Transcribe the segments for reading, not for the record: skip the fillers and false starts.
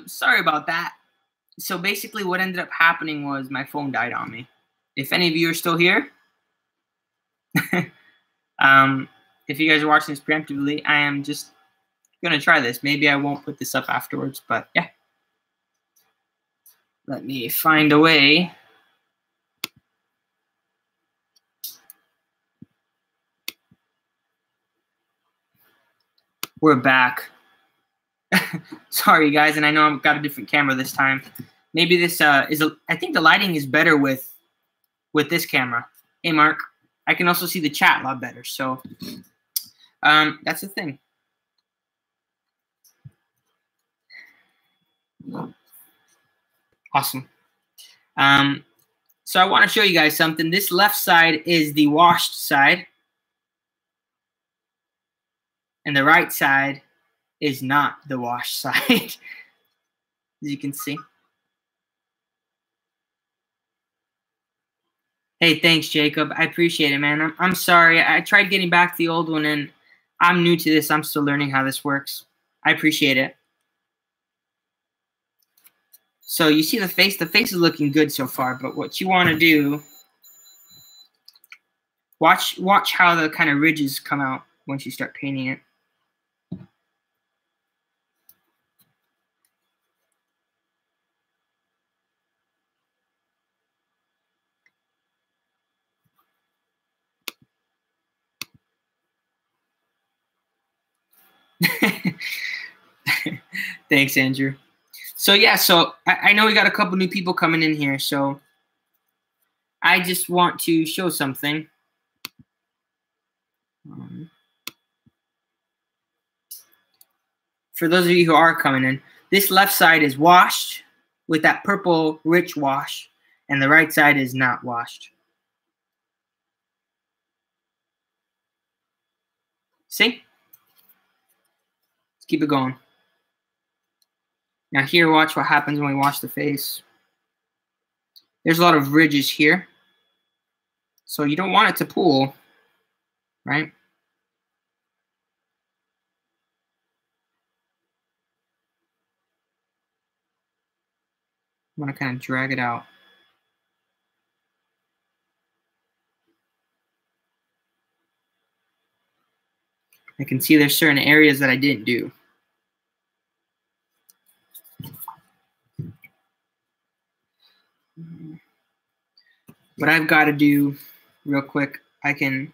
Sorry about that. So basically what ended up happening was my phone died on me. If any of you are still here, um, if you guys are watching this preemptively, I am just going to try this. Maybe I won't put this up afterwards, but yeah. Let me find a way. We're back. Sorry, guys, and I know I've got a different camera this time. Maybe this I think the lighting is better with this camera. Hey, Mark. I can also see the chat a lot better, so that's the thing. Awesome. So I want to show you guys something. This left side is the washed side, and the right side is not the washed side, as you can see. Hey, thanks, Jacob. I appreciate it, man. I'm sorry. I tried getting back to the old one, and I'm new to this. I'm still learning how this works. I appreciate it. So you see the face? The face is looking good so far, but what you want to do, watch how the kind of ridges come out once you start painting it. Thanks, Andrew. So yeah, so I know we got a couple new people coming in here, so I just want to show something. For those of you who are coming in, this left side is washed with that purple rich wash, and the right side is not washed. See? Let's keep it going. Now here, watch what happens when we wash the face. There's a lot of ridges here. So you don't want it to pool, right? I want to kind of drag it out. I can see there's certain areas that I didn't do. What I've got to do real quick, I can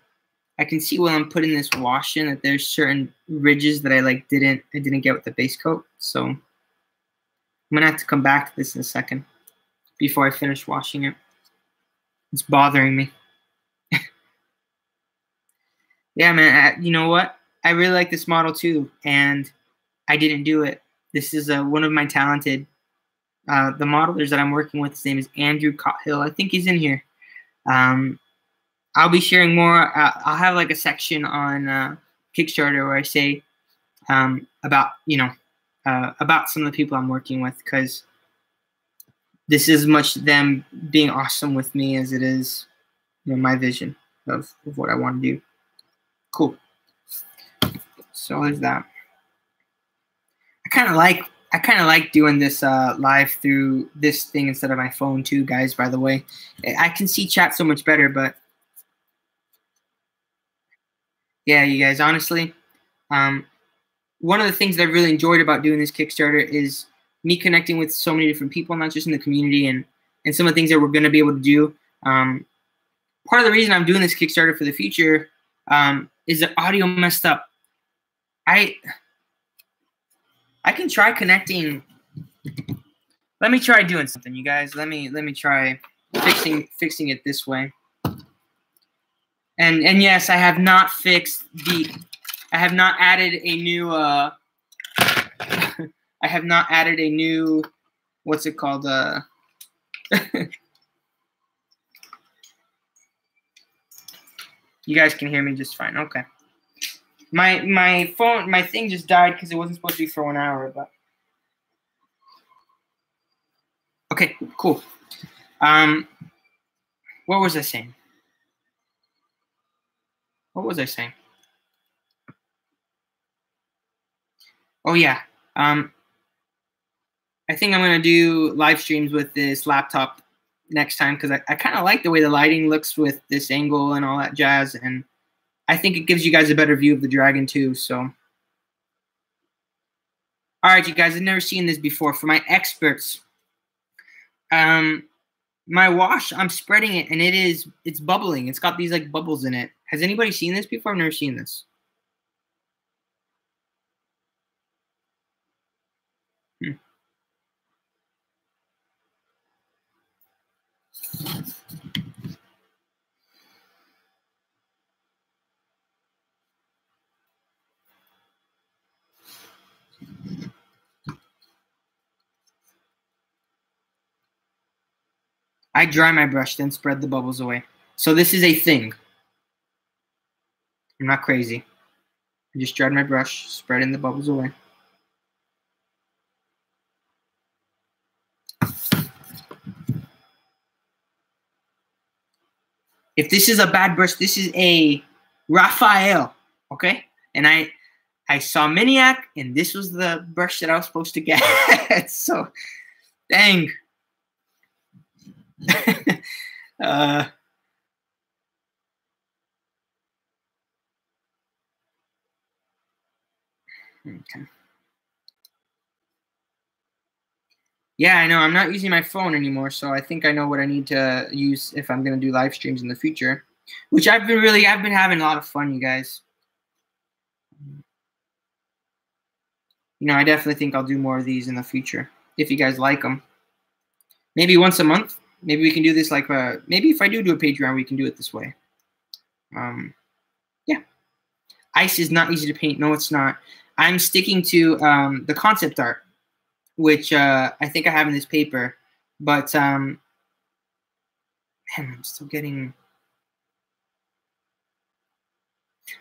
see while I'm putting this wash in that there's certain ridges that I didn't get with the base coat. So I'm gonna have to come back to this in a second before I finish washing it. It's bothering me. Yeah, man, you know what? I really like this model too, and I didn't do it. This is one of my talented the modelers that I'm working with. His name is Andrew Cothill. I think he's in here. I'll be sharing more. I'll have like a section on Kickstarter where I say about about some of the people I'm working with, because this is much them being awesome with me as it is, my vision of what I want to do. Cool. So there's that. I kind of like doing this live through this thing instead of my phone too, guys. By the way, I can see chat so much better, but yeah, you guys, honestly, one of the things that I've really enjoyed about doing this Kickstarter is me connecting with so many different people, not just in the community, and some of the things that we're going to be able to do. Part of the reason I'm doing this Kickstarter for the future is the audio messed up. I can try connecting. Let me try doing something, you guys. Let me try fixing it this way. And yes, I have not fixed I have not added a new I have not added a new, what's it called? You guys can hear me just fine. Okay. My phone, my thing just died because it wasn't supposed to be for 1 hour, but okay, cool. What was I saying? What was I saying? Oh yeah. I think I'm gonna do live streams with this laptop next time because I kind of like the way the lighting looks with this angle and all that jazz, and I think it gives you guys a better view of the dragon too. So, all right, you guys, I've never seen this before. For my experts, my wash, I'm spreading it, and it's bubbling. It's got these like bubbles in it. Has anybody seen this before? I've never seen this. I dry my brush, then spread the bubbles away. So this is a thing. I'm not crazy. I just dried my brush, spreading the bubbles away. If this is a bad brush, this is a Raphael, okay? And I saw Miniac, and this was the brush that I was supposed to get. So, dang. Okay. Yeah, I know. I'm not using my phone anymore, so I think I know what I need to use if I'm gonna do live streams in the future. Which I've been having a lot of fun, you guys. You know, I definitely think I'll do more of these in the future if you guys like them. Maybe once a month. Maybe we can do this like maybe if I do a Patreon, we can do it this way. Yeah. Ice is not easy to paint. No, it's not. I'm sticking to the concept art, which I think I have in this paper. But man,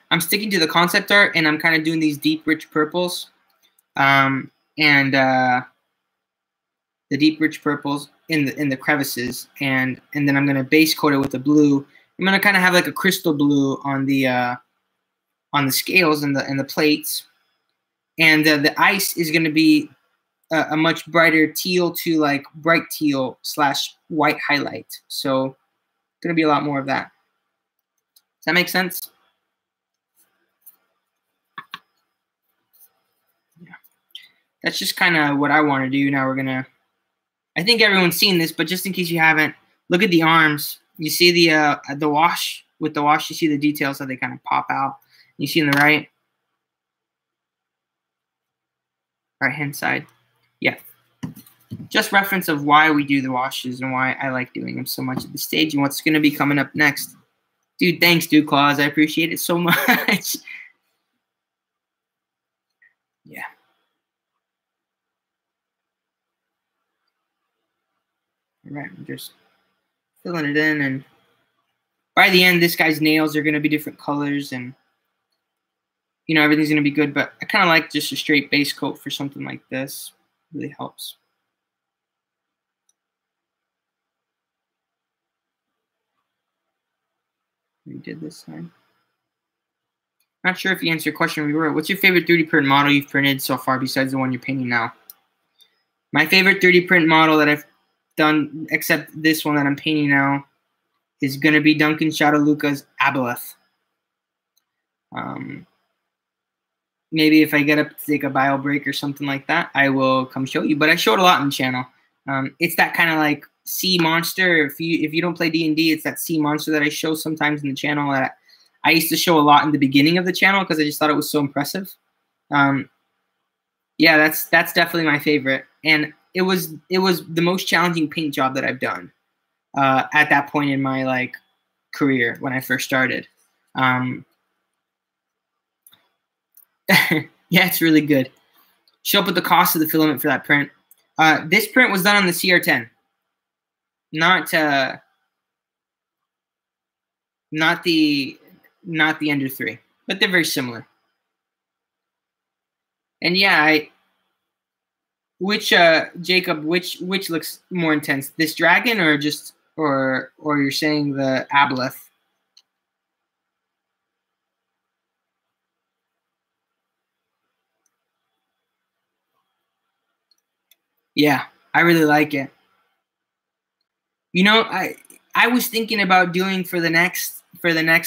I'm sticking to the concept art, and I'm kind of doing these deep, rich purples, and the deep, rich purples in the crevices, and then I'm gonna base coat it with the blue. I'm gonna kind of have like a crystal blue on the scales and the plates, and the ice is gonna be a much brighter teal to like bright teal / white highlight. So gonna be a lot more of that. Does that make sense? Yeah. That's just kind of what I want to do. Now I think everyone's seen this, but just in case you haven't, look at the arms. You see the wash. With the wash, you see the details how they kind of pop out. You see on the right hand side. Yeah. Just reference of why we do the washes and why I like doing them so much at the stage and what's going to be coming up next. Dude, thanks, Dude Claus. I appreciate it so much. Yeah. All right, I'm just filling it in, and by the end, this guy's nails are going to be different colors, and you know everything's going to be good. But I kind of like just a straight base coat for something like this. It really helps. We did this side. Not sure if you answered your question we were. What's your favorite 3D print model you've printed so far besides the one you're painting now? My favorite 3D print model that I've done, except this one that I'm painting now, is going to be Duncan Shadowluca's Aboleth. Maybe if I get up to take a bio break or something like that, I will come show you. But I show it a lot on the channel. It's that kind of like sea monster. If you don't play D&D, it's that sea monster that I show sometimes in the channel that I used to show a lot in the beginning of the channel because I just thought it was so impressive. Yeah, that's definitely my favorite, and it was the most challenging paint job that I've done at that point in my like career when I first started. Yeah, it's really good. Show up with the cost of the filament for that print. This print was done on the CR10, not the Ender 3, but they're very similar. And yeah, Jacob, which looks more intense, this dragon or you're saying the Aboleth? Yeah, I really like it. You know, I was thinking about doing for the next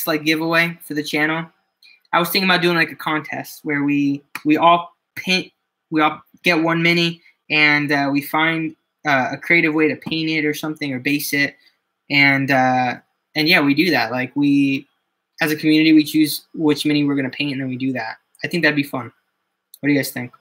like giveaway for the channel. I was thinking about doing like a contest where we all paint, we all get one mini, and we find a creative way to paint it or something or base it, and yeah, we do that. Like we, as a community, we choose which mini we're gonna paint, and then we do that. I think that'd be fun. What do you guys think?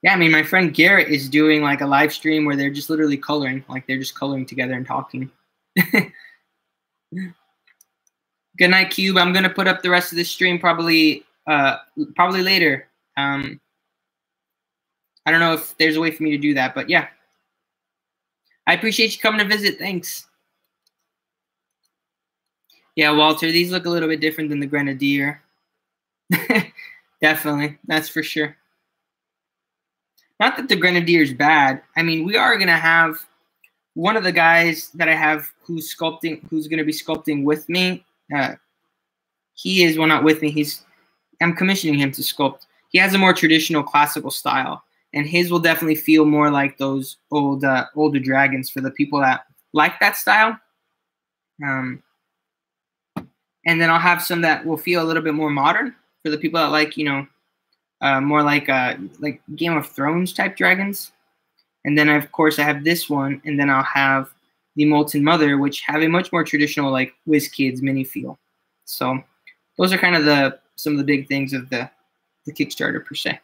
Yeah, I mean, my friend Garrett is doing like a live stream where they're just literally coloring, like they're just coloring together and talking. Good night, Cube. I'm gonna put up the rest of this stream probably later. I don't know if there's a way for me to do that, but yeah. I appreciate you coming to visit. Thanks. Yeah, Walter, these look a little bit different than the Grenadier. Definitely, that's for sure. Not that the Grenadier is bad. I mean, we are gonna have one of the guys that I have who's gonna be sculpting with me. He is, well, not with me. I'm commissioning him to sculpt. He has a more traditional classical style, and his will definitely feel more like those older dragons for the people that like that style. And then I'll have some that will feel a little bit more modern for the people that like, you know, more like Game of Thrones type dragons. And then of course I have this one, and then I'll have the Molten Mother, which have a much more traditional like WizKids mini feel. So those are kind of some of the big things of the Kickstarter per se.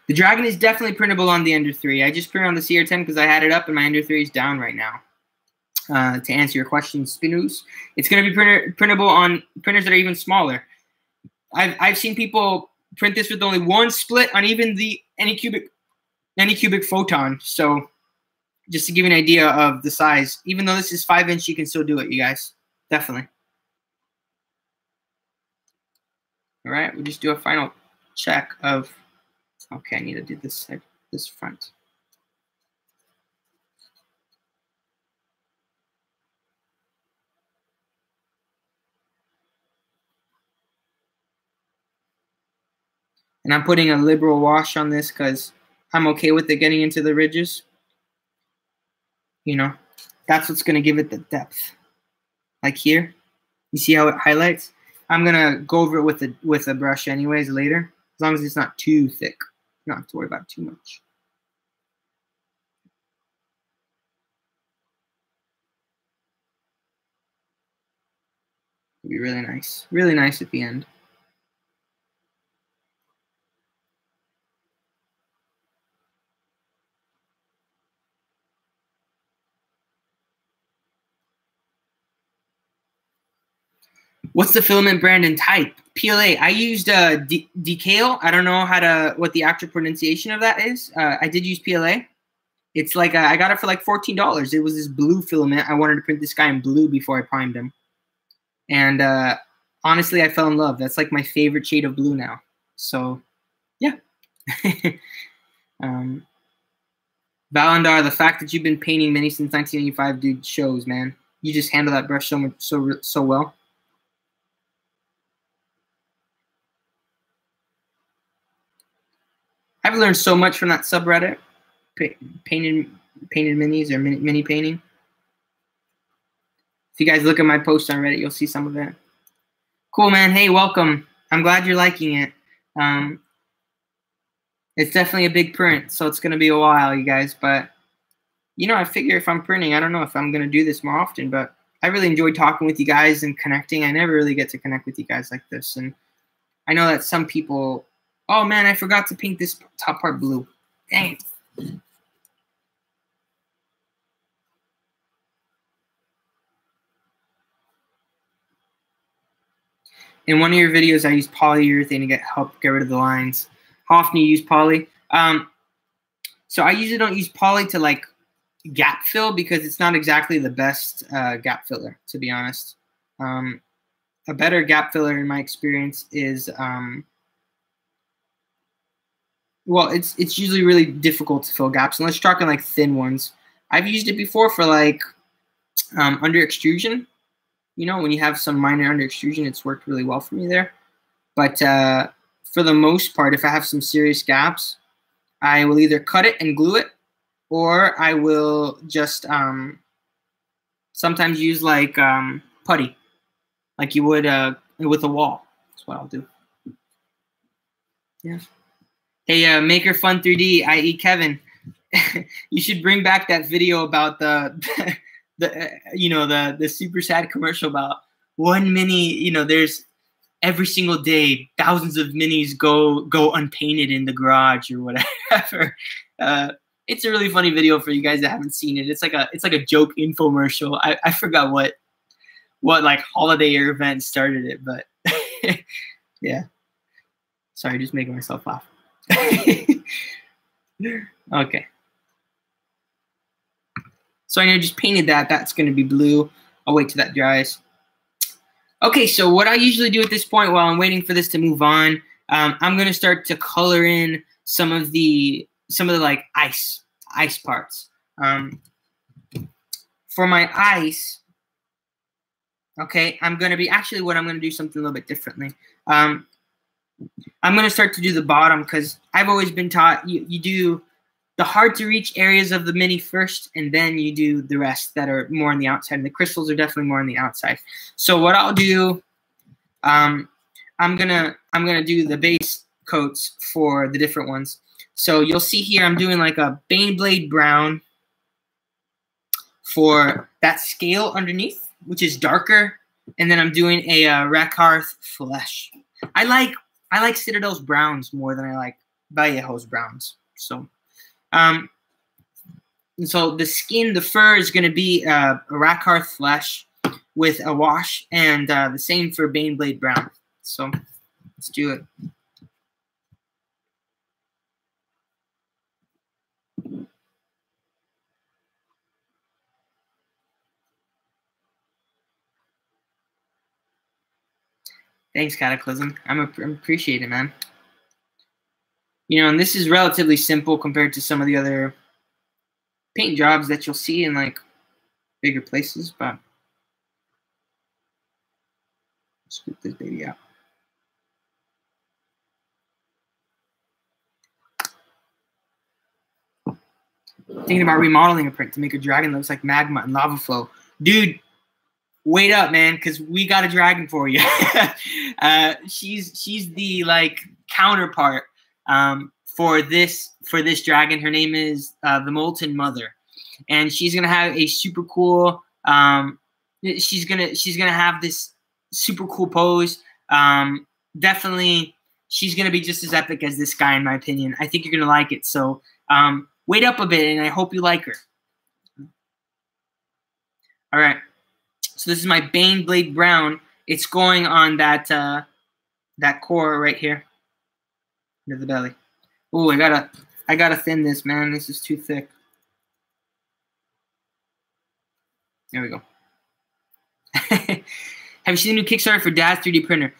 The dragon is definitely printable on the Ender 3. I just printed on the CR10 because I had it up and my Ender 3 is down right now. To answer your question, Spinoos, it's going to be printable on printers that are even smaller. I've seen people print this with only one split on even the Anycubic Photon. So just to give you an idea of the size, even though this is 5-inch, you can still do it, you guys. Definitely. All right, we'll just do a final check of. Okay, I need to do this side, this front. And I'm putting a liberal wash on this because I'm okay with it getting into the ridges. You know, that's what's going to give it the depth. Like here, you see how it highlights? I'm going to go over it with a brush anyways later, as long as it's not too thick. You don't have to worry about it too much. It'll be really nice. Really nice at the end. What's the filament brand and type? PLA. I used Decale. I don't know what the actual pronunciation of that is. I did use PLA. It's like I got it for like $14. It was this blue filament. I wanted to print this guy in blue before I primed him. And honestly, I fell in love. That's like my favorite shade of blue now. So, yeah. Valandar, the fact that you've been painting mini since 1985, dude, shows, man. You just handle that brush so well. I've learned so much from that subreddit, painted minis or mini painting. If you guys look at my post on Reddit, you'll see some of that. Cool, man. Hey, welcome. I'm glad you're liking it. It's definitely a big print, so it's going to be a while, you guys. But, you know, I figure if I'm printing, I don't know if I'm going to do this more often, but I really enjoy talking with you guys and connecting. I never really get to connect with you guys like this. And I know that some people, oh, man, I forgot to paint this top part blue. Dang it. In one of your videos, I used polyurethane to help get rid of the lines. How often do you use poly? So I usually don't use poly to like gap fill because it's not exactly the best gap filler, to be honest. A better gap filler, in my experience, is well, it's usually really difficult to fill gaps unless you're talking like thin ones. I've used it before for like under extrusion. You know, when you have some minor under extrusion, it's worked really well for me there. But for the most part, if I have some serious gaps, I will either cut it and glue it, or I will just sometimes use like putty, like you would with a wall. That's what I'll do. Yeah. Hey, Maker Fun 3D, i.e. Kevin, you should bring back that video about the the super sad commercial about one mini. You know, there's every single day thousands of minis go unpainted in the garage or whatever. It's a really funny video for you guys that haven't seen it. It's like a joke infomercial. I forgot what like holiday or event started it, but yeah. Sorry, just making myself laugh. Okay. So I just painted that. That's going to be blue. I'll wait till that dries. Okay, so what I usually do at this point while I'm waiting for this to move on, I'm going to start to color in some of the like ice parts. For my ice, okay, what I'm going to do something a little bit differently. I'm going to start to do the bottom because I've always been taught you do the hard to reach areas of the mini first, and then you do the rest that are more on the outside. And the crystals are definitely more on the outside. So what I'll do, I'm gonna do the base coats for the different ones. So you'll see here I'm doing like a Baneblade brown for that scale underneath, which is darker, and then I'm doing a Rakarth flesh. I like Citadel's browns more than I like Vallejo's browns. So. So the skin, the fur is going to be a Rakarth flesh with a wash, and the same for Baneblade brown. So let's do it. Thanks, Cataclysm. I appreciate it, man. You know, and this is relatively simple compared to some of the other paint jobs that you'll see in like bigger places, but scoop this baby out. Thinking about remodeling a print to make a dragon that looks like magma and lava flow. Dude, wait up, man, because we got a dragon for you. She's the like counterpart for this dragon. Her name is the Molten Mother, and she's gonna have a super cool. She's gonna have this super cool pose. Definitely, she's gonna be just as epic as this guy, in my opinion. I think you're gonna like it. So wait up a bit, and I hope you like her. All right. So this is my Baneblade brown. It's going on that that core right here near the belly. Oh, I gotta thin this, man. This is too thick. There we go. Have you seen the new Kickstarter for Daz 3D printer?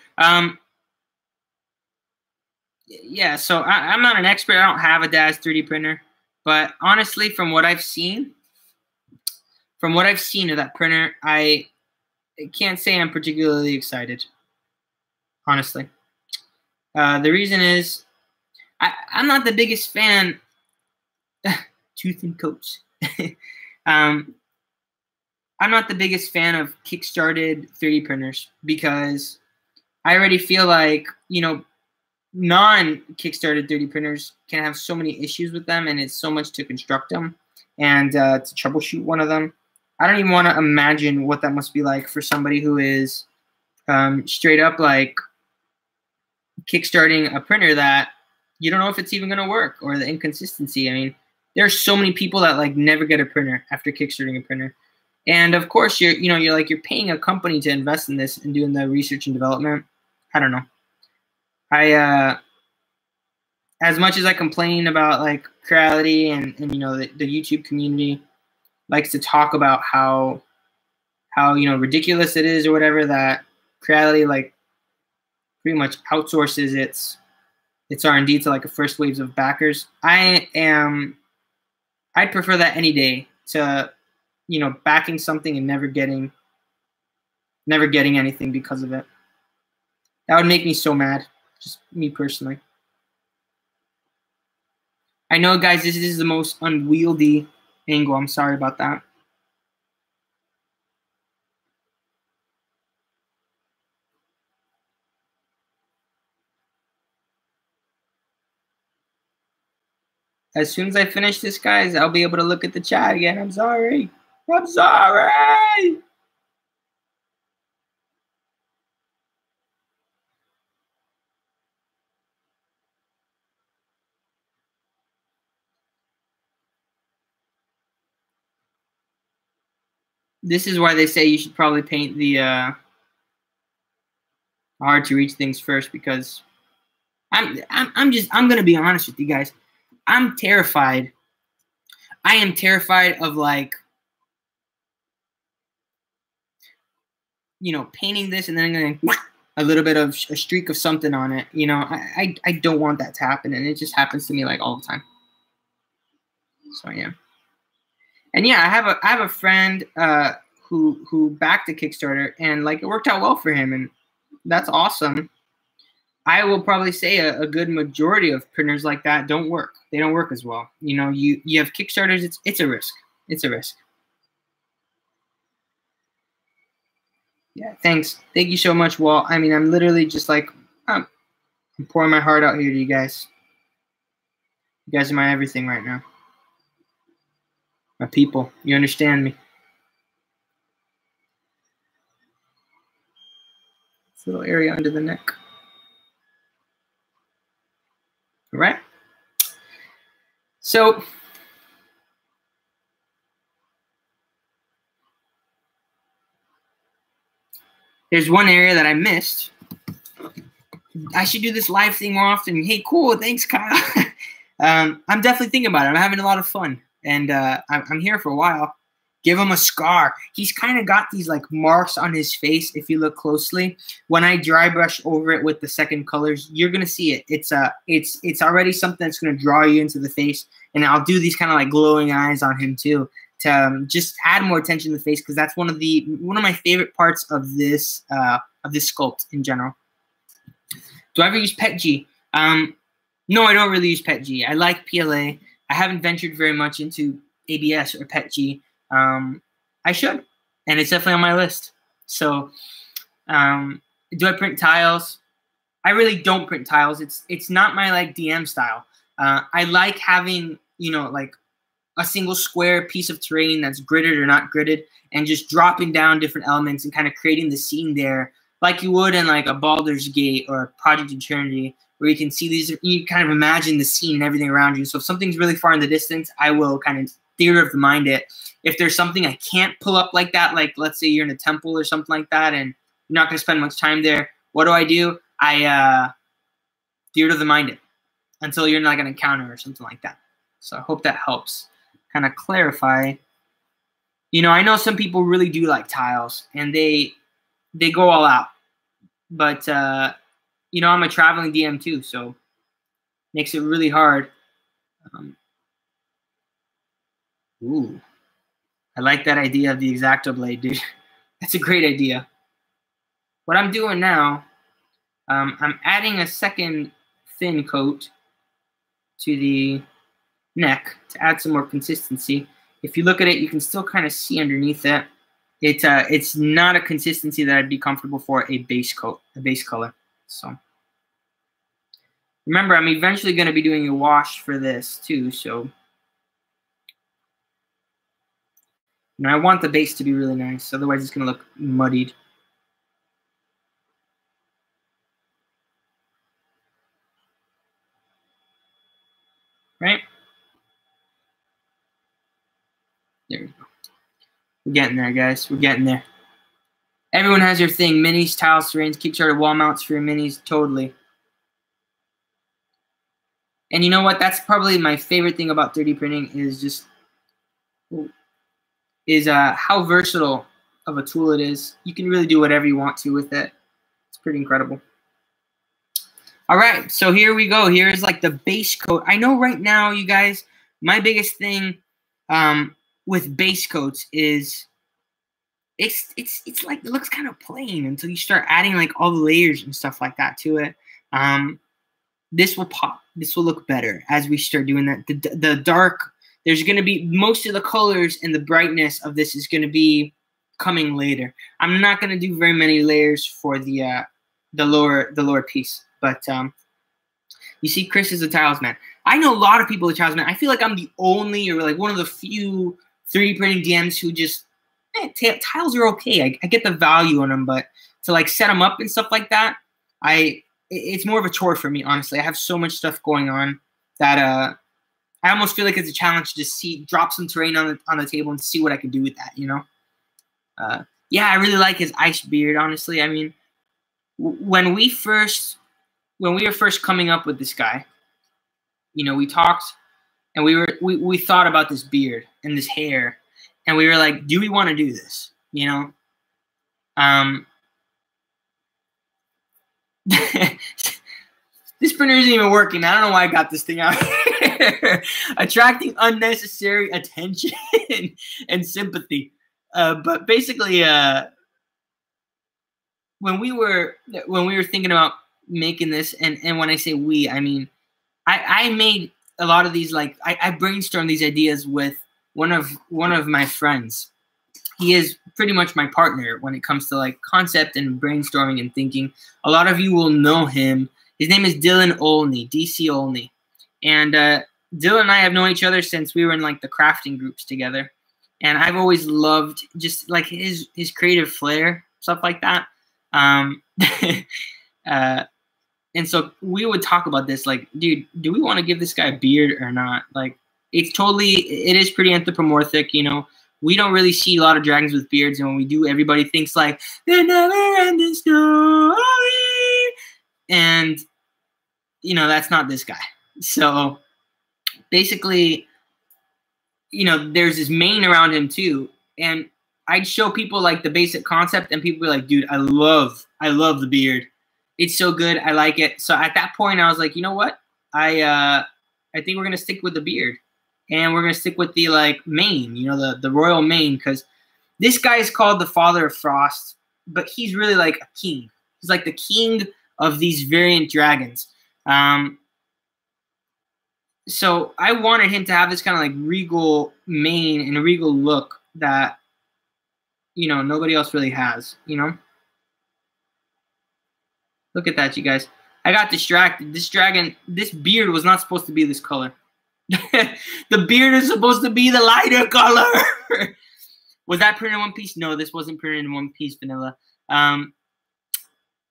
Yeah. So I'm not an expert. I don't have a Daz 3D printer, but honestly, from what I've seen of that printer, I can't say I'm particularly excited, honestly. The reason is I'm not the biggest fan. Tooth and coats. I'm not the biggest fan of kickstarted 3D printers because I already feel like, you know, non-kickstarted 3D printers can have so many issues with them, and it's so much to construct them and to troubleshoot one of them. I don't even want to imagine what that must be like for somebody who is straight up like kickstarting a printer that you don't know if it's even going to work, or the inconsistency. I mean, there's so many people that like never get a printer after kickstarting a printer. And of course you're paying a company to invest in this and doing the research and development. I don't know. As much as I complain about like Creality and you know the YouTube community likes to talk about how you know ridiculous it is or whatever, that Creality like pretty much outsources its its R&D to like a first waves of backers. I'd prefer that any day to, you know, backing something and never getting anything because of it. That would make me so mad, just me personally. I know, guys, this is the most unwieldy angle. I'm sorry about that. As soon as I finish this, guys, I'll be able to look at the chat again. I'm sorry. I'm sorry. This is why they say you should probably paint the hard to reach things first, because I'm gonna be honest with you guys. I'm terrified. I am terrified of, like, you know, painting this and then going a little bit of a streak of something on it. You know, I don't want that to happen, and it just happens to me like all the time. So yeah. And yeah, I have a friend who backed a Kickstarter, and like it worked out well for him, and that's awesome. I will probably say a good majority of printers like that don't work. They don't work as well. You know, you have Kickstarters. It's a risk. It's a risk. Yeah, thanks. Thank you so much, Walt. I mean, I'm literally just like I'm pouring my heart out here to you guys. You guys are my everything right now. My people. You understand me. This little area under the neck. All right. So there's one area that I missed. I should do this live thing more often. Hey, cool. Thanks, Kyle. I'm definitely thinking about it. I'm having a lot of fun, and I'm here for a while. Give him a scar. He's kind of got these like marks on his face. If you look closely, when I dry brush over it with the second colors, you're gonna see it. It's already something that's gonna draw you into the face. And I'll do these kind of like glowing eyes on him too, to just add more attention to the face, because that's one of my favorite parts of this sculpt in general. Do I ever use PETG? No, I don't really use PETG. I like PLA. I haven't ventured very much into ABS or PETG. I should, and it's definitely on my list. So, do I print tiles? I really don't print tiles. It's not my like DM style. I like having, you know, like a single square piece of terrain that's gridded or not gridded, and just dropping down different elements and kind of creating the scene there, like you would in like a Baldur's Gate or Project Eternity, where you can see these, you kind of imagine the scene and everything around you. So if something's really far in the distance, I will kind of theater of the mind it. If there's something I can't pull up like that, like let's say you're in a temple or something like that, and you're not going to spend much time there, what do? I theater of the mind it until you're in like an encounter or something like that. So I hope that helps kind of clarify. You know, I know some people really do like tiles, and they go all out. But, you know, I'm a traveling DM too, so makes it really hard. Ooh. I like that idea of the X-Acto blade, dude. That's a great idea. What I'm doing now, I'm adding a second thin coat to the neck to add some more consistency. If you look at it, you can still kind of see underneath it. It's not a consistency that I'd be comfortable for a base coat, a base color. So remember, I'm eventually going to be doing a wash for this too, so and I want the base to be really nice, otherwise it's going to look muddied. Right? There we go. We're getting there, guys. We're getting there. Everyone has their thing. Minis, tiles, terrains, Kickstarter wall mounts for your minis. Totally. And you know what? That's probably my favorite thing about 3D printing is just how versatile of a tool it is. You can really do whatever you want to with it. It's pretty incredible. All right, so here we go. Here's like the base coat. I know right now, you guys, my biggest thing with base coats is it's like it looks kind of plain until you start adding like all the layers and stuff like that to it. This will pop. This will look better as we start doing that. The dark, there's going to be most of the colors and the brightness of this is going to be coming later. I'm not going to do very many layers for the lower piece, but you see, Chris is a talisman. I know a lot of people with talisman. I feel like I'm the only or like one of the few 3D printing DMs who just tiles are okay. I get the value on them, but to like set them up and stuff like that, it's more of a chore for me, honestly. I have so much stuff going on that I almost feel like it's a challenge to just drop some terrain on the table and see what I can do with that, you know? Yeah, I really like his ice beard, honestly. I mean, when we were first coming up with this guy, you know, we talked and we thought about this beard and this hair, and we were like, do we want to do this? You know? This printer isn't even working. I don't know why I got this thing out here. Attracting unnecessary attention and sympathy. But basically, when we were thinking about making this, and when I say we, I mean I made a lot of these, like I brainstormed these ideas with one of my friends. He is pretty much my partner when it comes to like concept and brainstorming and thinking. A lot of you will know him. His name is Dylan Olney, DC Olney. And Dylan and I have known each other since we were in like the crafting groups together. And I've always loved just like his creative flair, stuff like that. And so we would talk about this, like, dude, do we want to give this guy a beard or not? Like, it is pretty anthropomorphic, you know. We don't really see a lot of dragons with beards, and when we do, everybody thinks like the never-ending story. And you know, that's not this guy. So basically, you know, there's this mane around him too. And I'd show people like the basic concept, and people were like, dude, I love the beard. It's so good. I like it. So at that point, I was like, you know what? I think we're gonna stick with the beard, and we're gonna stick with the like mane, you know, the royal mane, because this guy is called the Father of Frost, but he's really like a king. He's like the king of these variant dragons. So I wanted him to have this kind of like regal mane and a regal look that, you know, nobody else really has, you know? Look at that, you guys. I got distracted. This beard was not supposed to be this color. The beard is supposed to be the lighter color. Was that printed in one piece? No, this wasn't printed in one piece, Vanilla.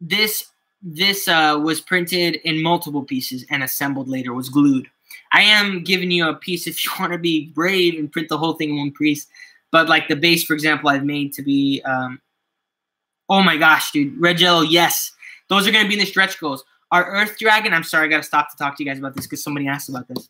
This was printed in multiple pieces and assembled later, was glued. I am giving you a piece if you want to be brave and print the whole thing in one piece. But like the base, for example, I've made to be, oh my gosh, dude, red yellow, yes. Those are going to be in the stretch goals. Our Earth Dragon, I'm sorry, I got to stop to talk to you guys about this because somebody asked about this.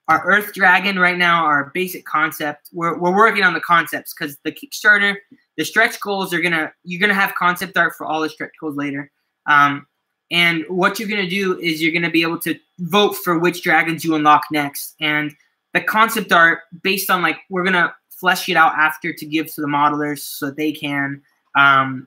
Our Earth Dragon right now, our basic concept, we're working on the concepts because the Kickstarter, the stretch goals you're gonna have concept art for all the stretch goals later. And what you're gonna do is you're gonna be able to vote for which dragons you unlock next. And the concept art, based on like, we're gonna flesh it out after to give to the modelers so they can kind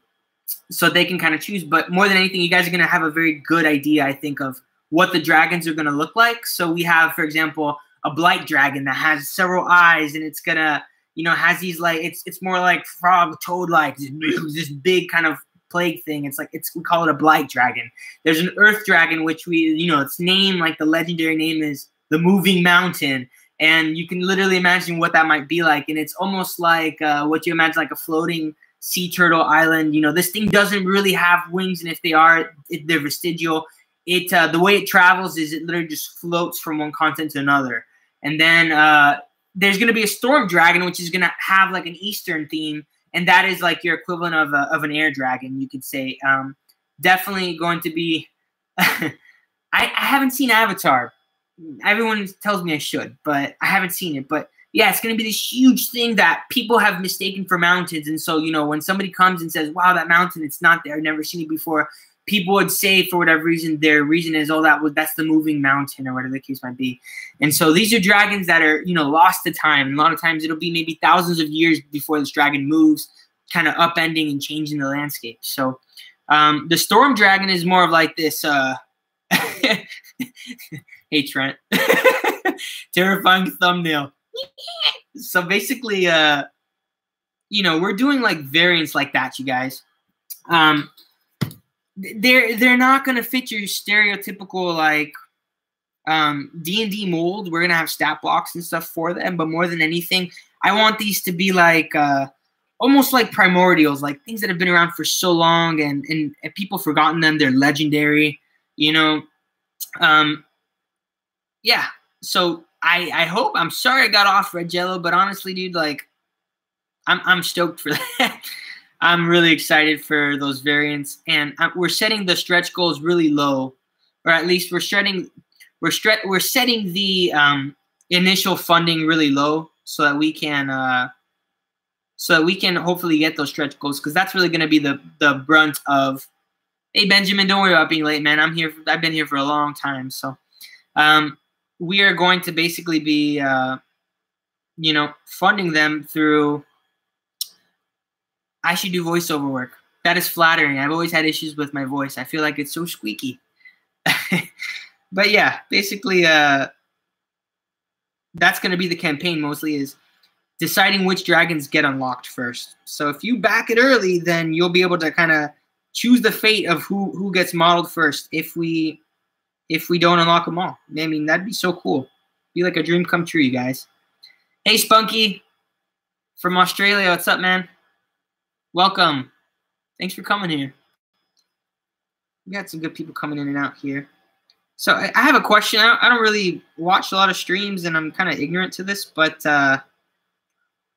of choose. But more than anything, you guys are gonna have a very good idea, I think, of what the dragons are gonna look like. So we have, for example, a blight dragon that has several eyes, and it's gonna, you know, has these like, it's more like frog toad-like, this big kind of plague thing. It's like, we call it a blight dragon. There's an earth dragon, which its name, like the legendary name, is the moving mountain, and you can literally imagine what that might be like. And it's almost like what you imagine, like a floating sea turtle island. You know, this thing doesn't really have wings, and if they are, they're vestigial. The way it travels is it literally just floats from one continent to another. And then there's going to be a storm dragon, which is going to have like an Eastern theme. And that is like your equivalent of an air dragon, you could say. Definitely going to be I haven't seen Avatar. Everyone tells me I should, but I haven't seen it. But yeah, it's going to be this huge thing that people have mistaken for mountains. And so, you know, when somebody comes and says, wow, that mountain, it's not there, I've never seen it before, people would say for whatever reason, their reason is, oh, that's the moving mountain or whatever the case might be. And so these are dragons that are, lost to time. A lot of times it'll be maybe thousands of years before this dragon moves, kind of upending and changing the landscape. So the storm dragon is more of like this. Hey, Trent. Terrifying thumbnail. So basically, we're doing like variants like that, you guys. They're not gonna fit your stereotypical like D&D mold. We're gonna have stat blocks and stuff for them, but more than anything, I want these to be like almost like primordials, like things that have been around for so long and people forgotten them. They're legendary, Yeah. So I hope. I'm sorry I got off Red Jello, but honestly, dude, like I'm stoked for that. I'm really excited for those variants, and we're setting the stretch goals really low, or at least we're setting the initial funding really low so that we can hopefully get those stretch goals, because that's really going to be the brunt of. Hey Benjamin, don't worry about being late, man. I'm here. I've been here for a long time, so we are going to basically be funding them through. I should do voiceover work. That is flattering. I've always had issues with my voice. I feel like it's so squeaky. But yeah, basically, that's going to be the campaign mostly, is deciding which dragons get unlocked first. So if you back it early, then you'll be able to kind of choose the fate of who gets modeled first if we don't unlock them all. I mean, that'd be so cool. Be like a dream come true, you guys. Hey, Spunky from Australia. What's up, man? Welcome. Thanks for coming here. We got some good people coming in and out here. So I have a question. I don't really watch a lot of streams, and I'm kind of ignorant to this, but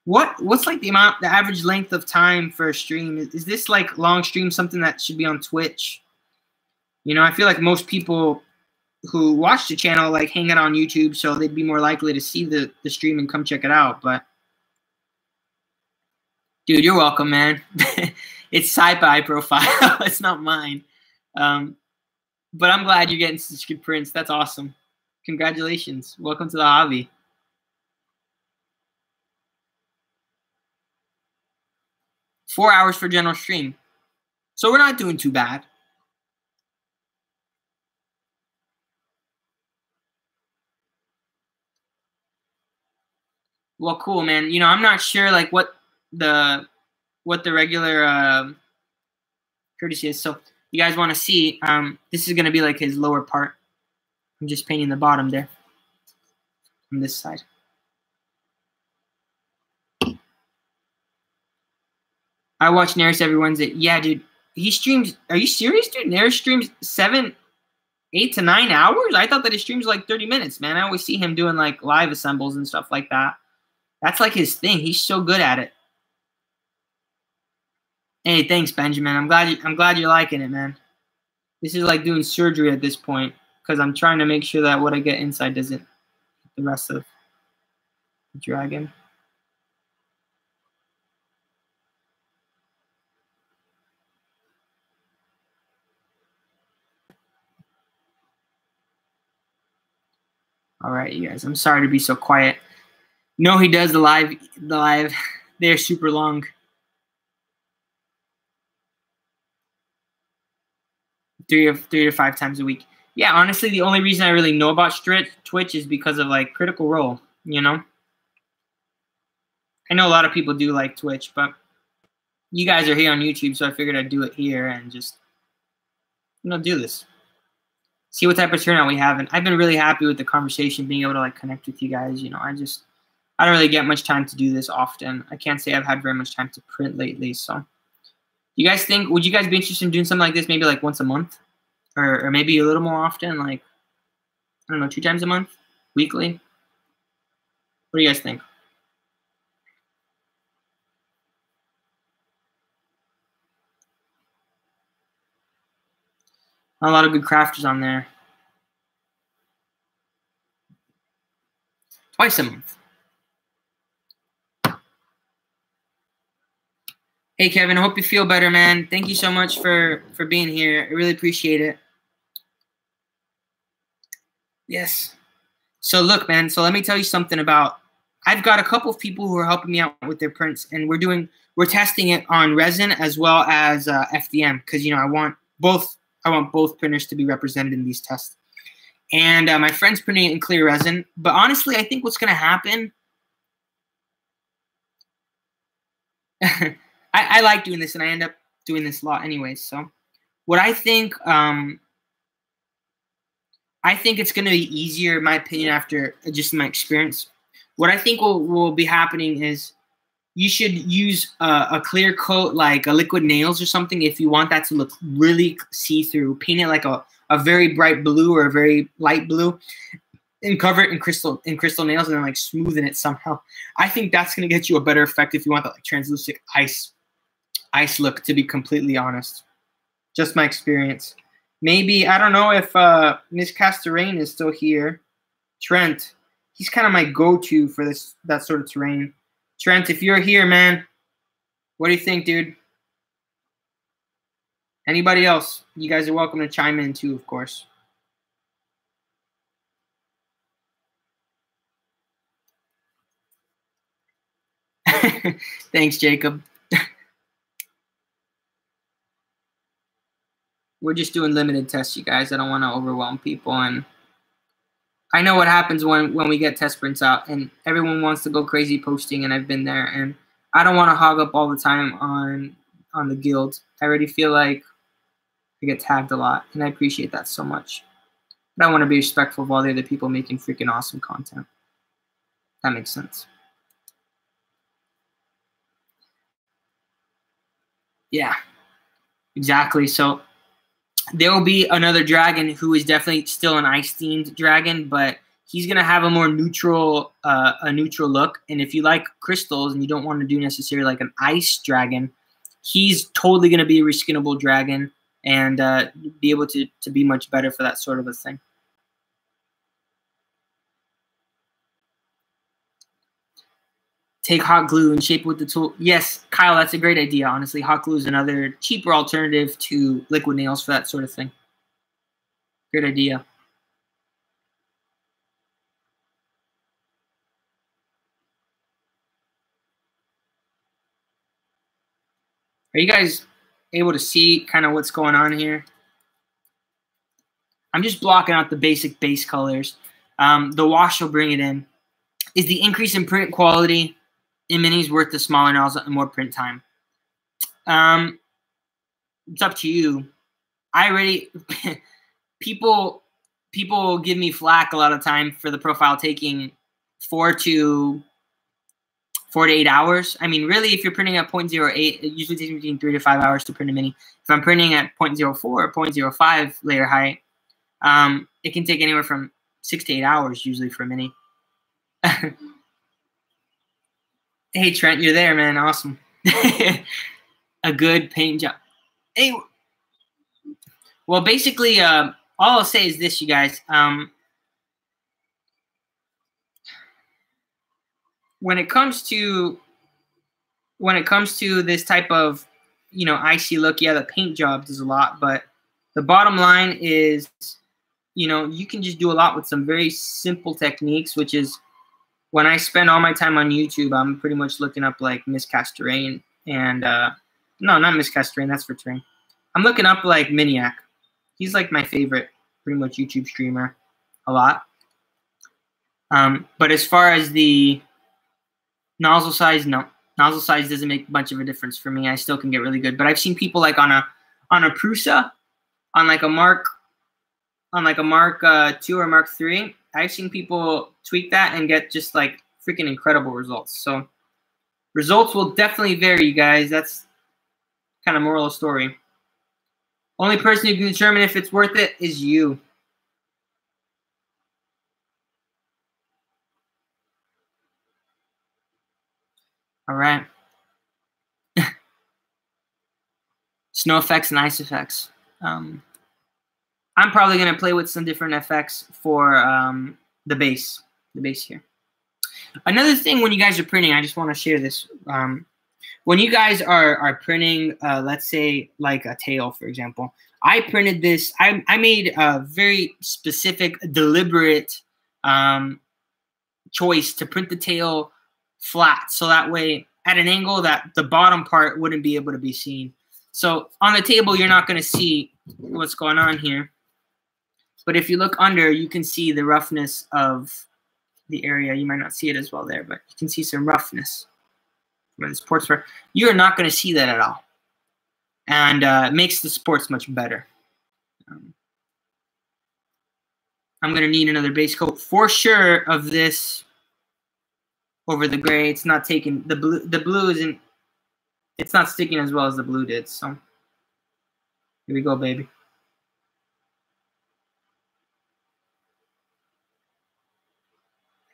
what's like the average length of time for a stream? Is this like long stream something that should be on Twitch? I feel like most people who watch the channel like hang out on YouTube, so they'd be more likely to see the stream and come check it out. But dude, you're welcome, man. It's Sci-Fi profile. It's not mine. But I'm glad you're getting such good prints. That's awesome. Congratulations. Welcome to the hobby. Four hours for general stream. So we're not doing too bad. Well, cool, man. I'm not sure like what the regular courtesy is. So you guys want to see, this is going to be like his lower part. I'm just painting the bottom there on this side. I watch Neris every Wednesday. Yeah, dude. He streams. Are you serious, dude? Neris streams 8 to 9 hours? I thought that his streams like 30 minutes, man. I always see him doing like live assembles and stuff like that. That's like his thing. He's so good at it. Hey, thanks, Benjamin. I'm glad you're liking it, man. This is like doing surgery at this point, because I'm trying to make sure that what I get inside doesn't hit the rest of the dragon. All right, you guys. I'm sorry to be so quiet. No, he does the live. They're super long. 3 to 5 times a week. Yeah, honestly, the only reason I really know about Twitch is because of like Critical Role. I know a lot of people do like Twitch, but you guys are here on YouTube, so I figured I'd do it here and just do this. See what type of turnout we have, and I've been really happy with the conversation, being able to like connect with you guys. I don't really get much time to do this often. I can't say I've had very much time to print lately, so. You guys think, would you guys be interested in doing something like this maybe like once a month? Or maybe a little more often, like, I don't know, 2 times a month? Weekly? What do you guys think? A lot of good crafters on there. Twice a month. Hey, Kevin, I hope you feel better, man. Thank you so much for being here. I really appreciate it. Yes. So look, man, so let me tell you something about, I've got a couple of people who are helping me out with their prints, and we're testing it on resin as well as FDM, because, you know, I want both printers to be represented in these tests. And my friend's printing it in clear resin, but honestly, I think what's going to happen, I like doing this, and I end up doing this a lot anyways. So what I think it's going to be easier, in my opinion, after just my experience. What I think will be happening is you should use a clear coat, like a liquid nails or something, if you want that to look really see-through. Paint it like a very bright blue or a very light blue, and cover it in crystal nails, and then like smoothen it somehow. I think that's going to get you a better effect if you want that like translucent ice look, to be completely honest. Just my experience. Maybe, I don't know if Miss Casterain is still here. Trent, he's kind of my go-to for that sort of terrain. Trent, if you're here, man, what do you think, dude? Anybody else? You guys are welcome to chime in too, of course. Thanks, Jacob. We're just doing limited tests, you guys. I don't want to overwhelm people, and I know what happens when we get test prints out, and everyone wants to go crazy posting, and I've been there, and I don't want to hog up all the time on the guild. I already feel like I get tagged a lot, and I appreciate that so much. But I want to be respectful of all the other people making freaking awesome content. That makes sense. Yeah, exactly. So there will be another dragon who is definitely still an ice-themed dragon, but he's going to have a more neutral look. And if you like crystals and you don't want to do necessarily like an ice dragon, he's totally going to be a reskinnable dragon and be able to be much better for that sort of a thing. Take hot glue and shape it with the tool. Yes, Kyle, that's a great idea. Honestly, hot glue is another cheaper alternative to liquid nails for that sort of thing. Great idea. Are you guys able to see kind of what's going on here? I'm just blocking out the basic base colors. The wash will bring it in. Is the increase in print quality in minis worth the smaller nozzle and more print time? It's up to you. People give me flack a lot of time for the profile taking 4 to 8 hours. I mean, really, if you're printing at 0.08, it usually takes between 3 to 5 hours to print a mini. If I'm printing at 0.04 or 0.05 layer height, it can take anywhere from 6 to 8 hours usually for a mini. Hey, Trent, you're there, man. Awesome. A good paint job. Hey, well, basically, all I'll say is this, you guys. When it comes to this type of, you know, icy look, yeah, the paint job does a lot, but the bottom line is, you know, you can just do a lot with some very simple techniques, which is when I spend all my time on YouTube, I'm pretty much looking up like Miss Casterain and no, not Miss Casterain, that's for terrain. I'm looking up like Miniac. He's like my favorite pretty much YouTube streamer a lot. But as far as the nozzle size, no. Nozzle size doesn't make much of a difference for me. I still can get really good. But I've seen people like on a Prusa, on like a Mark 2 or Mark 3. I've seen people tweak that and get just like freaking incredible results. So results will definitely vary, you guys. That's kind of moral of the story. Only person who can determine if it's worth it is you. All right. Snow effects and ice effects. I'm probably going to play with some different effects for the base here. Another thing when you guys are printing, I just want to share this. when you guys are printing, let's say like a tail, for example, I printed this. I made a very specific, deliberate choice to print the tail flat, so that way at an angle that the bottom part wouldn't be able to be seen. So on the table, you're not going to see what's going on here. But if you look under, you can see the roughness of the area. You might not see it as well there, but you can see some roughness where the sports were. You're not going to see that at all. And it makes the sports much better. I'm going to need another base coat for sure of this over the gray. It's not taking, the blue isn't, it's not sticking as well as the blue did. So here we go, baby.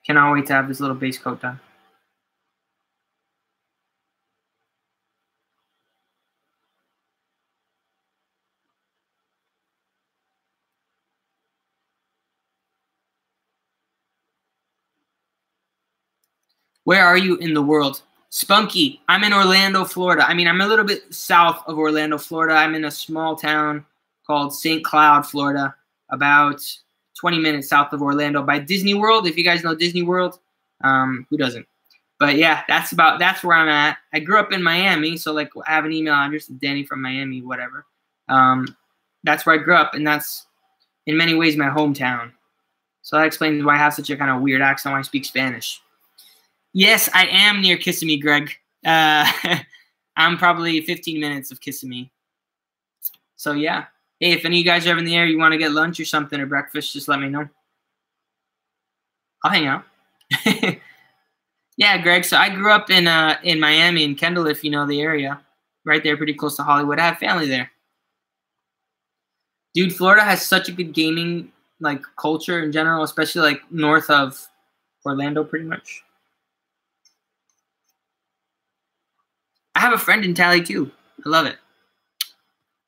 Cannot wait to have this little base coat done. Where are you in the world? Spunky, I'm in Orlando, Florida. I mean, I'm a little bit south of Orlando, Florida. I'm in a small town called St. Cloud, Florida, about 20 minutes south of Orlando by Disney World. If you guys know Disney World, who doesn't? But yeah, that's where I'm at. I grew up in Miami, so like I have an email address, Danny from Miami, whatever. That's where I grew up, and that's in many ways my hometown. So that explains why I have such a kind of weird accent when I speak Spanish. Yes, I am near Kissimmee, Greg. I'm probably 15 minutes of Kissimmee. So yeah. Hey, if any of you guys are ever in the area, you want to get lunch or something or breakfast, just let me know. I'll hang out. Yeah, Greg. So I grew up in Miami, in Kendall, if you know the area. Right there, pretty close to Hollywood. I have family there. Dude, Florida has such a good gaming like culture in general, especially like north of Orlando, pretty much. I have a friend in Tally too. I love it.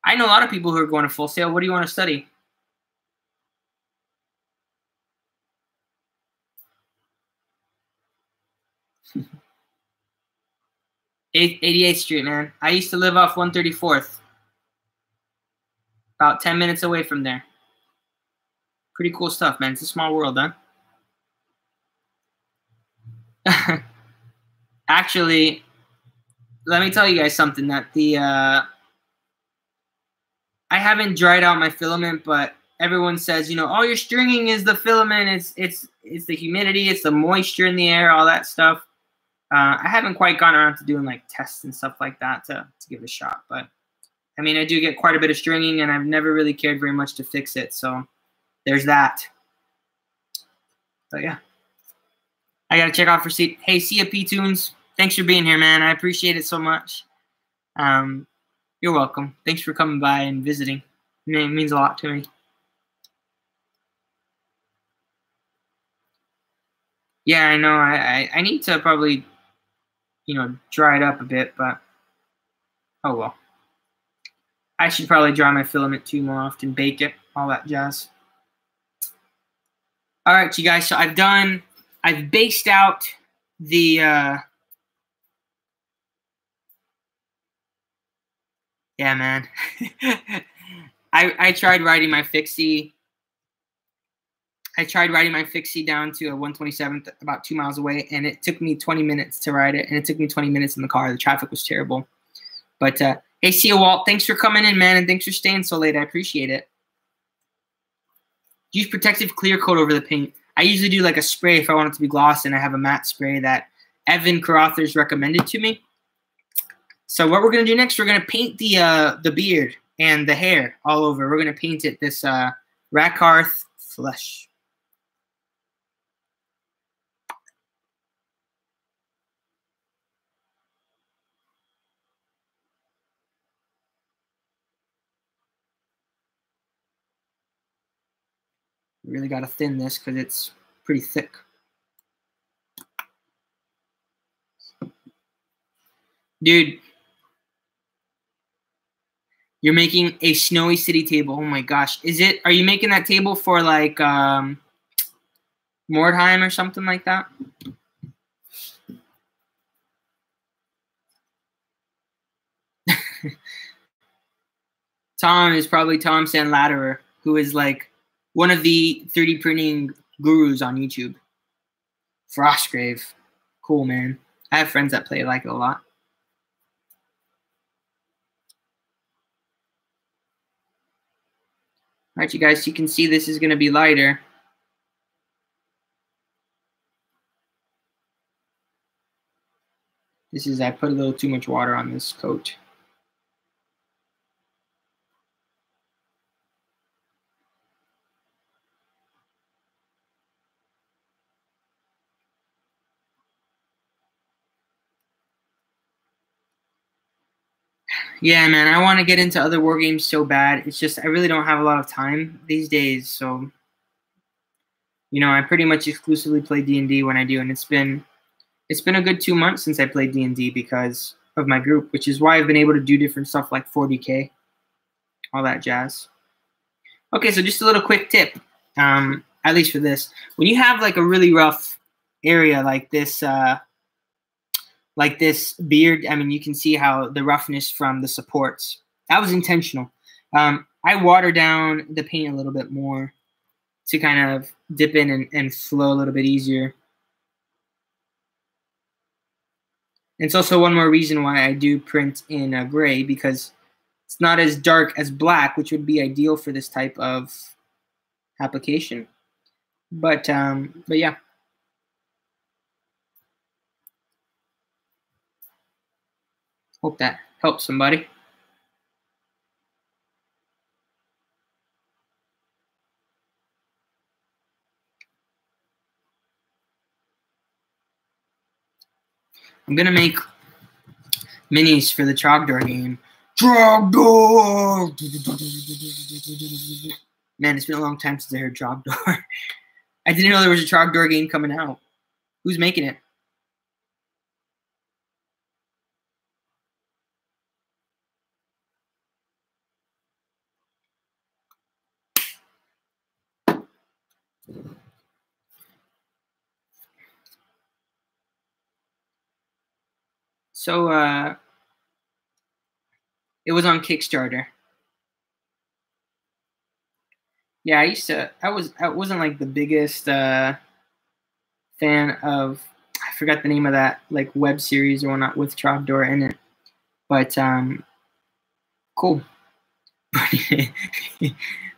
I know a lot of people who are going to Full Sail. What do you want to study? 88th Street, man. I used to live off 134th. About 10 minutes away from there. Pretty cool stuff, man. It's a small world, huh? Actually, let me tell you guys something that I haven't dried out my filament, but everyone says, you know, oh, your stringing is the filament. It's the humidity. It's the moisture in the air, all that stuff. I haven't quite gone around to doing like tests and stuff like that to give it a shot. But I mean, I do get quite a bit of stringing, and I've never really cared very much to fix it. So there's that. But yeah, I got to check off receipt. Hey, see ya, P-Tunes. Thanks for being here, man. I appreciate it so much. You're welcome. Thanks for coming by and visiting. It means a lot to me. Yeah, I know. I need to probably, you know, dry it up a bit, but oh well. I should probably dry my filament too more often, bake it, all that jazz. All right, you guys. So I've based out the. Yeah, man. I tried writing my fixie. I tried writing my fixie down to a 127th, about 2 miles away, and it took me 20 minutes to write it, and it took me 20 minutes in the car. The traffic was terrible. But hey, see you, Walt. Thanks for coming in, man, and thanks for staying so late. I appreciate it. Use protective clear coat over the paint. I usually do like a spray if I want it to be glossy, and I have a matte spray that Evan Carothers recommended to me. So what we're going to do next, we're going to paint the beard and the hair all over. We're going to paint it this Rakarth Flesh. Really got to thin this because it's pretty thick. Dude, you're making a Snowy City table. Oh my gosh. Are you making that table for like Mordheim or something like that? Tom is probably Tom Sandlatterer, who is like one of the 3D printing gurus on YouTube. Frostgrave. Cool, man. I have friends that play like it a lot. All right, you guys, you can see this is going to be lighter. I put a little too much water on this coat. Yeah, man, I want to get into other war games so bad. It's just I really don't have a lot of time these days, so you know, I pretty much exclusively play D&D when I do, and it's been a good 2 months since I played D&D because of my group, which is why I've been able to do different stuff like 40K, all that jazz. Okay, so just a little quick tip, at least for this. When you have like a really rough area like this beard, I mean, you can see how the roughness from the supports. That was intentional. I water down the paint a little bit more to kind of dip in and flow a little bit easier. And it's also one more reason why I do print in gray, because it's not as dark as black, which would be ideal for this type of application. But yeah. Hope that helps somebody. I'm going to make minis for the Trogdor game. Trogdor! Man, it's been a long time since I heard Trogdor. I didn't know there was a Trogdor game coming out. Who's making it? So, it was on Kickstarter. Yeah, I wasn't like the biggest fan of, I forgot the name of that like web series or whatnot with Trogdor in it. But cool.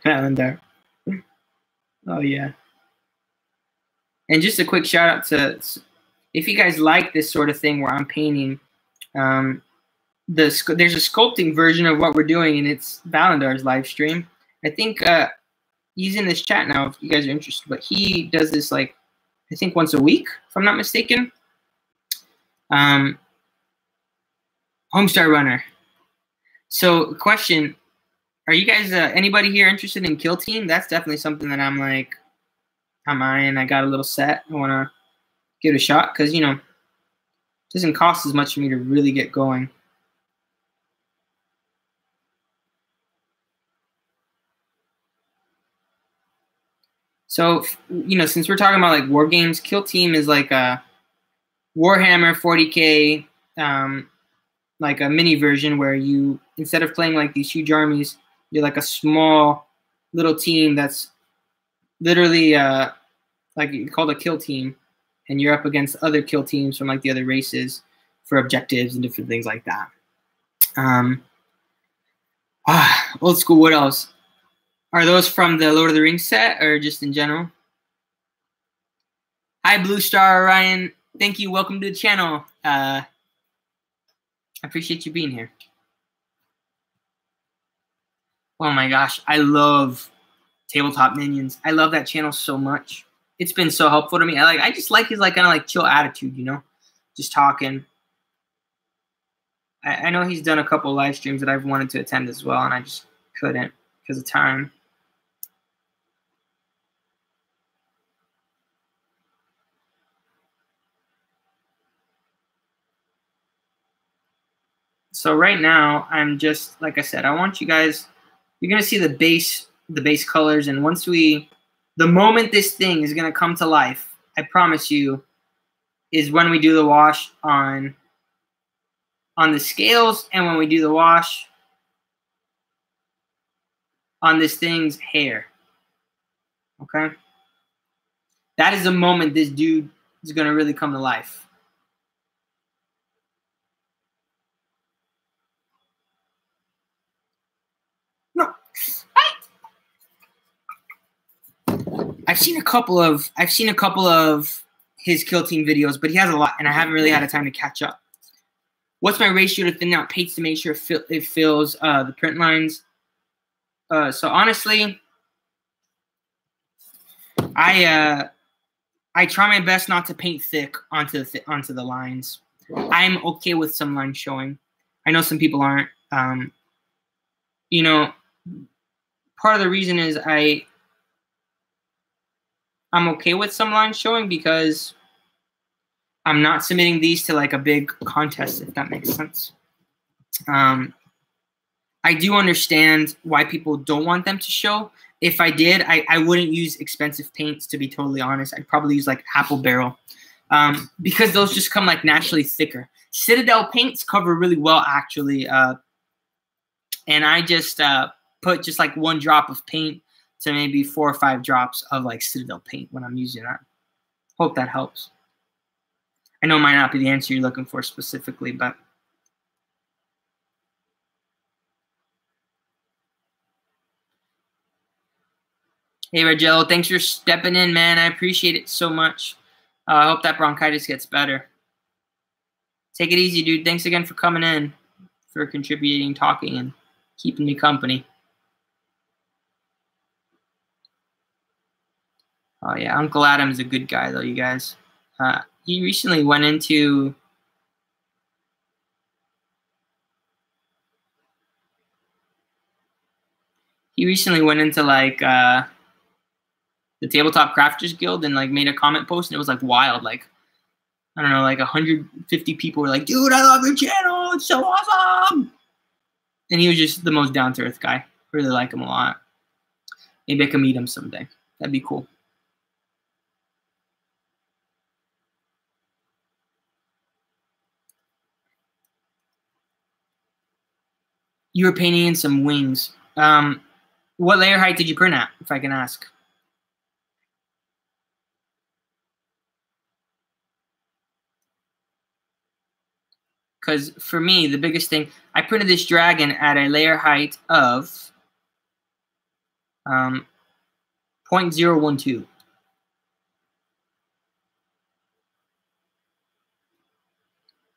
Valendar. Oh yeah. And just a quick shout out to, if you guys like this sort of thing where I'm painting, there's a sculpting version of what we're doing, and it's Valendar's live stream. I think he's in this chat now if you guys are interested, but he does this like, I think once a week, if I'm not mistaken. Homestar Runner. So question, are you guys, anybody here interested in Kill Team? That's definitely something that I'm eyeing. I got a little set. I want to give it a shot because, you know, it doesn't cost as much for me to really get going. So, you know, since we're talking about like war games, Kill Team is like a Warhammer 40K, like a mini version where you, instead of playing like these huge armies, you're like a small little team that's literally like called a kill team, and you're up against other kill teams from like the other races for objectives and different things like that. Old school, what else? Are those from the Lord of the Rings set or just in general? Hi, Blue Star Orion. Thank you. Welcome to the channel. I appreciate you being here. Oh my gosh, I love Tabletop Minions. I love that channel so much. It's been so helpful to me. I just like his like kind of like chill attitude, you know, just talking. I know he's done a couple live streams that I've wanted to attend as well, and I just couldn't because of time. So right now, I'm just, like I said, I want you guys, you're going to see the base colors. And once the moment this thing is going to come to life, I promise you, is when we do the wash on the scales. And when we do the wash on this thing's hair. Okay? That is the moment this dude is going to really come to life. No. I've seen a couple of his kill team videos, but he has a lot, and I haven't really had a time to catch up. What's my ratio to thin out paints to make sure it fills the print lines? So honestly, I try my best not to paint thick onto the lines. I'm okay with some lines showing. I know some people aren't. You know, part of the reason is I'm okay with some lines showing because I'm not submitting these to like a big contest, if that makes sense. I do understand why people don't want them to show. If I did, I wouldn't use expensive paints, to be totally honest. I'd probably use like Apple Barrel because those just come like naturally thicker. Citadel paints cover really well, actually. And I just put just like 1 drop of paint to maybe 4 or 5 drops of like Citadel paint when I'm using that. Hope that helps. I know it might not be the answer you're looking for specifically, but hey, Regello, thanks for stepping in, man. I appreciate it so much. I hope that bronchitis gets better. Take it easy, dude. Thanks again for coming in, for contributing, talking, and keeping me company. Oh, yeah. Uncle Adam's a good guy, though, you guys. He recently went into... like the Tabletop Crafters Guild and like made a comment post, and it was like wild. Like, I don't know, like 150 people were like, dude, I love your channel. It's so awesome. And he was just the most down-to-earth guy. Really like him a lot. Maybe I can meet him someday. That'd be cool. You were painting in some wings. What layer height did you print at, if I can ask? Because for me, the biggest thing, I printed this dragon at a layer height of 0.012.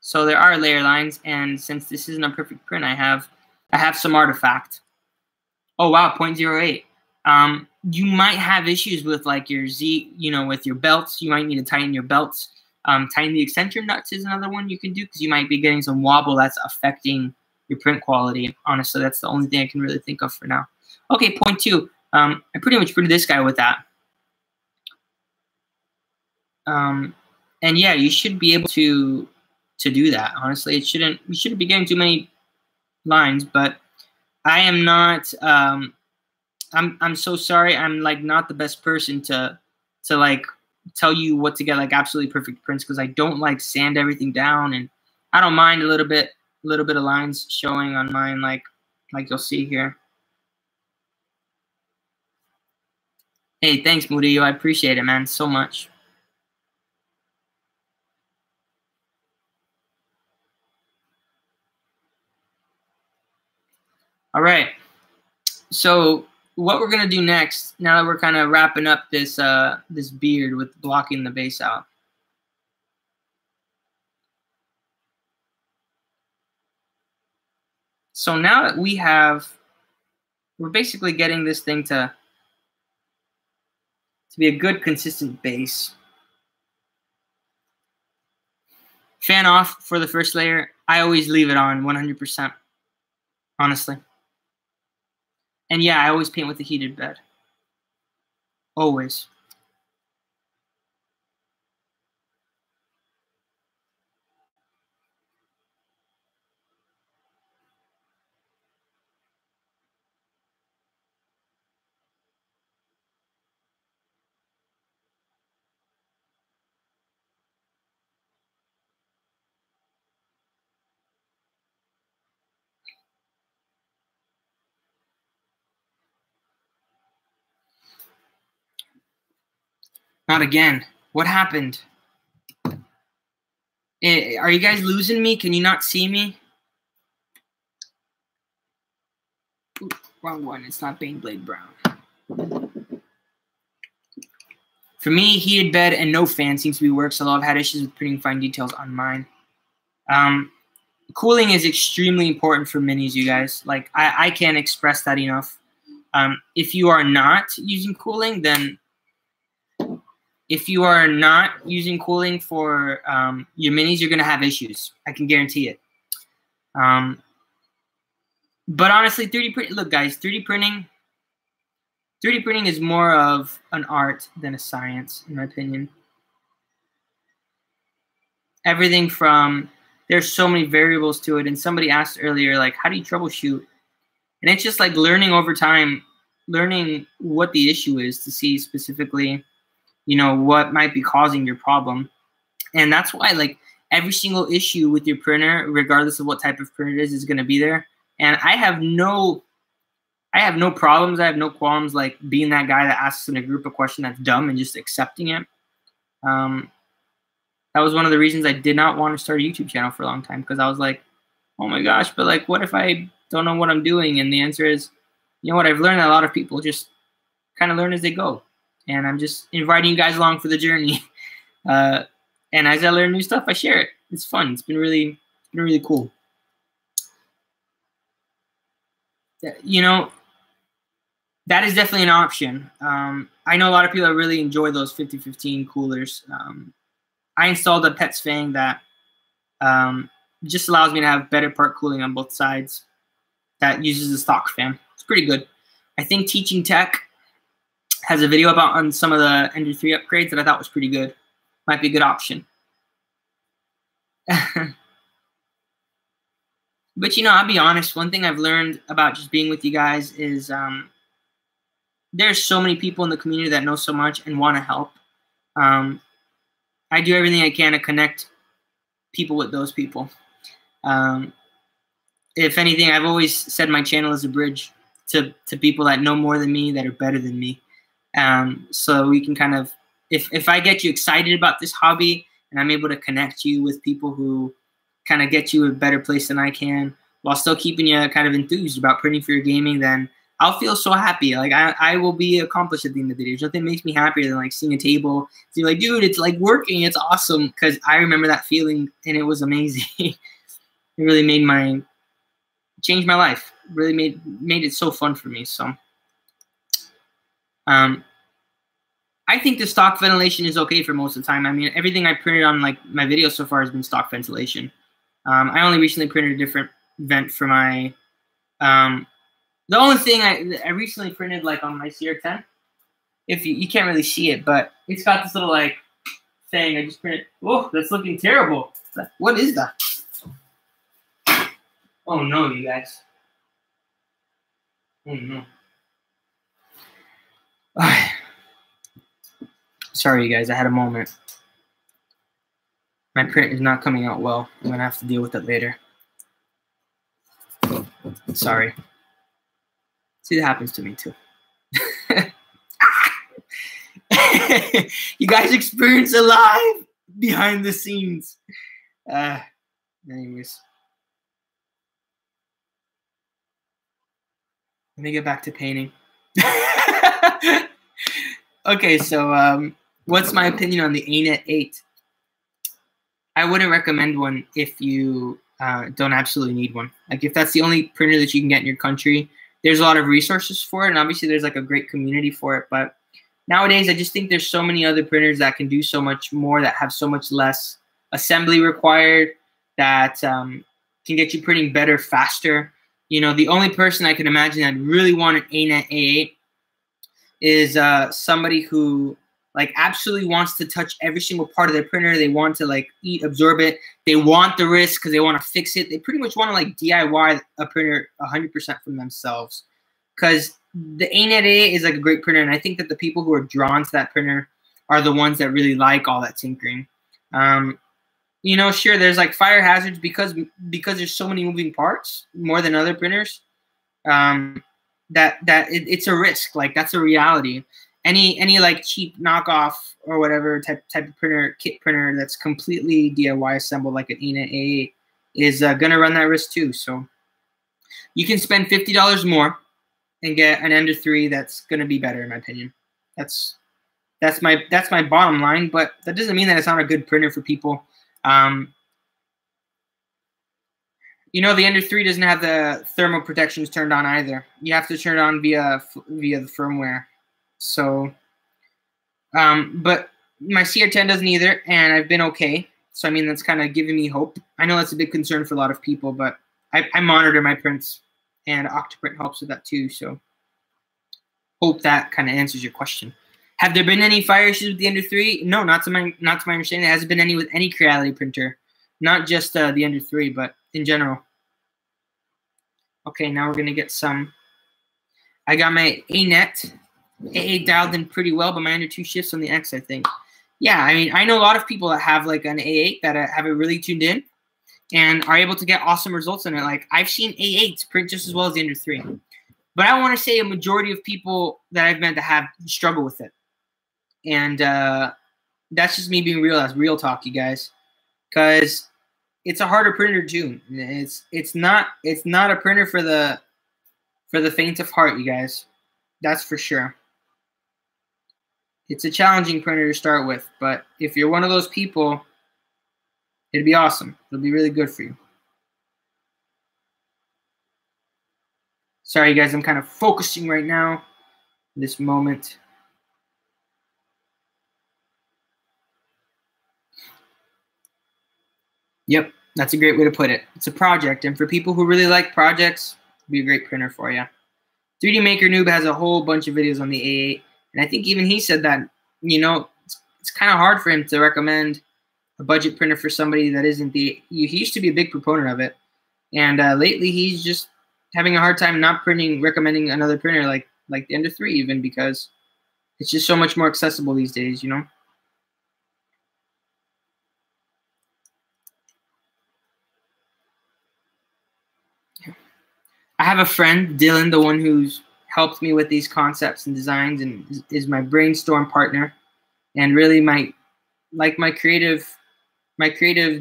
So there are layer lines, and since this isn't a perfect print, I have some artifact. Oh wow, 0.08. You might have issues with like your Z, with your belts. You might need to tighten your belts. Tighten the extender nuts is another one you can do because you might be getting some wobble that's affecting your print quality. Honestly, that's the only thing I can really think of for now. Okay, 0.2. I pretty much printed this guy with that. And yeah, you should be able to do that. Honestly, we shouldn't be getting too many lines, but I am not. I'm so sorry. I'm like not the best person to like tell you what to get like absolutely perfect prints because I don't like sand everything down, and I don't mind a little bit of lines showing on mine, like you'll see here. Hey, thanks, Murillo. I appreciate it, man, so much. All right. So what we're gonna do next, now that we're kind of wrapping up this this beard with blocking the base out. So now that we're basically getting this thing to be a good consistent base. Fan off for the first layer. I always leave it on 100%, honestly. And yeah, I always paint with a heated bed. Always. Not again. What happened? Are you guys losing me? Can you not see me? Ooh, wrong one. It's not Baneblade Brown. For me, heated bed and no fan seems to be works, although I've had issues with printing fine details on mine. Cooling is extremely important for minis, you guys. Like, I can't express that enough. If you are not using cooling, then if you are not using cooling for your minis, you're going to have issues. I can guarantee it. But honestly, 3D print. Look, guys, 3D printing is more of an art than a science, in my opinion. Everything from, there's so many variables to it. And somebody asked earlier, like, how do you troubleshoot? And it's just like learning over time, learning what the issue is to see specifically, you know, what might be causing your problem. And that's why, like, every single issue with your printer, regardless of what type of printer it is going to be there. And I have no problems. I have no qualms, like, being that guy that asks in a group a question that's dumb and just accepting it. That was one of the reasons I did not want to start a YouTube channel for a long time, because I was like, oh my gosh, but like, what if I don't know what I'm doing? And the answer is, you know what, I've learned that a lot of people just kind of learn as they go. And I'm just inviting you guys along for the journey. And as I learn new stuff, I share it. It's fun. It's been really cool. You know, that is definitely an option. I know a lot of people that really enjoy those 5015 coolers. I installed a Pets Fang that just allows me to have better part cooling on both sides. That uses a stock fan. It's pretty good. I think Teaching Tech has a video about on some of the Ender 3 upgrades that I thought was pretty good. Might be a good option. But, you know, I'll be honest. One thing I've learned about just being with you guys is there's so many people in the community that know so much and want to help. I do everything I can to connect people with those people. If anything, I've always said my channel is a bridge to people that know more than me, that are better than me. So we can kind of, if I get you excited about this hobby and I'm able to connect you with people who kind of get you a better place than I can, while still keeping you kind of enthused about printing for your gaming, then I'll feel so happy. Like, I will be accomplished at the end of the day. There's nothing makes me happier than, like, seeing a table. So you're like, dude, it's, like, working. It's awesome. Because I remember that feeling, and it was amazing. It really changed my life. Really made it so fun for me. So I think the stock ventilation is okay for most of the time. I mean, everything I printed on, like, my videos so far has been stock ventilation. I only recently printed a different vent for my the only thing I recently printed, like, on my CR10, if you can't really see it, but it's got this little, like, thing I just printed. Oh, that's looking terrible. What is that? Oh no, you guys. Oh no. Sorry, you guys. I had a moment. My print is not coming out well. I'm gonna have to deal with it later. Sorry. See, that happens to me too. You guys experience it live behind the scenes. Anyways. Let me get back to painting. Okay, so what's my opinion on the ANET 8? I wouldn't recommend one if you don't absolutely need one. Like, if that's the only printer that you can get in your country, there's a lot of resources for it, and obviously there's, like, a great community for it. But nowadays, I just think there's so many other printers that can do so much more, that have so much less assembly required, that can get you printing better, faster. You know, the only person I can imagine that really want an ANET A8 is somebody who, like, absolutely wants to touch every single part of their printer. They want to, like, absorb it. They want the risk because they want to fix it. They pretty much want to, like, DIY a printer 100% from themselves. Because the ANET A8 is, like, a great printer, and I think that the people who are drawn to that printer are the ones that really like all that tinkering. You know, sure, there's, like, fire hazards because there's so many moving parts, more than other printers. It's a risk. Like, that's a reality. any like cheap knockoff or whatever type of printer, kit printer that's completely DIY assembled like an ANET A8 is gonna run that risk too. So you can spend $50 more and get an Ender 3 that's gonna be better in my opinion. That's my bottom line, but that doesn't mean that it's not a good printer for people. You know, the Ender 3 doesn't have the thermal protections turned on either. You have to turn it on via the firmware. So, but my CR10 doesn't either, and I've been okay. So, I mean, that's kind of giving me hope. I know that's a big concern for a lot of people, but I monitor my prints, and Octoprint helps with that too. So, hope that kind of answers your question. Have there been any fire issues with the Ender 3? No, not to my understanding. There hasn't been any with any Creality printer, not just the Ender 3, but in general. Okay, now we're gonna get some. I got my ANET A8 dialed in pretty well, but my Ender 2 shifts on the X, I think. Yeah, I mean, I know a lot of people that have like an A8 that have it really tuned in and are able to get awesome results in it. Like I've seen A8s print just as well as the Ender 3, but I want to say a majority of people that I've met that have struggle with it, and that's just me being real. That's real talk, you guys, because it's a harder printer to tune. It's not a printer for the faint of heart, you guys. That's for sure. It's a challenging printer to start with, but if you're one of those people, it'd be awesome. It'll be really good for you. Sorry, you guys, I'm kind of focusing right now in this moment. Yep, that's a great way to put it. It's a project, and for people who really like projects, it'll be a great printer for you. 3D Maker Noob has a whole bunch of videos on the A8, and I think even he said that, you know, it's kind of hard for him to recommend a budget printer for somebody that isn't the. He used to be a big proponent of it, and lately he's just having a hard time not recommending another printer like the Ender 3 even, because it's just so much more accessible these days, you know. I have a friend, Dylan, the one who's helped me with these concepts and designs and is my brainstorm partner and really my creative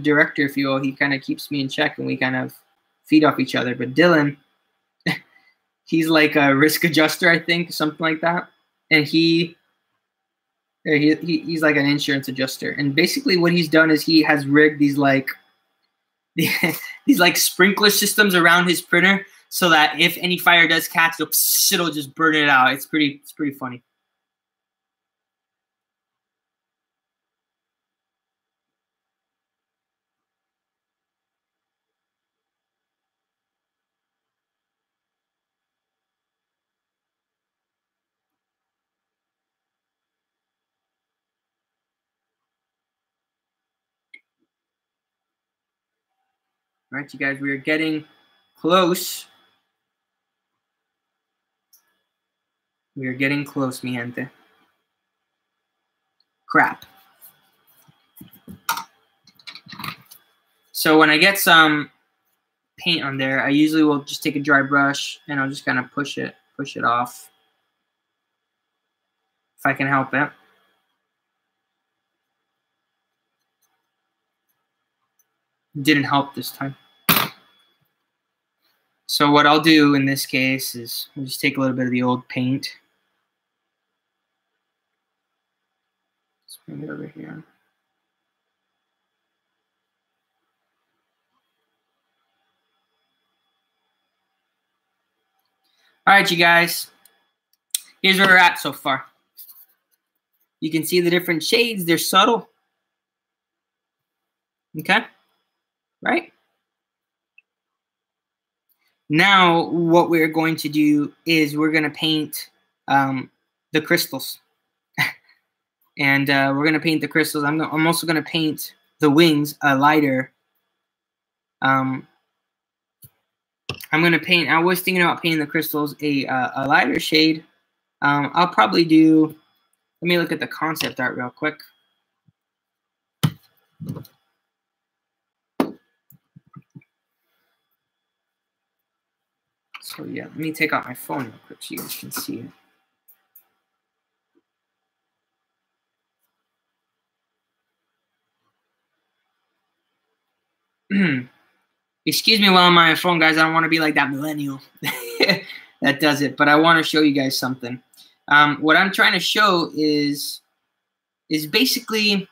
director, if you will. He kind of keeps me in check and we kind of feed off each other. But Dylan, he's like a risk adjuster, I think, something like that. And he's like an insurance adjuster. And basically what he's done is he has rigged these like sprinkler systems around his printer so that if any fire does catch, it'll just burn it out. It's pretty funny. All right, you guys, we are getting close. We are getting close, mi gente. Crap. So when I get some paint on there, I usually will just take a dry brush and I'll just kind of push it off if I can help it. Didn't help this time. So what I'll do in this case is I'll just take a little bit of the old paint. Let's bring it over here. All right, you guys. Here's where we're at so far. You can see the different shades. They're subtle. Okay? Right? Now, what we're going to do is we're going to paint the crystals. And we're going to paint the crystals. I'm also going to paint the wings a lighter. I'm going to paint, I was thinking about painting the crystals a lighter shade. I'll probably do, let me look at the concept art real quick. So yeah, let me take out my phone real quick so you guys can see it. Excuse me while I'm on my phone, guys. I don't want to be like that millennial that does it, but I want to show you guys something. What I'm trying to show is basically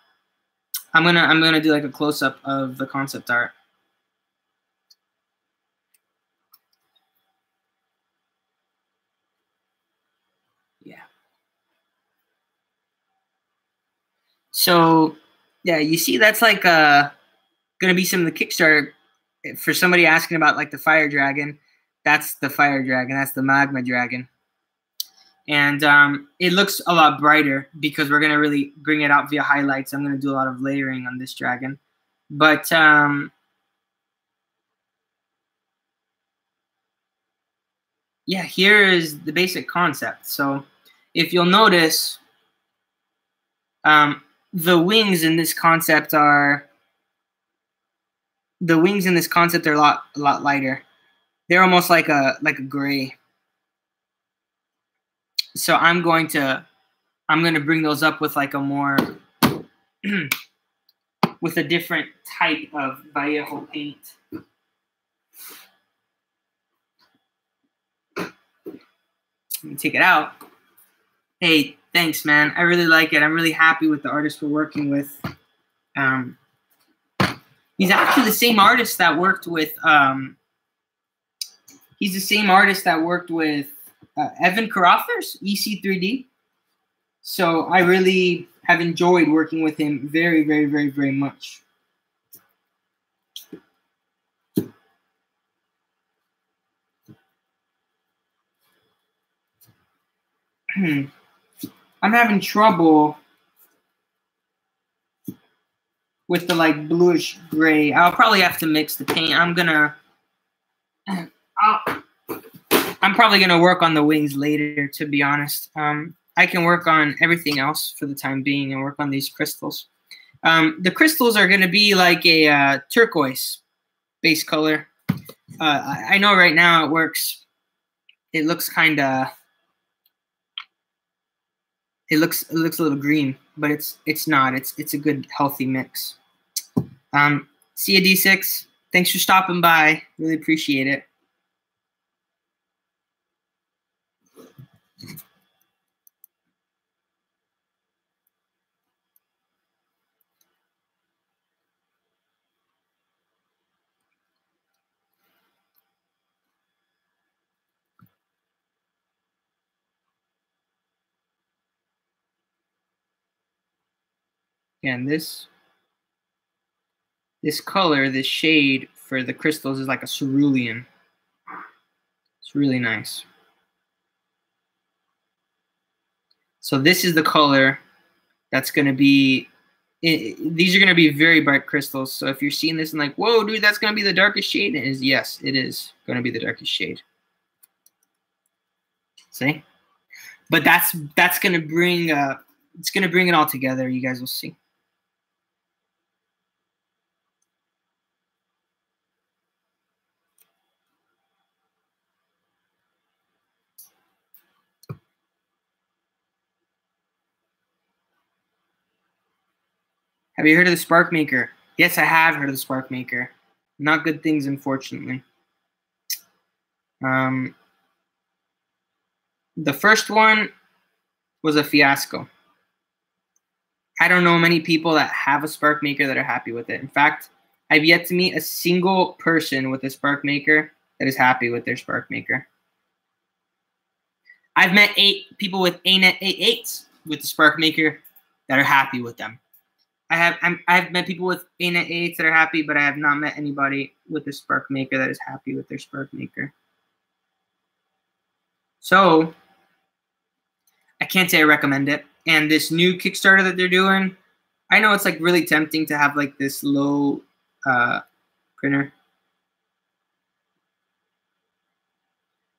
I'm gonna do like a close up of the concept art. Yeah. So yeah, you see that's like gonna be some of the Kickstarter for somebody asking about like the fire dragon. That's the fire dragon. That's the magma dragon. And it looks a lot brighter because we're going to really bring it out via highlights. I'm going to do a lot of layering on this dragon. But yeah, here is the basic concept. So if you'll notice, the wings in this concept are a lot lighter. They're almost like a gray. So I'm going to bring those up with like a more with a different type of Vallejo paint. Let me take it out. Hey, thanks, man. I really like it. I'm really happy with the artist we're working with. He's actually the same artist that worked with. He's the same artist that worked with Evan Carothers, EC3D. So I really have enjoyed working with him very, very, very, very much. I'm having trouble with the like bluish gray. I'll probably have to mix the paint. I'm probably gonna work on the wings later, to be honest. I can work on everything else for the time being and work on these crystals. The crystals are gonna be like a turquoise base color. I know right now it works. It looks kind of. It looks a little green, but it's not. It's a good healthy mix. See you, D6. Thanks for stopping by. Really appreciate it. And this color, this shade for the crystals is like a cerulean. It's really nice. So this is the color that's going to be, these are going to be very bright crystals. So if you're seeing this and like, whoa, dude, that's going to be the darkest shade. It is, yes, it is going to be the darkest shade. See? But that's going to bring, it's going to bring it all together. You guys will see. Have you heard of the Spark Maker? Yes, I have heard of the Spark Maker. Not good things, unfortunately. The first one was a fiasco. I don't know many people that have a Spark Maker that are happy with it. In fact, I've yet to meet a single person with a Spark Maker that is happy with their Spark Maker. I've met 8 people with ANET 8.8s with the Spark Maker that are happy with them. I've met people with ANET 8.8s that are happy, but I have not met anybody with a Spark Maker that is happy with their Spark Maker. So I can't say I recommend it. And this new Kickstarter that they're doing, I know it's like really tempting to have like this low printer.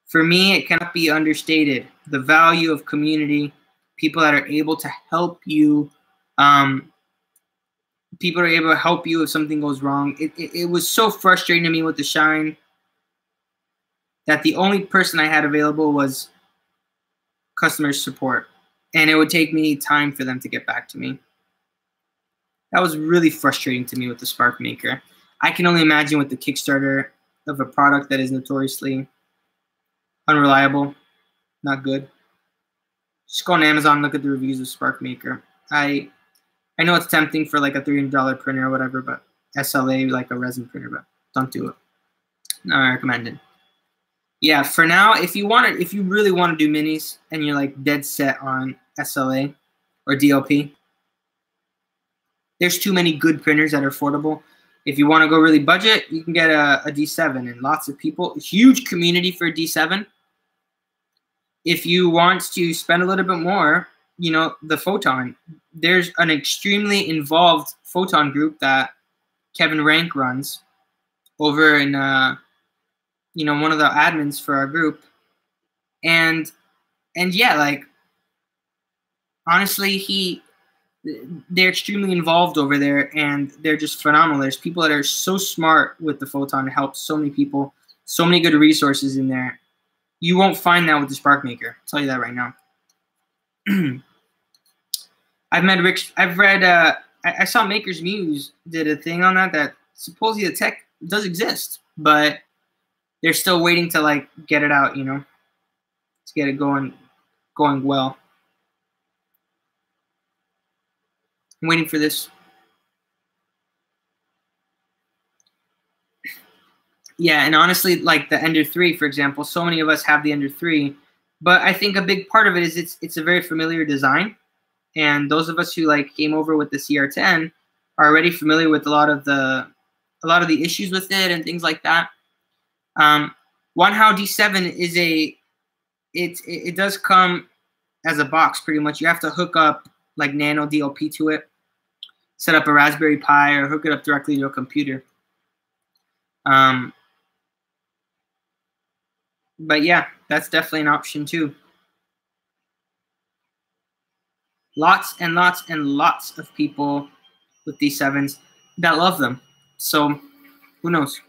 For me, it cannot be understated. The value of community, people that are able to help you, people are able to help you if something goes wrong. It was so frustrating to me with the Shine that the only person I had available was customer support. And it would take me time for them to get back to me. That was really frustrating to me with the Spark Maker. I can only imagine with the Kickstarter of a product that is notoriously unreliable, not good. Just go on Amazon and look at the reviews of SparkMaker. I know it's tempting for like a $300 printer or whatever, but SLA, like a resin printer, but don't do it. Not recommended. Yeah, for now, if you really want to do minis and you're like dead set on SLA or DLP, there's too many good printers that are affordable. If you want to go really budget, you can get a D7, and lots of people, huge community for D7. If you want to spend a little bit more, you know, the Photon, there's an extremely involved Photon group that Kevin Rank runs over in, you know, one of the admins for our group. And yeah, like, honestly, they're extremely involved over there, and they're just phenomenal. There's people that are so smart with the Photon to help so many people, so many good resources in there. You won't find that with the SparkMaker. I'll tell you that right now. I saw Maker's Muse did a thing on that supposedly the tech does exist, but they're still waiting to like get it out, you know, to get it going well. I'm waiting for this. Yeah, and honestly, like the Ender 3, for example, so many of us have the Ender 3, but I think a big part of it is it's a very familiar design, and those of us who like came over with the CR10 are already familiar with a lot of the issues with it and things like that. Wanhao D7 is it does come as a box pretty much. You have to hook up like Nano DLP to it, set up a Raspberry Pi, or hook it up directly to a computer. But yeah, that's definitely an option too. Lots and lots and lots of people with D7s that love them. So who knows?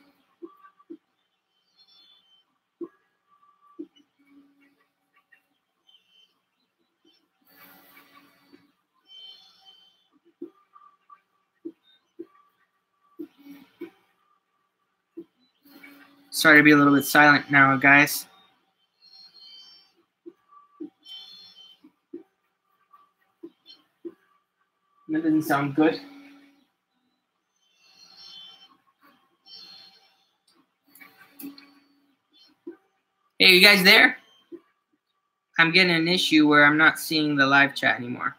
Sorry to be a little bit silent now, guys. That didn't sound good. Hey, you guys there? I'm getting an issue where I'm not seeing the live chat anymore.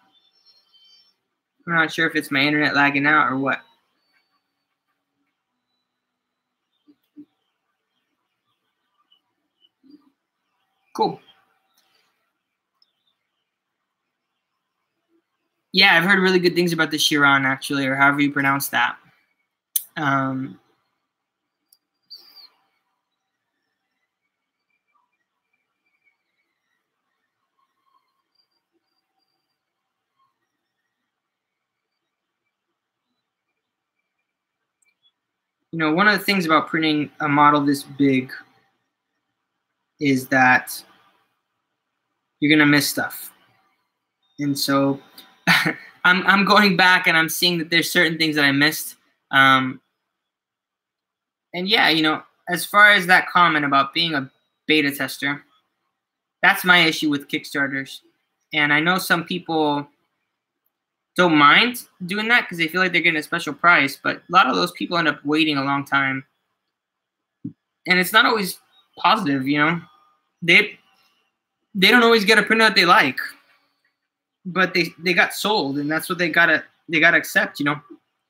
I'm not sure if it's my internet lagging out or what. Cool. Yeah, I've heard really good things about the Chiron, actually, or however you pronounce that. You know, one of the things about printing a model this big is that you're gonna miss stuff, and so I'm going back and I'm seeing that there's certain things that I missed. And yeah, you know, as far as that comment about being a beta tester, that's my issue with Kickstarters. And I know some people don't mind doing that because they feel like they're getting a special price, but a lot of those people end up waiting a long time. And it's not always positive, you know. They don't always get a printer that they like, but they got sold, and that's what they gotta accept, you know.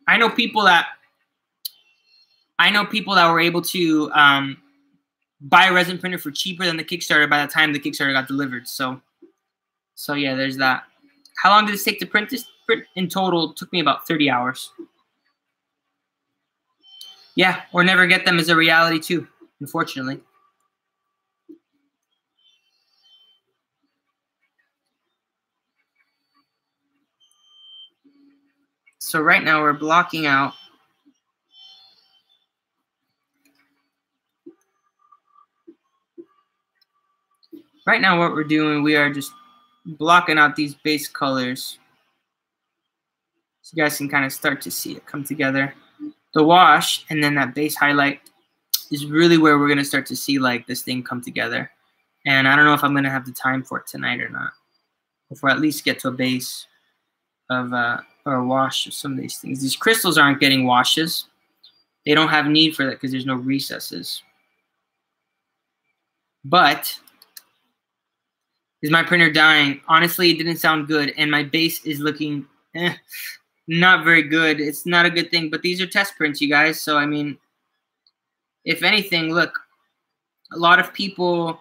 I know people that were able to buy a resin printer for cheaper than the Kickstarter by the time the Kickstarter got delivered. So yeah, there's that. How long did it take to print this? Print in total took me about 30 hours. Yeah, or never get them is a reality too, unfortunately. So right now we're blocking out right now what we're doing, we are just blocking out these base colors so you guys can kind of start to see it come together. the wash and then that base highlight is really where we're going to start to see like this thing come together. And I don't know if I'm going to have the time for it tonight or not. If we at least get to a base of or a wash of some of these things. These crystals aren't getting washes. They don't have need for that because there's no recesses. But is my printer dying? Honestly, it didn't sound good, and my base is looking not very good. It's not a good thing, but these are test prints, you guys. So, I mean, if anything, look, a lot of people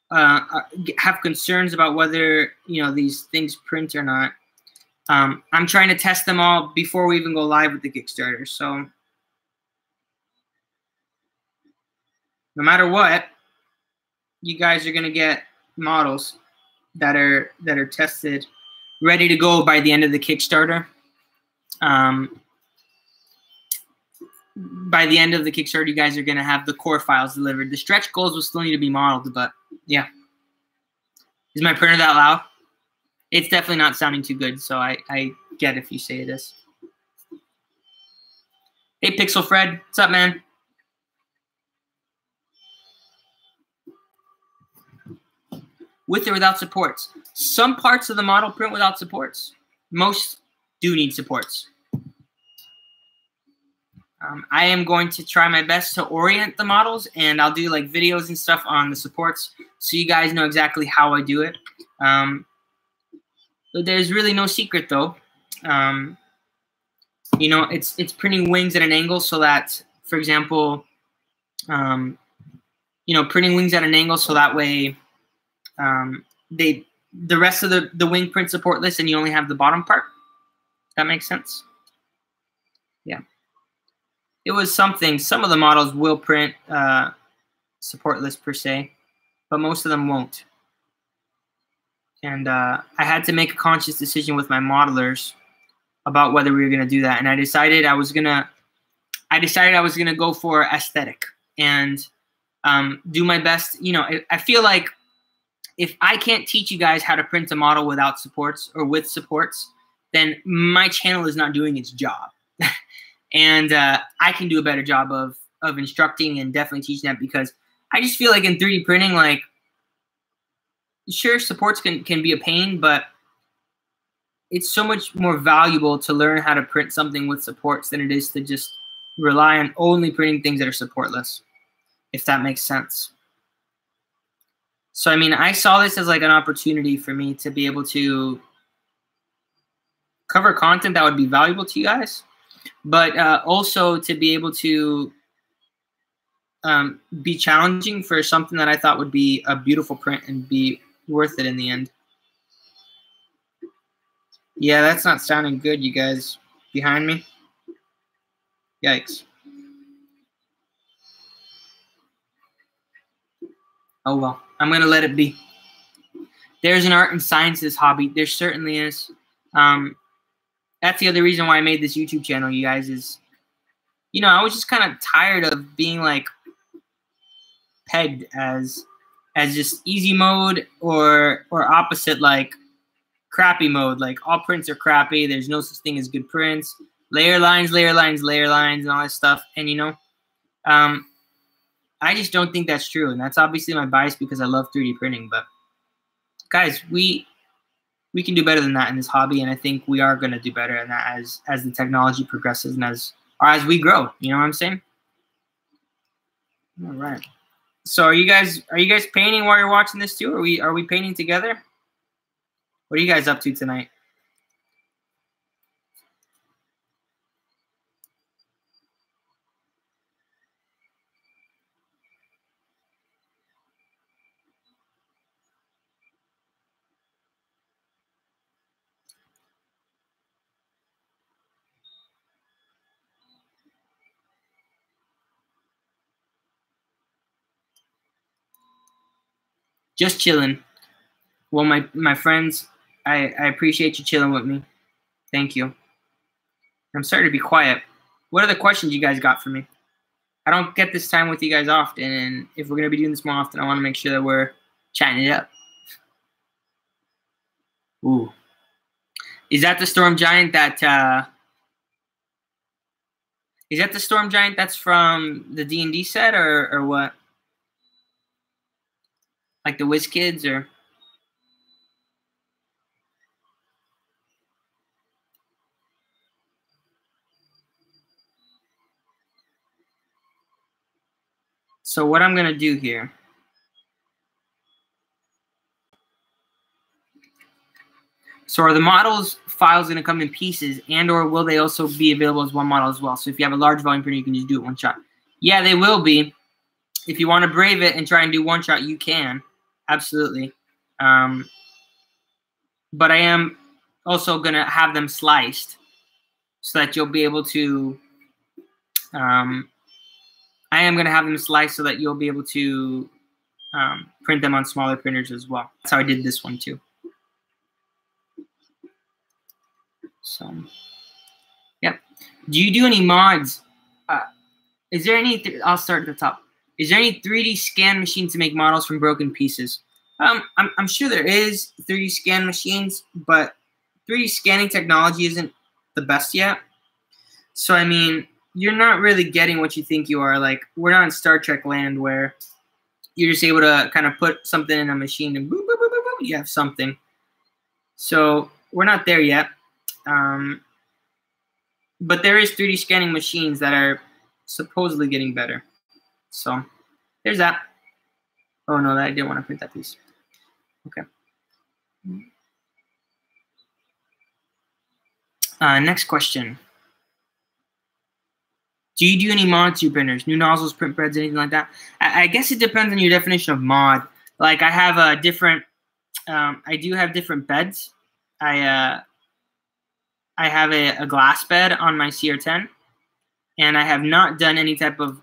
have concerns about whether, you know, these things print or not. I'm trying to test them all before we even go live with the Kickstarter. So, no matter what, you guys are going to get models that are tested, ready to go by the end of the Kickstarter. By the end of the Kickstarter, you guys are going to have the core files delivered. The stretch goals will still need to be modeled, but yeah. Is my printer that loud? It's definitely not sounding too good, so I get if you say it is. Hey, Pixel Fred. What's up, man? With or without supports. Some parts of the model print without supports. Most do need supports. I am going to try my best to orient the models, and I'll do like videos and stuff on the supports so you guys know exactly how I do it. But there's really no secret though. You know, it's printing wings at an angle so that, for example, you know, printing wings at an angle so that way the rest of the wing print supportless and you only have the bottom part. That makes sense? Yeah. It was something. Some of the models will print supportless per se, but most of them won't. And I had to make a conscious decision with my modelers about whether we were going to do that. And I decided I was gonna go for aesthetic and do my best. You know, I feel like if I can't teach you guys how to print a model without supports or with supports, then my channel is not doing its job. And I can do a better job of instructing and definitely teaching that, because I just feel like in 3D printing, like, sure, supports can be a pain, but it's so much more valuable to learn how to print something with supports than it is to just rely on only printing things that are supportless, if that makes sense. So, I mean, I saw this as like an opportunity for me to be able to cover content that would be valuable to you guys, but also to be able to be challenging for something that I thought would be a beautiful print and be worth it in the end. Yeah, that's not sounding good, you guys behind me. Yikes. Oh, well, I'm going to let it be. There's an art and sciences hobby. There certainly is. That's the other reason why I made this YouTube channel, you guys, is, you know, I was just kind of tired of being, like, pegged as just easy mode or opposite, like, crappy mode. Like, all prints are crappy. There's no such thing as good prints. Layer lines, layer lines, layer lines, and all that stuff. And, you know, I just don't think that's true. And that's obviously my bias because I love 3D printing. But, guys, we can do better than that in this hobby. And I think we are going to do better in that as the technology progresses and as we grow. You know what I'm saying? All right. So are you guys painting while you're watching this too? Are we painting together? What are you guys up to tonight? Just chilling. Well, my friends, I appreciate you chilling with me. Thank you. I'm sorry to be quiet. What are the questions you guys got for me? I don't get this time with you guys often, and if we're going to be doing this more often, I want to make sure that we're chatting it up. Ooh. Is that the storm giant that Is that the Storm Giant that's from the D&D set or what? Like the WizKids or? So what I'm going to do here. So are the models files going to come in pieces, and or will they also be available as one model as well? So if you have a large volume printer, you can just do it one shot. Yeah, they will be. If you want to brave it and try and do one shot, you can. Absolutely. But I am also going to have them sliced so that you'll be able to I am going to have them sliced so that you'll be able to print them on smaller printers as well. That's how I did this one too. So, yep. Do you do any mods? Is there any? I'll start at the top. Is there any 3D scan machine to make models from broken pieces? I'm sure there is 3D scan machines, but 3D scanning technology isn't the best yet. So I mean, you're not really getting what you think you are. Like, we're not in Star Trek land where you're just able to kind of put something in a machine and boop, boop, boop, boop, boop, you have something. So we're not there yet. But there is 3D scanning machines that are supposedly getting better. So there's that. Oh no, I didn't want to print that piece. Okay. Next question. Do you do any mods to your printers? New nozzles, print breads, anything like that? I guess it depends on your definition of mod. Like, I have a different, I do have different beds. I have a glass bed on my CR10, and I have not done any type of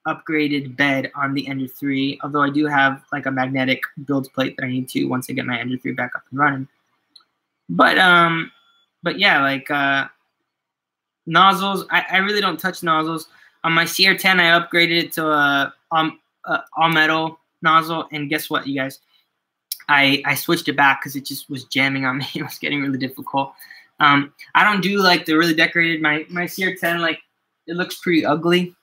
upgraded bed on the Ender 3, although I do have like a magnetic build plate that I need to once I get my Ender 3 back up and running. But yeah, like nozzles, I really don't touch nozzles. On my CR10, I upgraded it to a all metal nozzle, and guess what, you guys? I switched it back because it just was jamming on me. It was getting really difficult. I don't do like the really decorated. My CR10, like, it looks pretty ugly.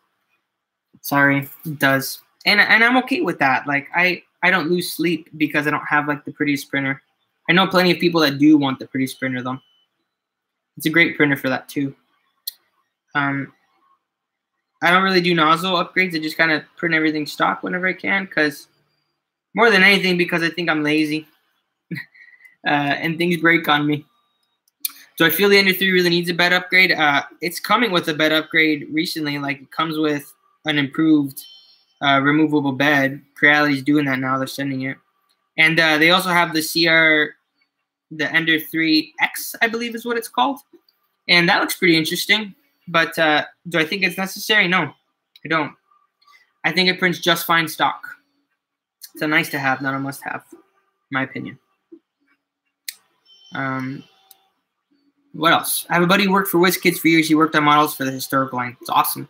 Sorry, it does. And I'm okay with that. Like, I don't lose sleep because I don't have like the prettiest printer. I know plenty of people that do want the prettiest printer though. It's a great printer for that too. I don't really do nozzle upgrades. I just kind of print everything stock whenever I can, because more than anything, because I think I'm lazy and things break on me. So I feel the Ender 3 really needs a bed upgrade. It's coming with a bed upgrade recently. Like, it comes with an improved removable bed. Creality's doing that now. They're sending it. And they also have the Ender 3X, I believe is what it's called. And that looks pretty interesting. But do I think it's necessary? No, I don't. I think it prints just fine stock. It's a nice to have, not a must have, in my opinion. What else? I have a buddy who worked for WizKids for years. He worked on models for the historical line. It's awesome.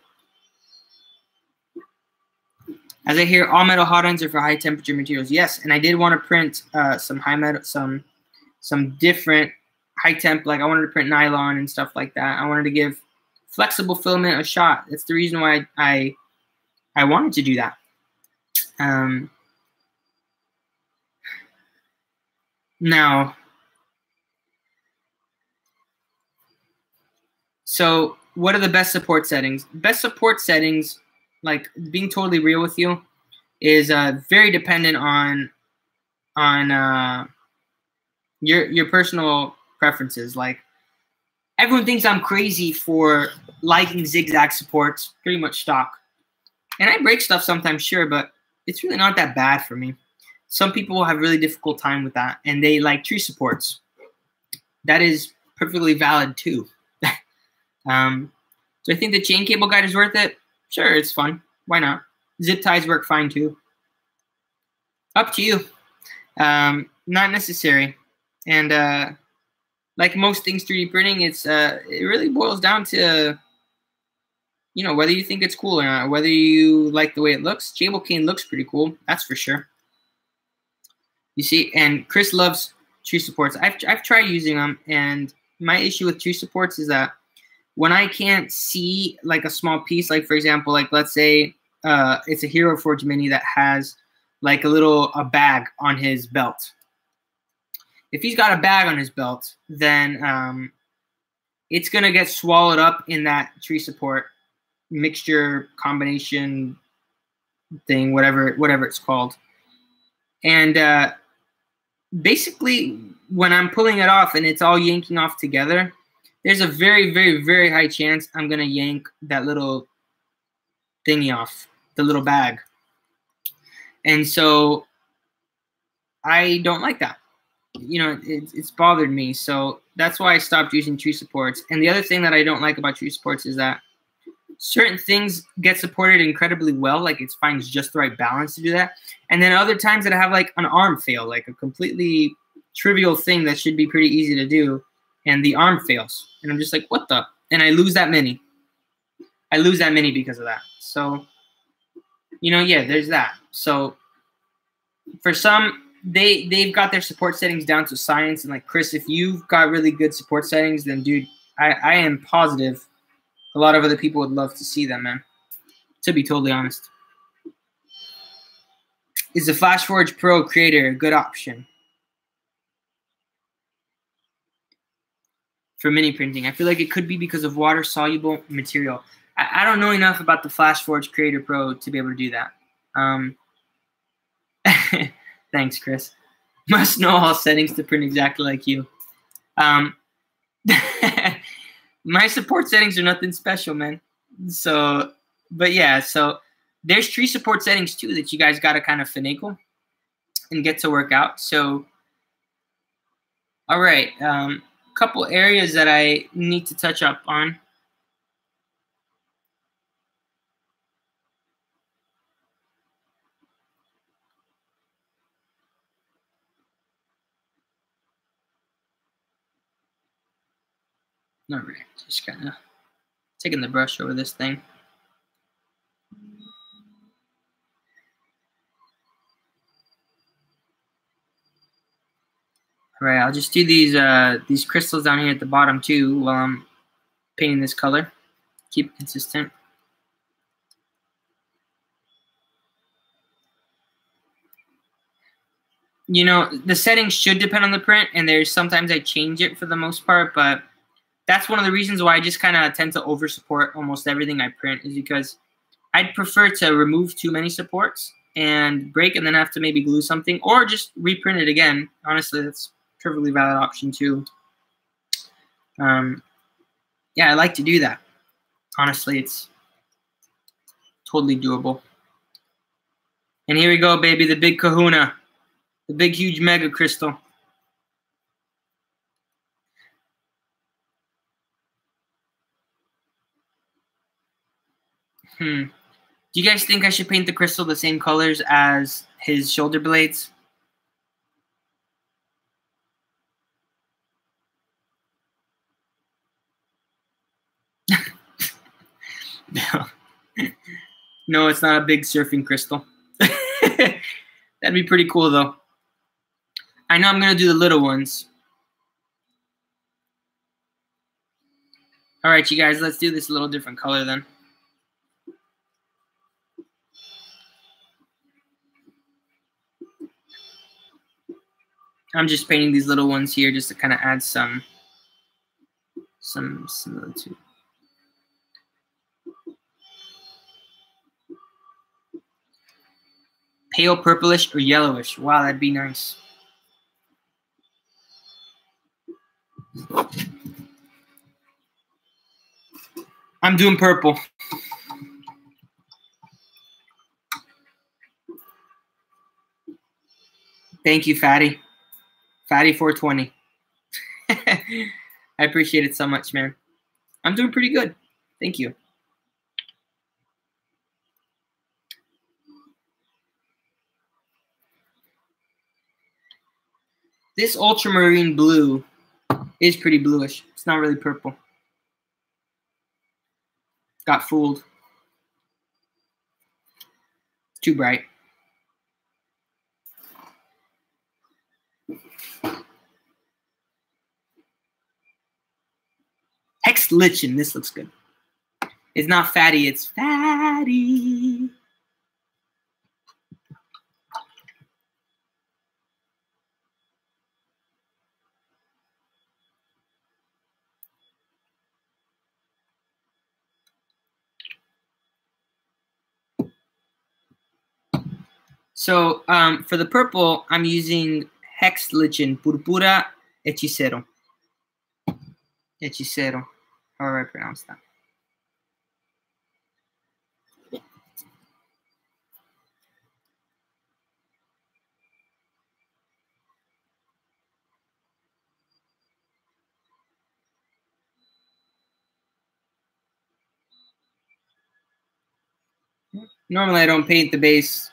As I hear, all metal hot ends are for high temperature materials. Yes, and I did want to print some high metal, some different high temp. Like, I wanted to print nylon and stuff like that. I wanted to give flexible filament a shot. That's the reason why I wanted to do that. Now, so what are the best support settings? Best support settings, like, being totally real with you, is very dependent on your personal preferences. Like, everyone thinks I'm crazy for liking zigzag supports, pretty much stock. And I break stuff sometimes, sure, but it's really not that bad for me. Some people have really difficult time with that, and they like tree supports. That is perfectly valid too. So I think the chain cable guide is worth it. Sure, it's fun. Why not? Zip ties work fine too. Up to you. Not necessary. And like most things 3D printing, it really boils down to, you know, whether you think it's cool or not, whether you like the way it looks. Cable cane looks pretty cool, that's for sure. You see, and Chris loves tree supports. I've tried using them, and my issue with tree supports is that when I can't see like a small piece, like for example, like let's say it's a Hero Forge mini that has like a bag on his belt. If he's got a bag on his belt, then it's gonna get swallowed up in that tree support mixture combination thing, whatever it's called. And basically, when I'm pulling it off and it's all yanking off together, there's a very, very, very high chance I'm gonna yank that little thingy off, the little bag. And so I don't like that. You know, it's bothered me. So that's why I stopped using tree supports. And the other thing that I don't like about tree supports is that certain things get supported incredibly well, like it finds just the right balance to do that. And then other times that I have like an arm fail, like a completely trivial thing that should be pretty easy to do, and the arm fails. And I'm just like, what the? And I lose that mini. I lose that mini because of that. So, you know, yeah, there's that. So for some, they've got their support settings down to science. And like, Chris, if you've got really good support settings, then dude, I am positive a lot of other people would love to see them, man. To be totally honest. Is the FlashForge Pro Creator a good option for mini printing? I feel like it could be because of water-soluble material. I don't know enough about the FlashForge Creator Pro to be able to do that. Thanks, Chris. Must know all settings to print exactly like you. My support settings are nothing special, man. So, but yeah, so there's tree support settings too that you guys got to kind of finagle and get to work out. So, all right, couple areas that I need to touch up on. All right, just kind of taking the brush over this thing. All right, I'll just do these crystals down here at the bottom too while I'm painting this color. Keep it consistent. You know, the settings should depend on the print, and there's sometimes I change it for the most part, but that's one of the reasons why I just kind of tend to over support almost everything I print, is because I'd prefer to remove too many supports and break and then have to maybe glue something or just reprint it again. Honestly, that's a perfectly valid option too. Yeah, I like to do that. Honestly, it's totally doable. And here we go, baby, the big kahuna. The big, huge mega crystal. Do you guys think I should paint the crystal the same colors as his shoulder blades? No. No, it's not a big surfing crystal. That'd be pretty cool, though. I know I'm going to do the little ones. All right, you guys, let's do this a little different color then. I'm just painting these little ones here just to kind of add some similitude. Pale purplish or yellowish. Wow, that'd be nice. I'm doing purple. Thank you, Fatty. Fatty 420. I appreciate it so much, man. I'm doing pretty good. Thank you. This ultramarine blue is pretty bluish. It's not really purple. Got fooled. Too bright. Hex Lichen. This looks good. It's not fatty, it's fatty. So for the purple, I'm using Hex Lichen Purpura Hechicero. Hechicero, however I pronounce that. Normally I don't paint the base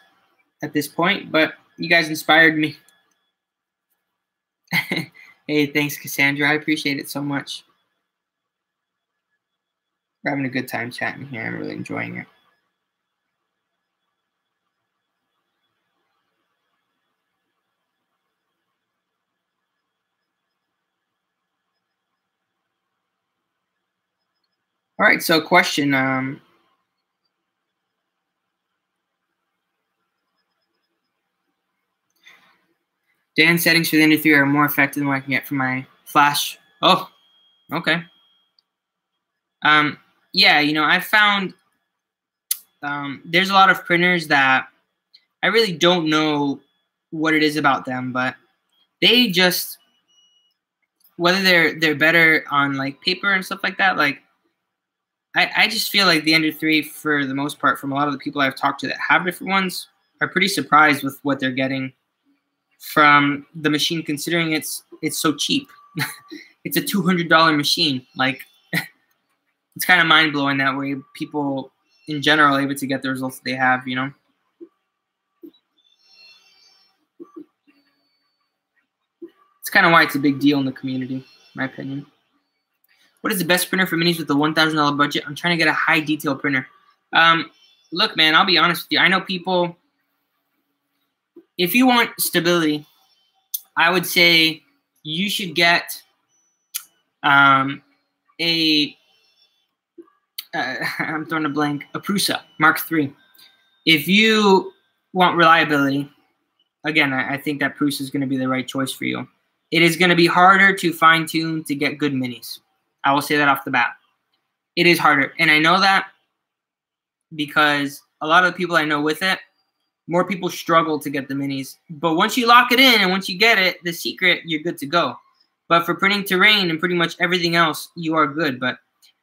at this point, but you guys inspired me. Hey, thanks, Cassandra. I appreciate it so much. We're having a good time chatting here. I'm really enjoying it. All right, so question. Dan settings for the Ender 3 are more effective than what I can get from my Flash. Oh, okay. Yeah, you know, I found there's a lot of printers that I really don't know what it is about them, but they just, whether they're better on like paper and stuff like that, like I just feel like the Ender 3, for the most part, from a lot of the people I've talked to that have different ones, are pretty surprised with what they're getting from the machine, considering it's so cheap. It's a $200 machine. Like, it's kind of mind-blowing that way people in general are able to get the results that they have, you know? It's kind of why it's a big deal in the community, in my opinion. What is the best printer for minis with the $1,000 budget? I'm trying to get a high detail printer. Look, man, I'll be honest with you. I know people, if you want stability, I would say you should get I'm throwing a blank, a Prusa Mark III. If you want reliability, again, I think that Prusa is going to be the right choice for you. It is going to be harder to fine-tune to get good minis. I will say that off the bat. It is harder. And I know that because a lot of the people I know with it, more people struggle to get the minis. But once you lock it in and once you get it, the secret, you're good to go. But for printing terrain and pretty much everything else, you are good. But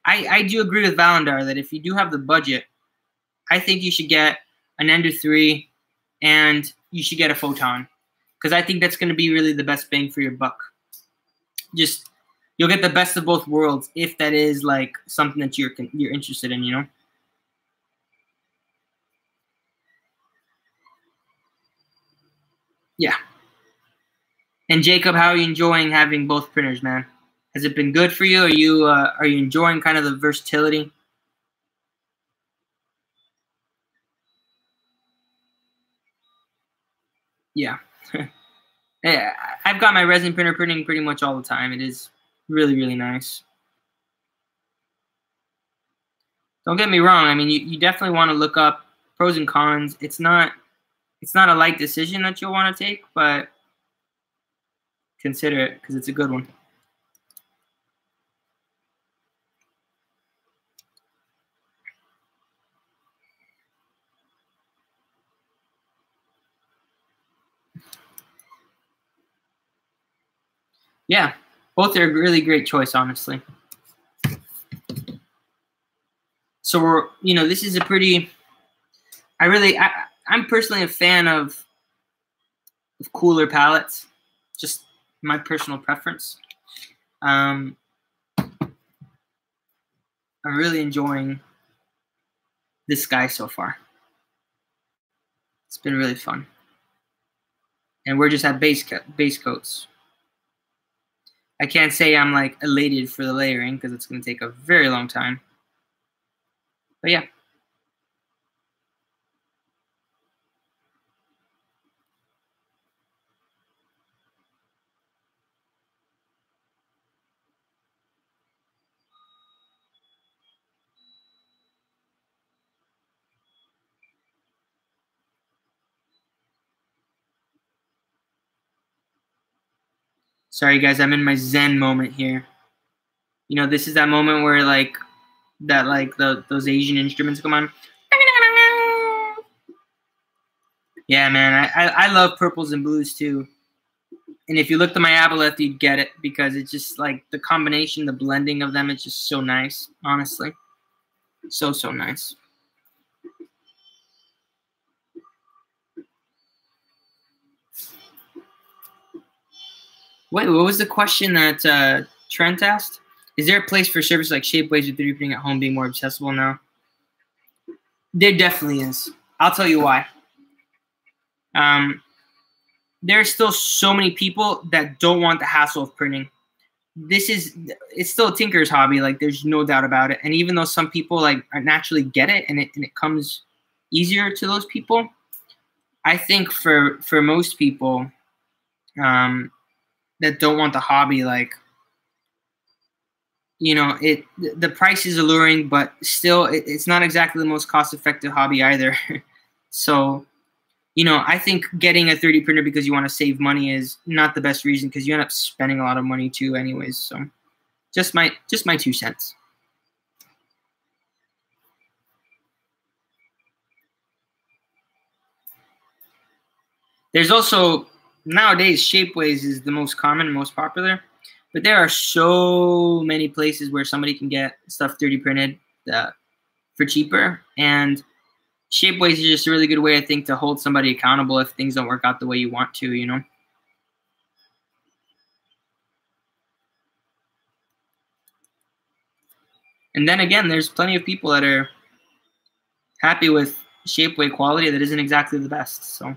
I do agree with Valandar that if you do have the budget, I think you should get an Ender 3 and you should get a Photon. Because I think that's going to be really the best bang for your buck. Just, you'll get the best of both worlds if that is like something that you're interested in, you know? Yeah. And Jacob, how are you enjoying having both printers, man? Has it been good for you? Are you enjoying kind of the versatility? Yeah. Yeah, I've got my resin printer printing pretty much all the time. It is really, really nice. Don't get me wrong. I mean, you definitely want to look up pros and cons. It's not a light decision that you'll want to take, but consider it because it's a good one. Yeah, both are a really great choice, honestly. So this is a pretty. I'm personally a fan of cooler palettes, just my personal preference. I'm really enjoying this guy so far. It's been really fun. And we're just at base coats. I can't say I'm like elated for the layering because it's going to take a very long time. But yeah. Sorry guys, I'm in my Zen moment here. You know, this is that moment where like those Asian instruments come on. Yeah, man, I love purples and blues too. And if you looked at my aboleth, you'd get it because it's just like the combination, the blending of them, it's just so nice, honestly. So nice. Wait, what was the question that Trent asked? Is there a place for service like Shapeways with 3D printing at home being more accessible now? There definitely is. I'll tell you why. There's still so many people that don't want the hassle of printing. It's still a tinker's hobby, like there's no doubt about it. And even though some people like naturally get it and it comes easier to those people, I think for most people that don't want the hobby, like, you know, the price is alluring, but still it's not exactly the most cost-effective hobby either. So, you know, I think getting a 3D printer because you want to save money is not the best reason because you end up spending a lot of money too anyways. So just my 2 cents. There's also, nowadays, Shapeways is the most common and most popular, but there are so many places where somebody can get stuff 3D printed for cheaper, and Shapeways is just a really good way, I think, to hold somebody accountable if things don't work out the way you want to, you know? And then again, there's plenty of people that are happy with Shapeway quality that isn't exactly the best, so.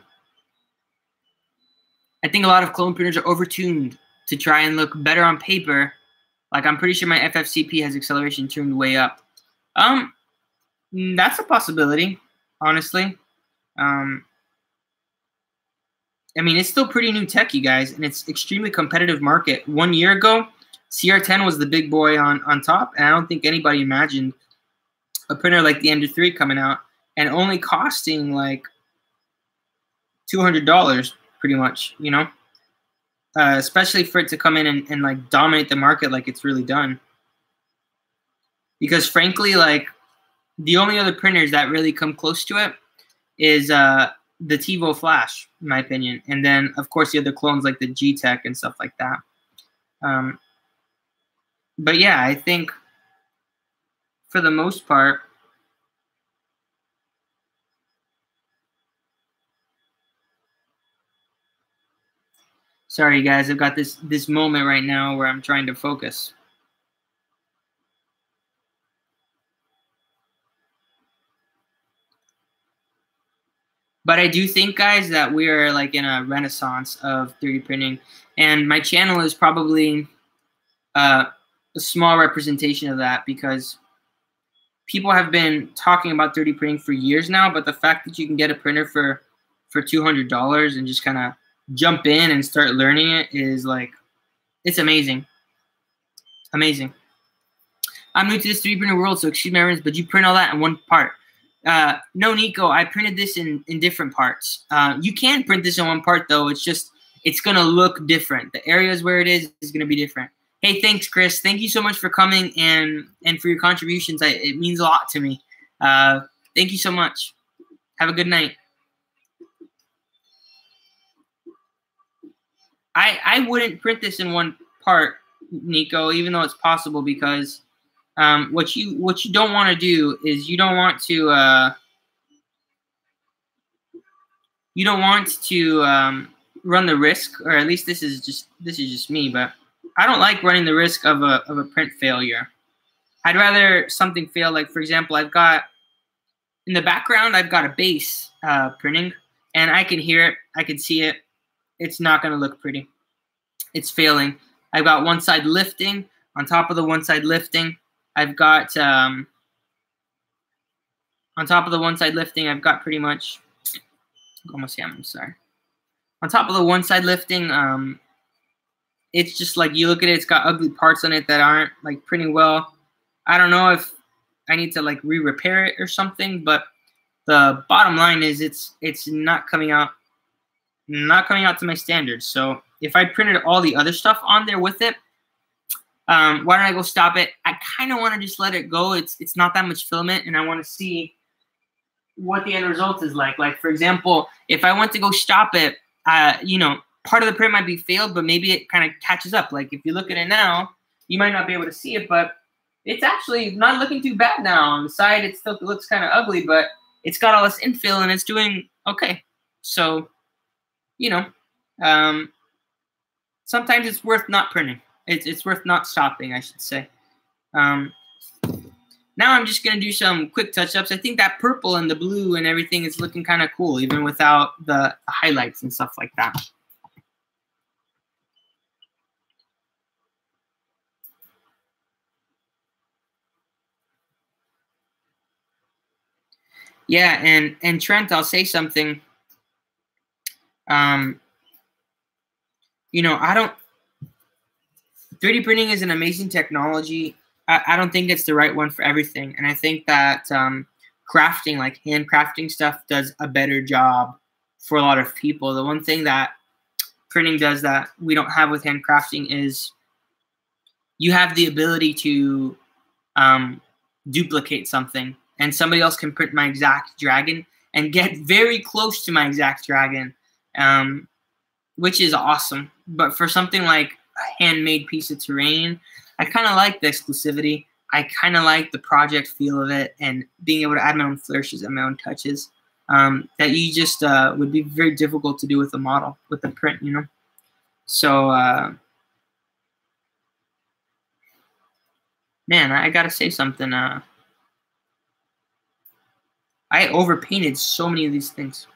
I think a lot of clone printers are overtuned to try and look better on paper. Like, I'm pretty sure my FFCP has acceleration tuned way up. That's a possibility, honestly. I mean, it's still pretty new tech, you guys, and it's extremely competitive market. 1 year ago, CR10 was the big boy on top, and I don't think anybody imagined a printer like the Ender 3 coming out and only costing like $200 pretty much, you know? Especially for it to come in and like dominate the market like it's really done. Because frankly, like the only other printers that really come close to it is the TiVo Flash, in my opinion. And then, of course, the other clones like the G-Tech and stuff like that. But yeah, I think for the most part, sorry guys, I've got this moment right now where I'm trying to focus. But I do think, guys, that we are like in a renaissance of 3D printing, and my channel is probably a small representation of that because people have been talking about 3D printing for years now, but the fact that you can get a printer for $200 and just kind of jump in and start learning it is like, it's amazing. Amazing. I'm new to this 3D printer world, so excuse my ignorance, but you print all that in one part. No, Nico, I printed this in different parts. You can print this in one part, though. It's just, it's going to look different. The areas where it is going to be different. Hey, thanks, Chris. Thank you so much for coming and for your contributions. It means a lot to me. Thank you so much. Have a good night. I wouldn't print this in one part, Nico, even though it's possible, because what you don't want to do is you don't want to run the risk, or at least this is just me, but I don't like running the risk of a print failure. I'd rather something fail. Like, for example, I've got in the background, I've got a base printing, and I can hear it, I can see it. It's not going to look pretty. It's failing. I've got one side lifting. On top of the one side lifting, I've got on top of the one side lifting, I've got pretty much almost, yeah, I'm sorry. On top of the one side lifting, it's just like you look at it, it's got ugly parts on it that aren't like printing well. I don't know if I need to like re-repair it or something, but the bottom line is it's not coming out not coming out to my standards. So if I printed all the other stuff on there with it, why don't I go stop it? I kind of want to just let it go. It's not that much filament, and I want to see what the end result is like. Like, for example, if I went to go stop it, you know, part of the print might be failed, but maybe it kind of catches up. Like, if you look at it now, you might not be able to see it, but it's actually not looking too bad now. On the side, it still looks kind of ugly, but it's got all this infill, and it's doing okay. So, you know, sometimes it's worth not printing. It's worth not stopping, I should say. Now I'm just going to do some quick touch-ups. I think that purple and the blue and everything is looking kind of cool, even without the highlights and stuff like that. Yeah, and Trent, I'll say something. You know, 3D printing is an amazing technology. I don't think it's the right one for everything. And I think that crafting, like handcrafting stuff, does a better job for a lot of people. The one thing that printing does that we don't have with handcrafting is you have the ability to duplicate something. And somebody else can print my exact dragon and get very close to my exact dragon, which is awesome. But for something like a handmade piece of terrain, I kind of like the exclusivity. I kind of like the project feel of it and being able to add my own flourishes and my own touches that you just would be very difficult to do with a model, with the print, you know? So, man, I got to say something. I overpainted so many of these things.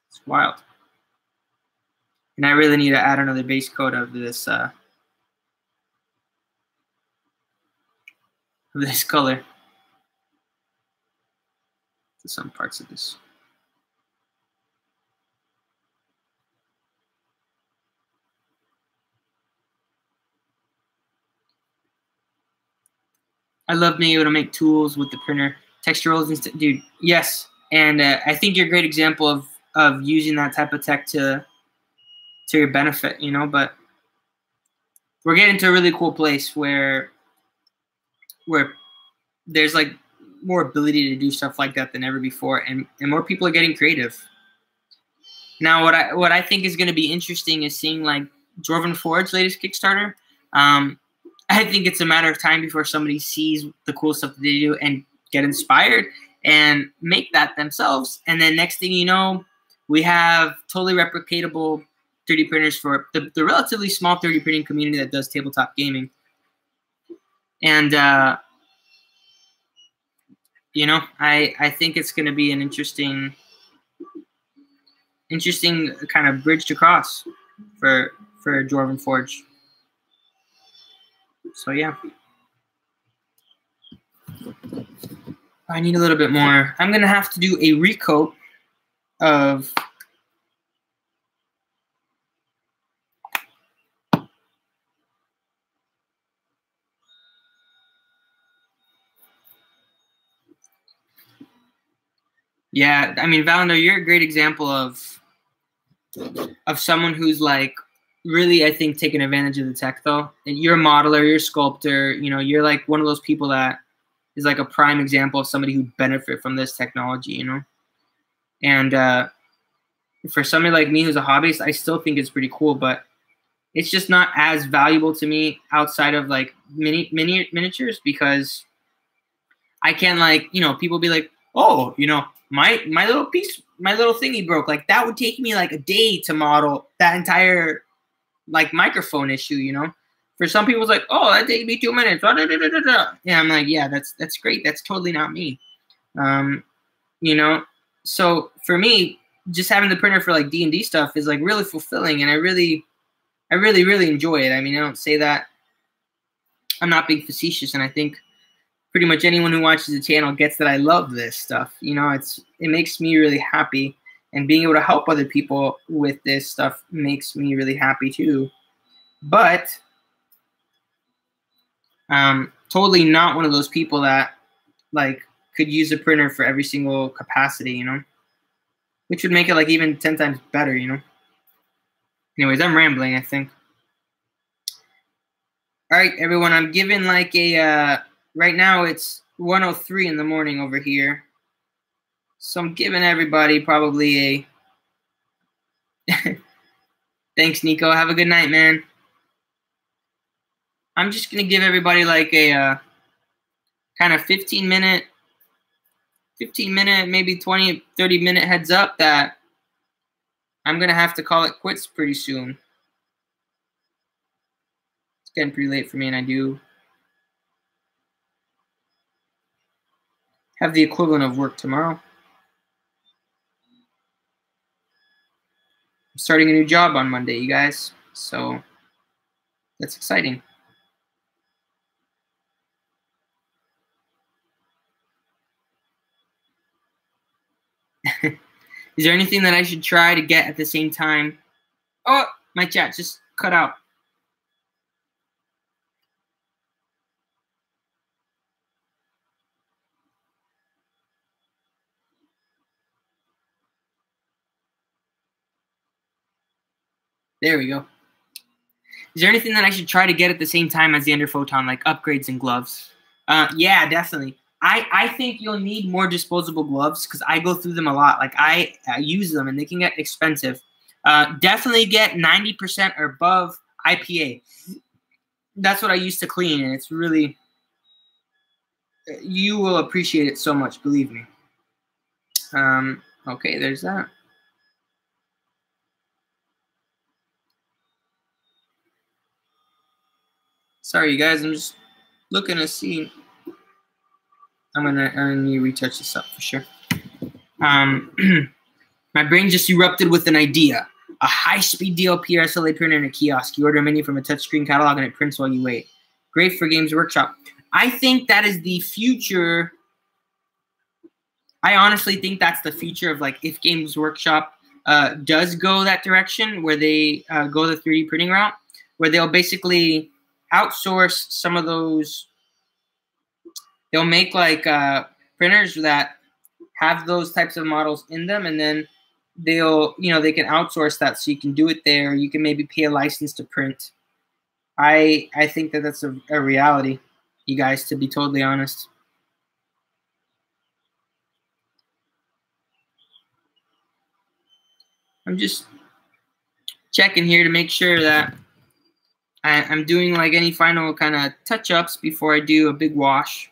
It's wild. And I really need to add another base coat of this color to some parts of this. I love being able to make tools with the printer. Texture rolls and stuff. Dude, yes. And I think you're a great example of using that type of tech to your benefit, you know, but we're getting to a really cool place where there's like more ability to do stuff like that than ever before, and more people are getting creative. Now, what I think is going to be interesting is seeing like Dwarven Forge's latest Kickstarter. I think it's a matter of time before somebody sees the cool stuff that they do and get inspired and make that themselves. And then next thing you know, we have totally replicatable 3D printers for the relatively small 3D printing community that does tabletop gaming. And, you know, I think it's going to be an interesting kind of bridge to cross for Dwarven Forge. So, yeah. I need a little bit more. I'm going to have to do a recoat of yeah, I mean, Valendar, you're a great example of someone who's like really, I think, taking advantage of the tech though. And you're a modeler, you're a sculptor, you know, you're like one of those people that is like a prime example of somebody who benefit from this technology, you know. And for somebody like me who's a hobbyist, I still think it's pretty cool, but it's just not as valuable to me outside of like miniatures, because I can, like, you know, people be like, oh, you know, my little piece, my little thingy broke. Like, that would take me like a day to model that entire like microphone issue, you know. For some people, it's like, oh, that takes me 2 minutes. Yeah, I'm like, yeah, that's great. That's totally not me. You know, so for me, just having the printer for like D&D stuff is like really fulfilling, and I really enjoy it. I mean, I don't say that. I'm not being facetious, and I think pretty much anyone who watches the channel gets that I love this stuff. You know, it makes me really happy, and being able to help other people with this stuff makes me really happy too. But totally not one of those people that like could use a printer for every single capacity, you know. which would make it like even 10 times better, you know? Anyways, I'm rambling, I think. All right, everyone, I'm giving like a, right now it's 1:03 in the morning over here. So I'm giving everybody probably a, thanks, Nico. Have a good night, man. I'm just going to give everybody like a kind of 15 minute, maybe 20, 30-minute heads up that I'm going to have to call it quits pretty soon. It's getting pretty late for me, and I do have the equivalent of work tomorrow. I'm starting a new job on Monday, you guys. So that's exciting. Is there anything that I should try to get at the same time? Oh, my chat just cut out. There we go. Is there anything that I should try to get at the same time as the Ender Photon, like upgrades and gloves? Yeah, definitely. I think you'll need more disposable gloves because I go through them a lot. Like I use them and they can get expensive. Definitely get 90% or above IPA. That's what I used to clean, and it's really, you will appreciate it so much, believe me. Okay, there's that. Sorry, you guys, I'm just looking to see. I'm gonna need to retouch this up for sure. My brain just erupted with an idea. A high-speed DLP or SLA printer in a kiosk. You order a menu from a touchscreen catalog and it prints while you wait. Great for Games Workshop. I think that is the future. I honestly think that's the future of like if Games Workshop does go that direction where they go the 3D printing route, where they'll basically outsource some of those. They'll make like printers that have those types of models in them, and then they'll, they can outsource that so you can do it there. You can maybe pay a license to print. I think that that's a reality, you guys, to be totally honest. I'm just checking here to make sure that I'm doing like any final kind of touch-ups before I do a big wash.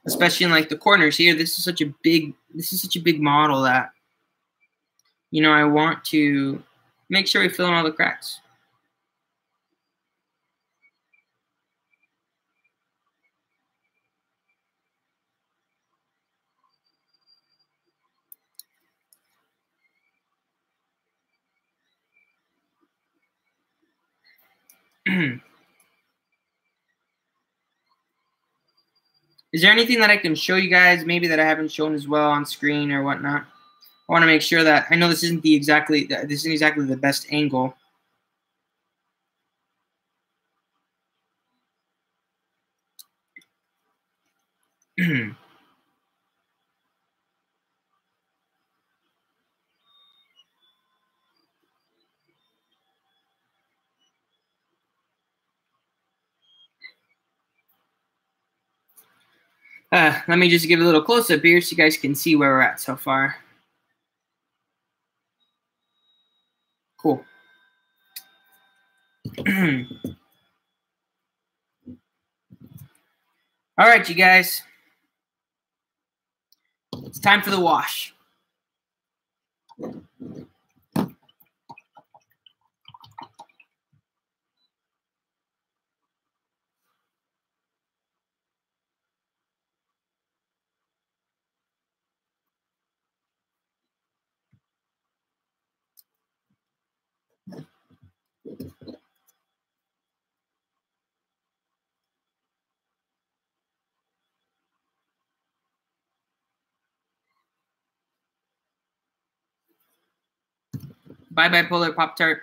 Especially in like the corners here. This is such a big model that, I want to make sure we fill in all the cracks. Is there anything that I can show you guys, maybe that I haven't shown as well on screen or whatnot? I want to make sure that I know this isn't exactly the best angle. Let me just give a little close-up here so you guys can see where we're at so far. Cool. All right, you guys. It's time for the wash. Bye-bye, Polar Pop-Tart.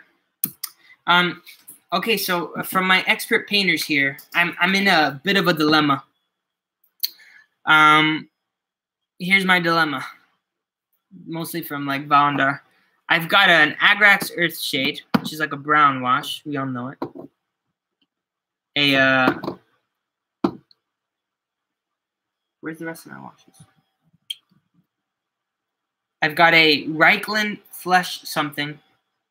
Okay, so from my expert painters here, I'm in a bit of a dilemma. Here's my dilemma. mostly from like Valandar. I've got an Agrax Earthshade, which is like a brown wash. We all know it. Where's the rest of my washes? I've got a Reichland Flesh something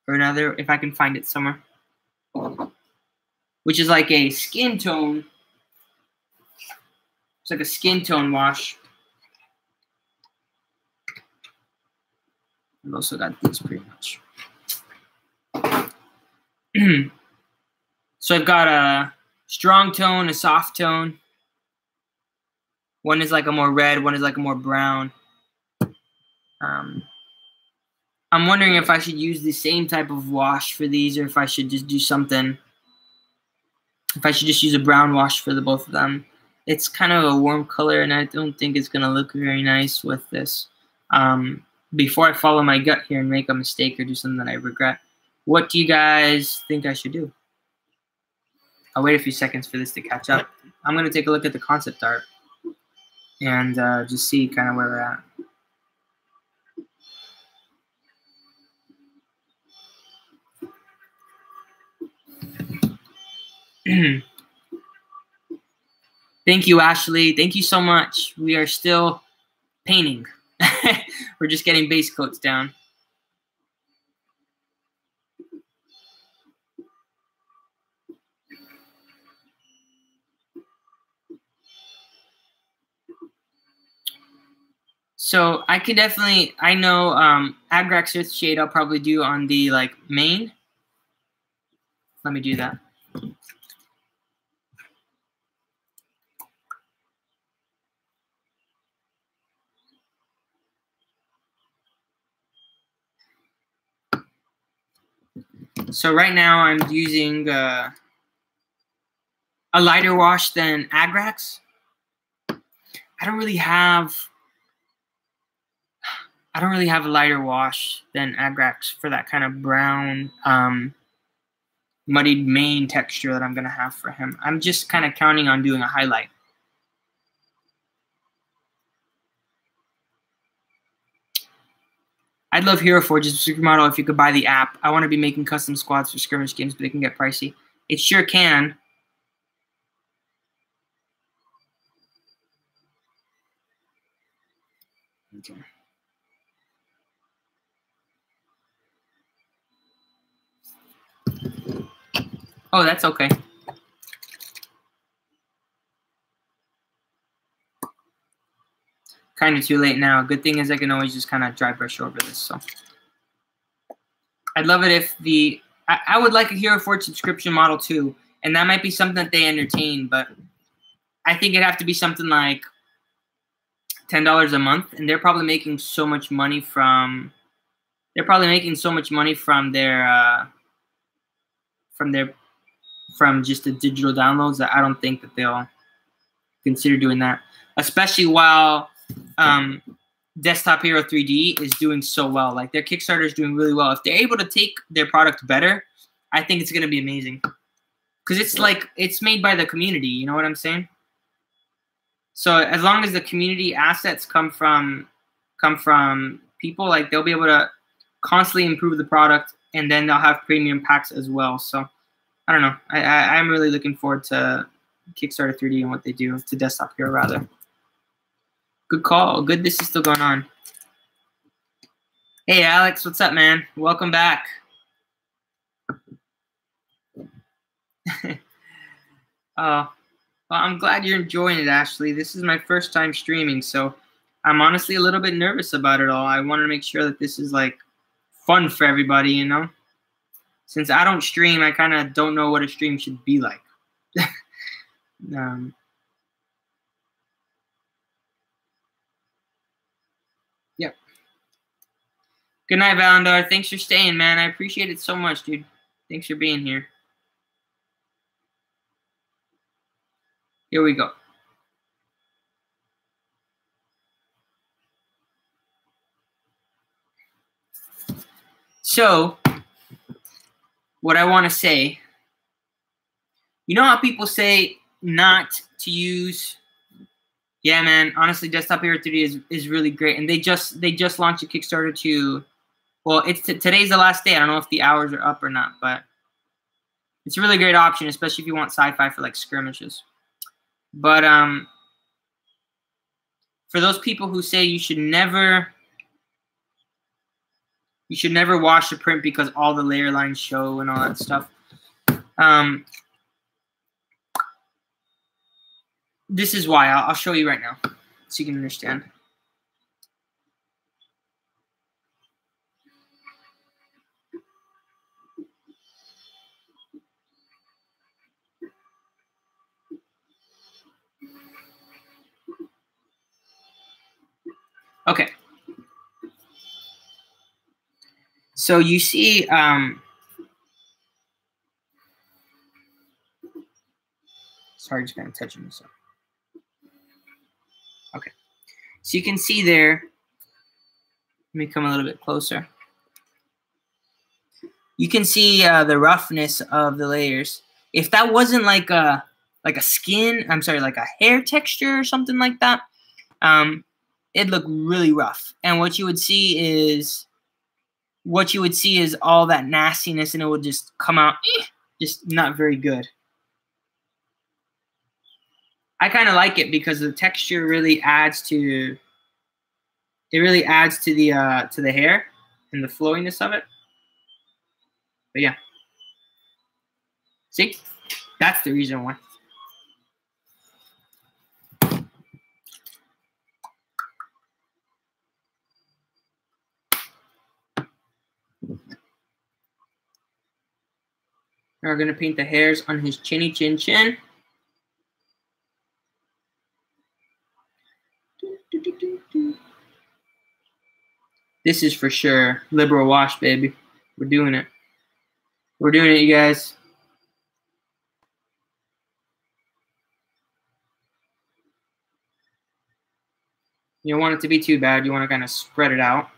or another, if I can find it somewhere, which is like a skin tone. It's like a skin tone wash. I've also got these pretty much. So I've got a strong tone, a soft tone. One is like a more red, one is like a more brown. I'm wondering if I should use the same type of wash for these, or if I should just do something. If I should just use a brown wash for the both of them. It's kind of a warm color, and I don't think it's gonna look very nice with this. Before I follow my gut here and make a mistake or do something that I regret, what do you guys think I should do? I'll wait a few seconds for this to catch up. I'm gonna take a look at the concept art and just see kind of where we're at. Thank you, Ashley. Thank you so much. We are still painting. We're just getting base coats down. So I can definitely, I know Agrax Earthshade I'll probably do on the like main. Let me do that. So right now I'm using a lighter wash than Agrax. I don't really have a lighter wash than Agrax for that kind of brown, muddied mane texture that I'm gonna have for him. I'm just kind of counting on doing a highlight. I'd love Hero Forge as a supermodel if you could buy the app. I want to be making custom squads for skirmish games, but it can get pricey. It sure can. Okay. Oh, that's okay. Kind of too late now. Good thing is I can always just kind of dry brush over this. So I'd love it if I would like a Hero Forge subscription model too, and that might be something that they entertain, but I think it'd have to be something like $10 a month, and they're probably making so much money from their from just the digital downloads that I don't think that they'll consider doing that, especially while Desktop Hero 3D is doing so well. Like their Kickstarter is doing really well. If they're able to take their product better, I think it's gonna be amazing. Because it's like it's made by the community, you know what I'm saying? So as long as the community assets come from people, like they'll be able to constantly improve the product, and then they'll have premium packs as well. So I don't know. I'm really looking forward to Kickstarter 3D and what they do to Desktop Hero rather. Good call. Good this is still going on. Hey Alex, what's up, man? Welcome back. Well, I'm glad you're enjoying it, Ashley. This is my first time streaming, so I'm honestly a little bit nervous about it all. I want to make sure that this is like fun for everybody, you know? Since I don't stream, I kind of don't know what a stream should be like. Yep. Good night, Valandar. Thanks for staying, man. I appreciate it so much, dude. Thanks for being here. Here we go. So, what I want to say, you know how people say not to use Yeah, man. Honestly, Desktop Hero 3D is really great, and they just launched a Kickstarter to. Well, it's today's the last day. I don't know if the hours are up or not, but it's a really great option, especially if you want sci-fi for like skirmishes. But for those people who say you should never wash a print because all the layer lines show and all that stuff, this is why. I'll show you right now so you can understand. Okay. So you see, sorry, just kind of touching this up. Okay. So you can see there, let me come a little bit closer. You can see the roughness of the layers. If that wasn't like a skin, I'm sorry, like a hair texture or something like that, it'd look really rough. And what you would see is all that nastiness, and it would just come out just not very good. I kind of like it because the texture really adds to the hair and the flowiness of it. But yeah, see, that's the reason why. We're gonna paint the hairs on his chinny chin chin. This is for sure liberal wash, baby. We're doing it. We're doing it, you guys. You don't want it to be too bad. You want to kind of spread it out.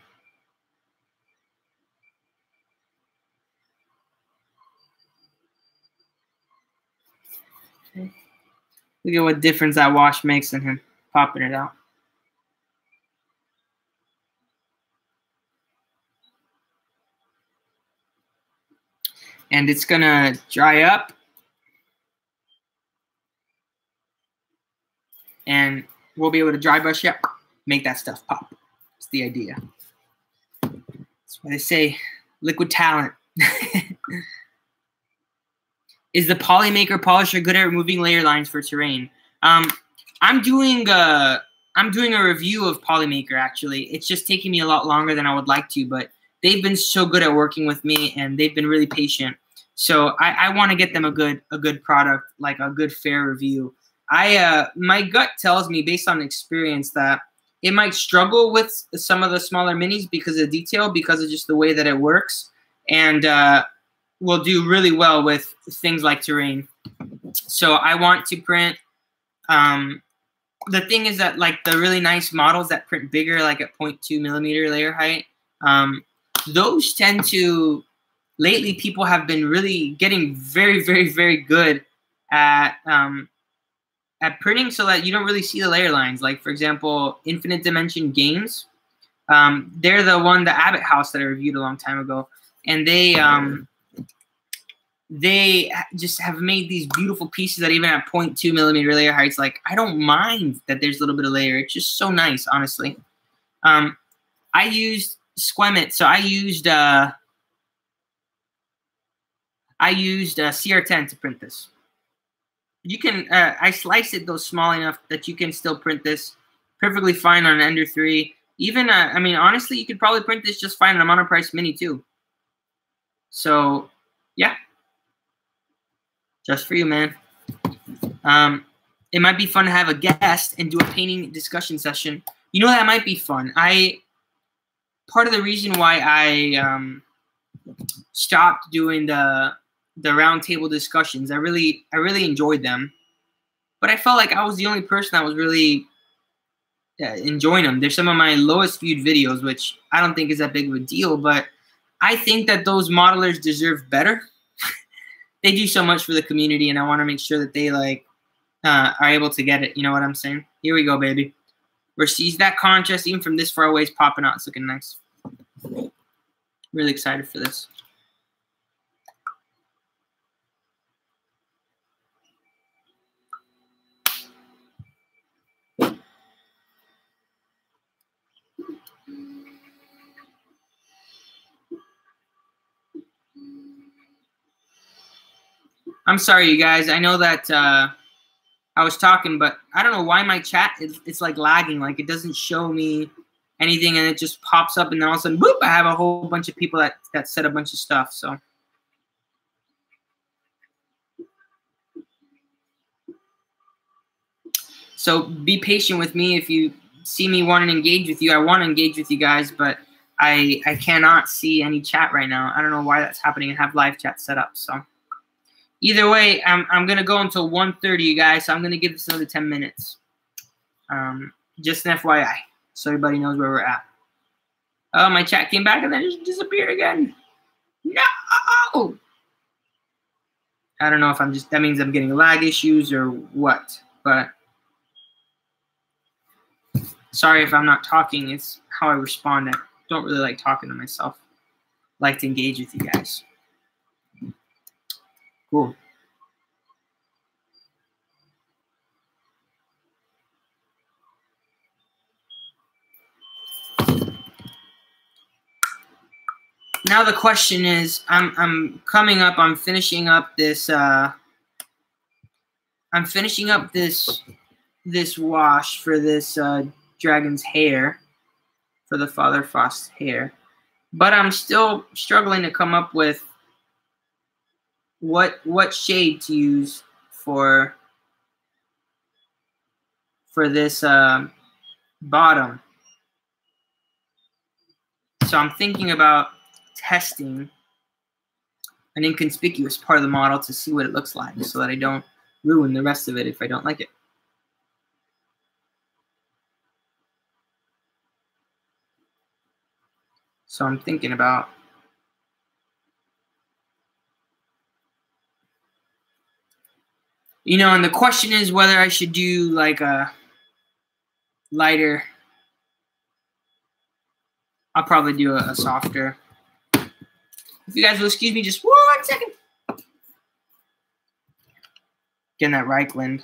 Okay. Look at what difference that wash makes in him, popping it out. And it's going to dry up. And we'll be able to dry brush it, make that stuff pop. That's the idea. That's why they say liquid talent. Is the Polymaker polisher good at removing layer lines for terrain? I'm doing a review of Polymaker, actually. It's just taking me a lot longer than I would like to, but they've been so good at working with me, and they've been really patient. So I want to get them a good product, like a good fair review. My gut tells me, based on experience, that it might struggle with some of the smaller minis because of detail, because of just the way that it works, and will do really well with things like terrain. So I want to print. The thing is that, like, the really nice models that print bigger, like at 0.2 millimeter layer height, those tend to, lately people have been really getting very, very, very good at printing so that you don't really see the layer lines. Like, for example, Infinite Dimension Games, they're the Abbott House that I reviewed a long time ago, and they just have made these beautiful pieces that even at 0.2 millimeter layer heights, like, I don't mind that there's a little bit of layer. It's just so nice, honestly. I used Squemit, so I used CR10 to print this. You can I sliced it though small enough that you can still print this perfectly fine on an Ender 3. Even I mean, honestly, you could probably print this just fine on a Monoprice Mini too. So yeah, just for you, man. It might be fun to have a guest and do a painting discussion session. You know, that might be fun. Part of the reason why I stopped doing the roundtable discussions, I really enjoyed them, but I felt like I was the only person that was really enjoying them. They're some of my lowest viewed videos, which I don't think is that big of a deal, but I think that those modelers deserve better. They do so much for the community, and I want to make sure that they are able to get it. You know what I'm saying? Here we go, baby. Receives that contrast even from this far away is popping out. It's looking nice. Really excited for this. I'm sorry, you guys. I know that I was talking, but I don't know why my chat it's like lagging. Like it doesn't show me anything, and it just pops up, and then all of a sudden, boop! I have a whole bunch of people that said a bunch of stuff. So be patient with me. If you see me wanting to engage with you, I want to engage with you guys, but I cannot see any chat right now. I don't know why that's happening. I have live chat set up, so. Either way, I'm going to go until 1:30, you guys, so I'm going to give this another 10 minutes. Just an FYI, so everybody knows where we're at. Oh, my chat came back and then it just disappeared again. No! I don't know if that means I'm getting lag issues or what, but sorry if I'm not talking. It's how I respond. I don't really like talking to myself. I like to engage with you guys. Cool. Now the question is, I'm coming up. I'm finishing up this. I'm finishing up this wash for this dragon's hair, for the Father Frost hair, but I'm still struggling to come up with what shade to use for this bottom. So I'm thinking about testing an inconspicuous part of the model to see what it looks like, so that I don't ruin the rest of it if I don't like it. So I'm thinking about and the question is whether I should do like a lighter. I'll probably do a softer. If you guys will excuse me just 1 second. Getting that Reichland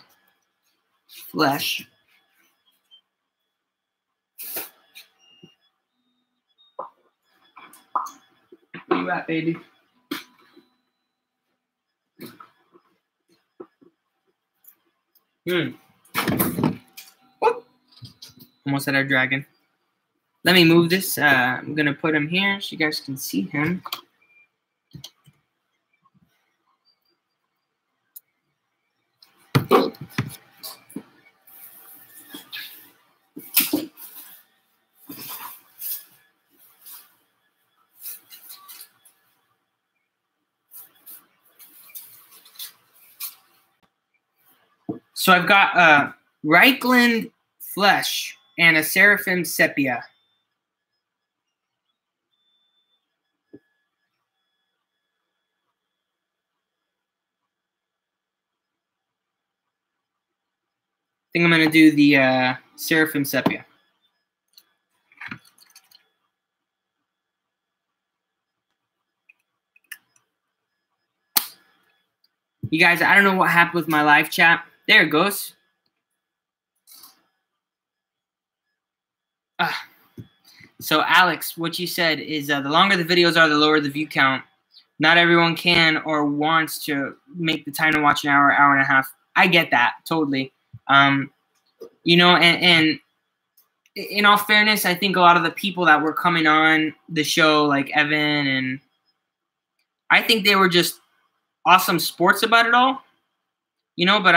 flesh. Where you at, baby? Whoop. Almost had our dragon. Let me move this. I'm going to put him here so you guys can see him. So I've got Reichland flesh and a Seraphim sepia. I think I'm going to do the Seraphim sepia. You guys, I don't know what happened with my live chat. There it goes. So Alex, what you said is the longer the videos are, the lower the view count. Not everyone can or wants to make the time to watch an hour, hour and a half. I get that totally. And in all fairness, I think a lot of the people that were coming on the show, like Evan, and I think they were just awesome sports about it all. But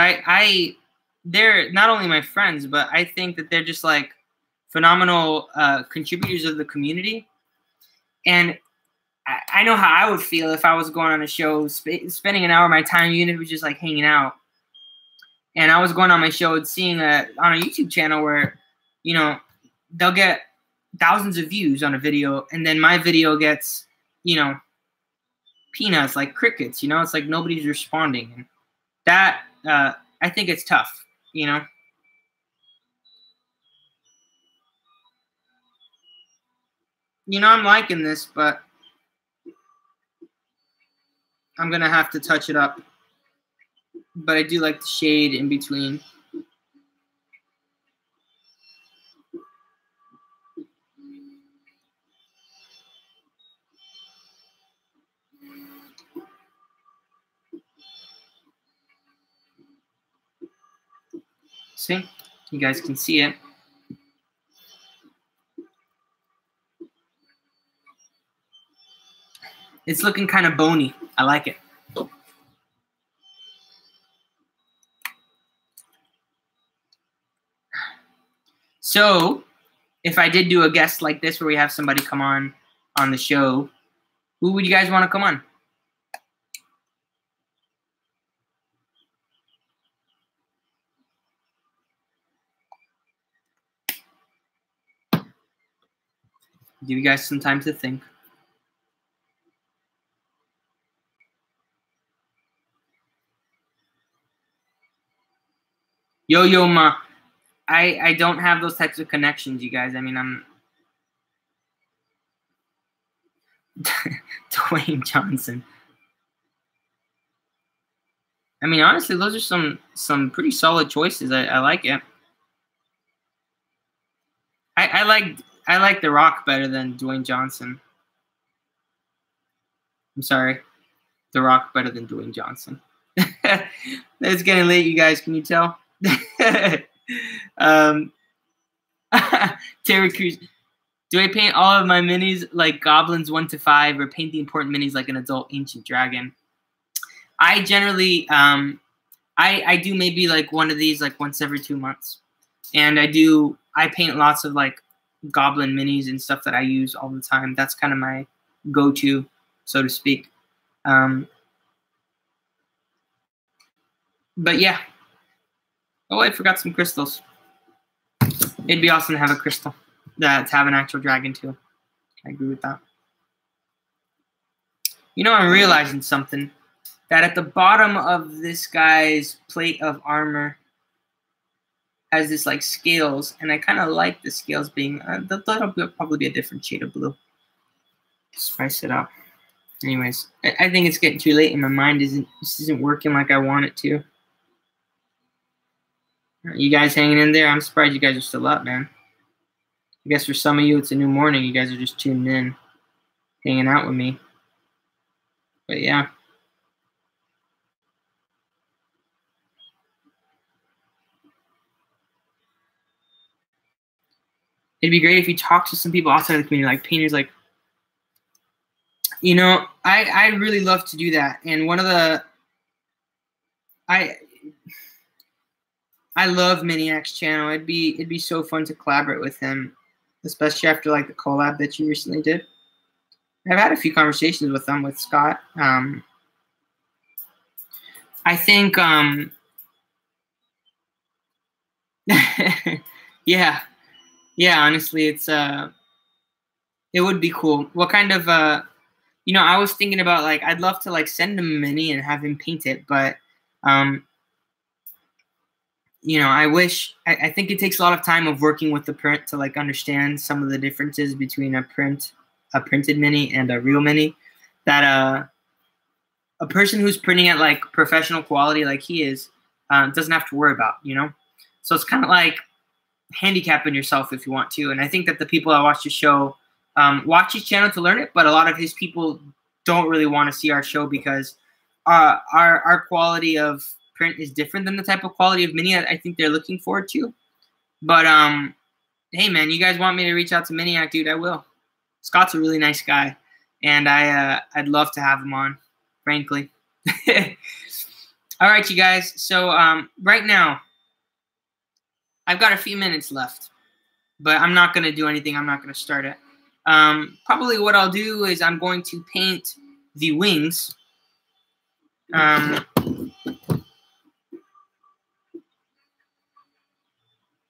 they're not only my friends, but I think that they're just like phenomenal contributors of the community. And I know how I would feel if I was going on a show, spending an hour of my time, even if it was just like hanging out. And I was going on my show and seeing on a YouTube channel where, they'll get thousands of views on a video, and then my video gets, peanuts, like crickets. It's like nobody's responding. And that I think it's tough, you know. You know, I'm liking this, but I'm gonna have to touch it up. But I do like the shade in between. See? You guys can see it. It's looking kind of bony. I like it. So, if I did do a guest like this where we have somebody come on the show, who would you guys want to come on? Give you guys some time to think. Yo, ma. I don't have those types of connections, you guys. I mean, I'm Dwayne Johnson. I mean, honestly, those are some pretty solid choices. I like it. I like The Rock better than Dwayne Johnson. I'm sorry, The Rock better than Dwayne Johnson. It's getting late, you guys. Can you tell? Terry Crews. Do I paint all of my minis like goblins 1 to 5, or paint the important minis like an adult ancient dragon? I generally, I do maybe like one of these like once every 2 months, and I paint lots of like goblin minis and stuff that I use all the time. That's kind of my go-to, so to speak. But yeah. Oh, I forgot some crystals. It'd be awesome to have a crystal, to have an actual dragon too. I agree with that. You know, I'm realizing something. That at the bottom of this guy's plate of armor has this like scales, and I kind of like the scales being, that'll probably be a different shade of blue. Spice it up. Anyways, I think it's getting too late, and my mind isn't working like I want it to. You guys hanging in there? I'm surprised you guys are still up, man. I guess for some of you, it's a new morning. You guys are just tuning in, hanging out with me. But yeah. It'd be great if you talk to some people outside of the community, like painters, like, you know, I really love to do that. And one of the, I love Miniac's channel. It'd be so fun to collaborate with him, especially after like the collab that you recently did. I've had a few conversations with him, with Scott. I think, yeah, honestly, it would be cool. What kind of, you know, I was thinking about like, I'd love to like send him a mini and have him paint it, but, you know, I think it takes a lot of time of working with the print to like understand some of the differences between a printed mini and a real mini, that a person who's printing at like professional quality like he is doesn't have to worry about, you know? So it's kind of like handicapping yourself if you want to. And I think that the people that watch the show watch his channel to learn it, but a lot of his people don't really want to see our show because our quality of print is different than the type of quality of mini I think they're looking forward to. But hey man, you guys want me to reach out to Miniac, dude? I will. Scott's a really nice guy, and I'd love to have him on, frankly. All right, you guys. So right now, I've got a few minutes left, but I'm not gonna do anything. I'm not gonna start it. Probably what I'll do is I'm going to paint the wings.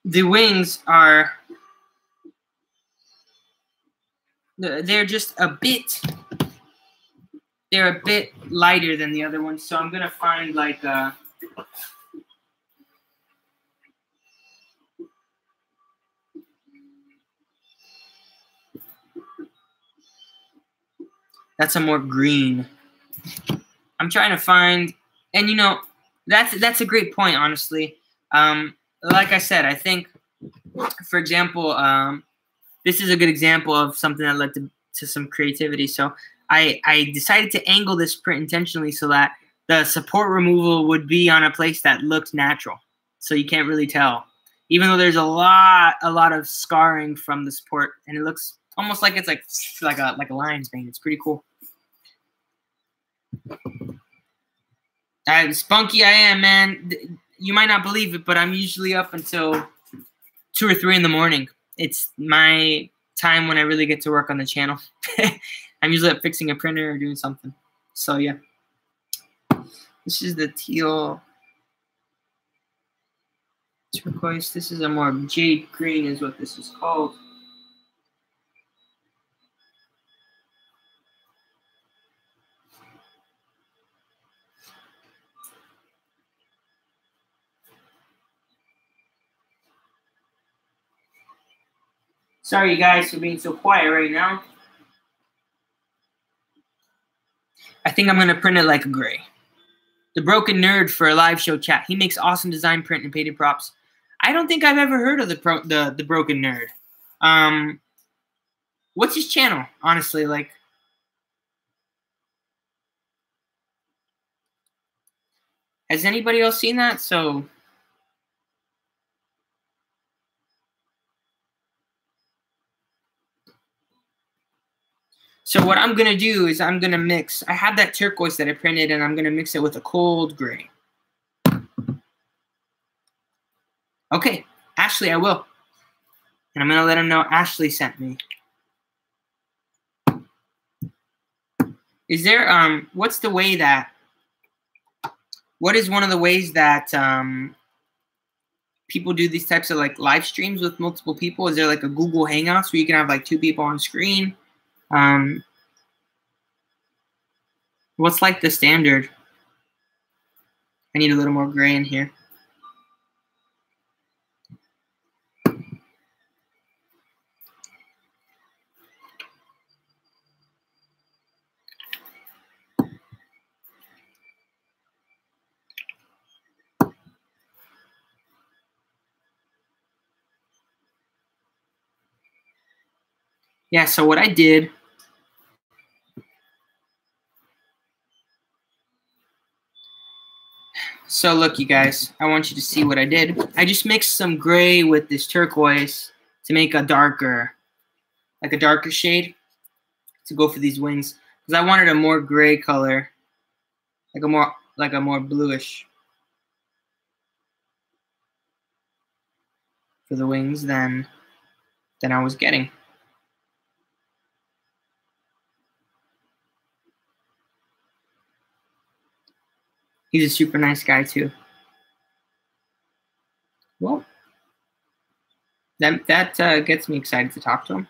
The wings are, they're just a bit, they're a bit lighter than the other ones. So I'm going to find like That's a more green. I'm trying to find, and you know, that's a great point, honestly. Like I said, I think, for example, this is a good example of something that led to some creativity. So I decided to angle this print intentionally so that the support removal would be on a place that looked natural, so you can't really tell, even though there's a lot of scarring from the support, and it looks almost like it's like a lion's mane. It's pretty cool. Spunky I am, man. You might not believe it, but I'm usually up until 2 or 3 in the morning. It's my time when I really get to work on the channel. I'm usually up fixing a printer or doing something. So yeah. This is the teal turquoise. This is a more jade green is what this is called. Sorry, you guys, for being so quiet right now. I think I'm going to print it like a gray. The Broken Nerd for a live show chat. He makes awesome design print and painted props. I don't think I've ever heard of the Broken Nerd. What's his channel? Honestly, like, has anybody else seen that? So what I'm going to do is I'm going to mix. I have that turquoise that I printed, and I'm going to mix it with a cold gray. Okay, Ashley, I will. And I'm going to let him know Ashley sent me. Is there, what's the way that, what is one of the ways that people do these types of like live streams with multiple people? Is there like a Google Hangouts where you can have like 2 people on screen? What's like the standard? I need a little more gray in here. Yeah, so what I did, so look, you guys, I want you to see what I did. I just mixed some gray with this turquoise to make a darker, like a darker shade to go for these wings. Because I wanted a more gray color, like a more bluish for the wings than I was getting. He's a super nice guy too. Well, that gets me excited to talk to him.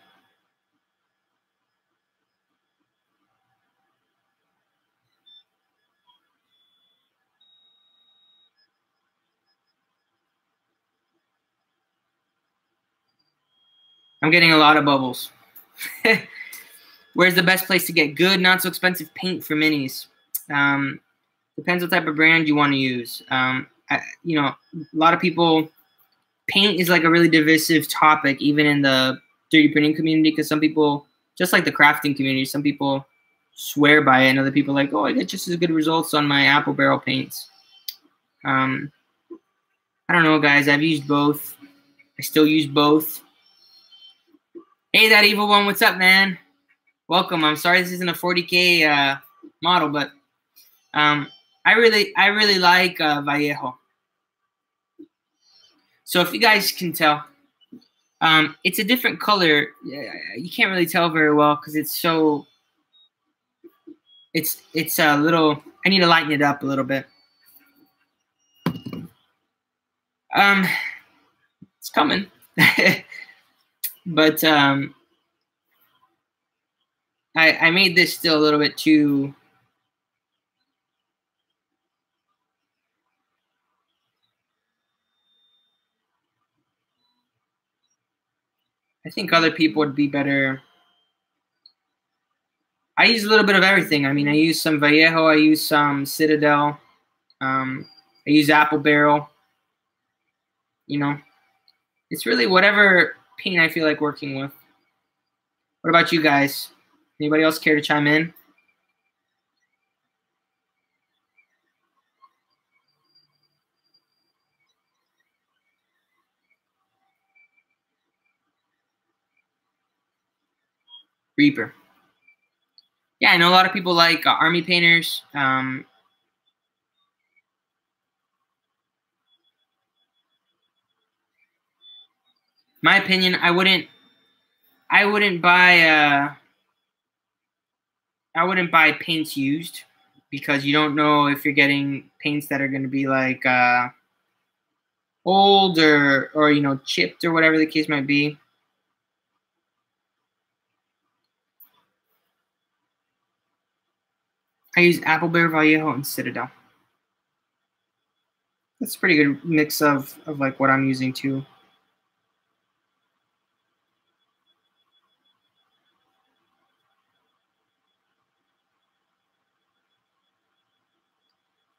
I'm getting a lot of bubbles. Where's the best place to get good, not so expensive paint for minis? Depends what type of brand you want to use. You know, a lot of people, paint is like a really divisive topic, even in the 3D printing community, because some people, just like the crafting community, some people swear by it, and other people are like, oh, I get just as good results on my apple barrel paints. I don't know, guys. I've used both. I still use both. Hey, that evil one, what's up, man? Welcome. I'm sorry this isn't a 40K model, but I really like Vallejo. So if you guys can tell, it's a different color. You can't really tell very well because it's so. It's a little. I need to lighten it up a little bit. It's coming, but I made this still a little bit too. I think other people would be better. I use a little bit of everything. I mean, I use some Vallejo, I use some Citadel, I use Apple Barrel. You know, it's really whatever paint I feel like working with. What about you guys? Anybody else care to chime in? Reaper. Yeah, I know a lot of people like army painters. My opinion, I wouldn't buy paints used, because you don't know if you're getting paints that are going to be like old or you know, chipped or whatever the case might be. I use Apple Bear, Vallejo, and Citadel. That's a pretty good mix of like what I'm using too.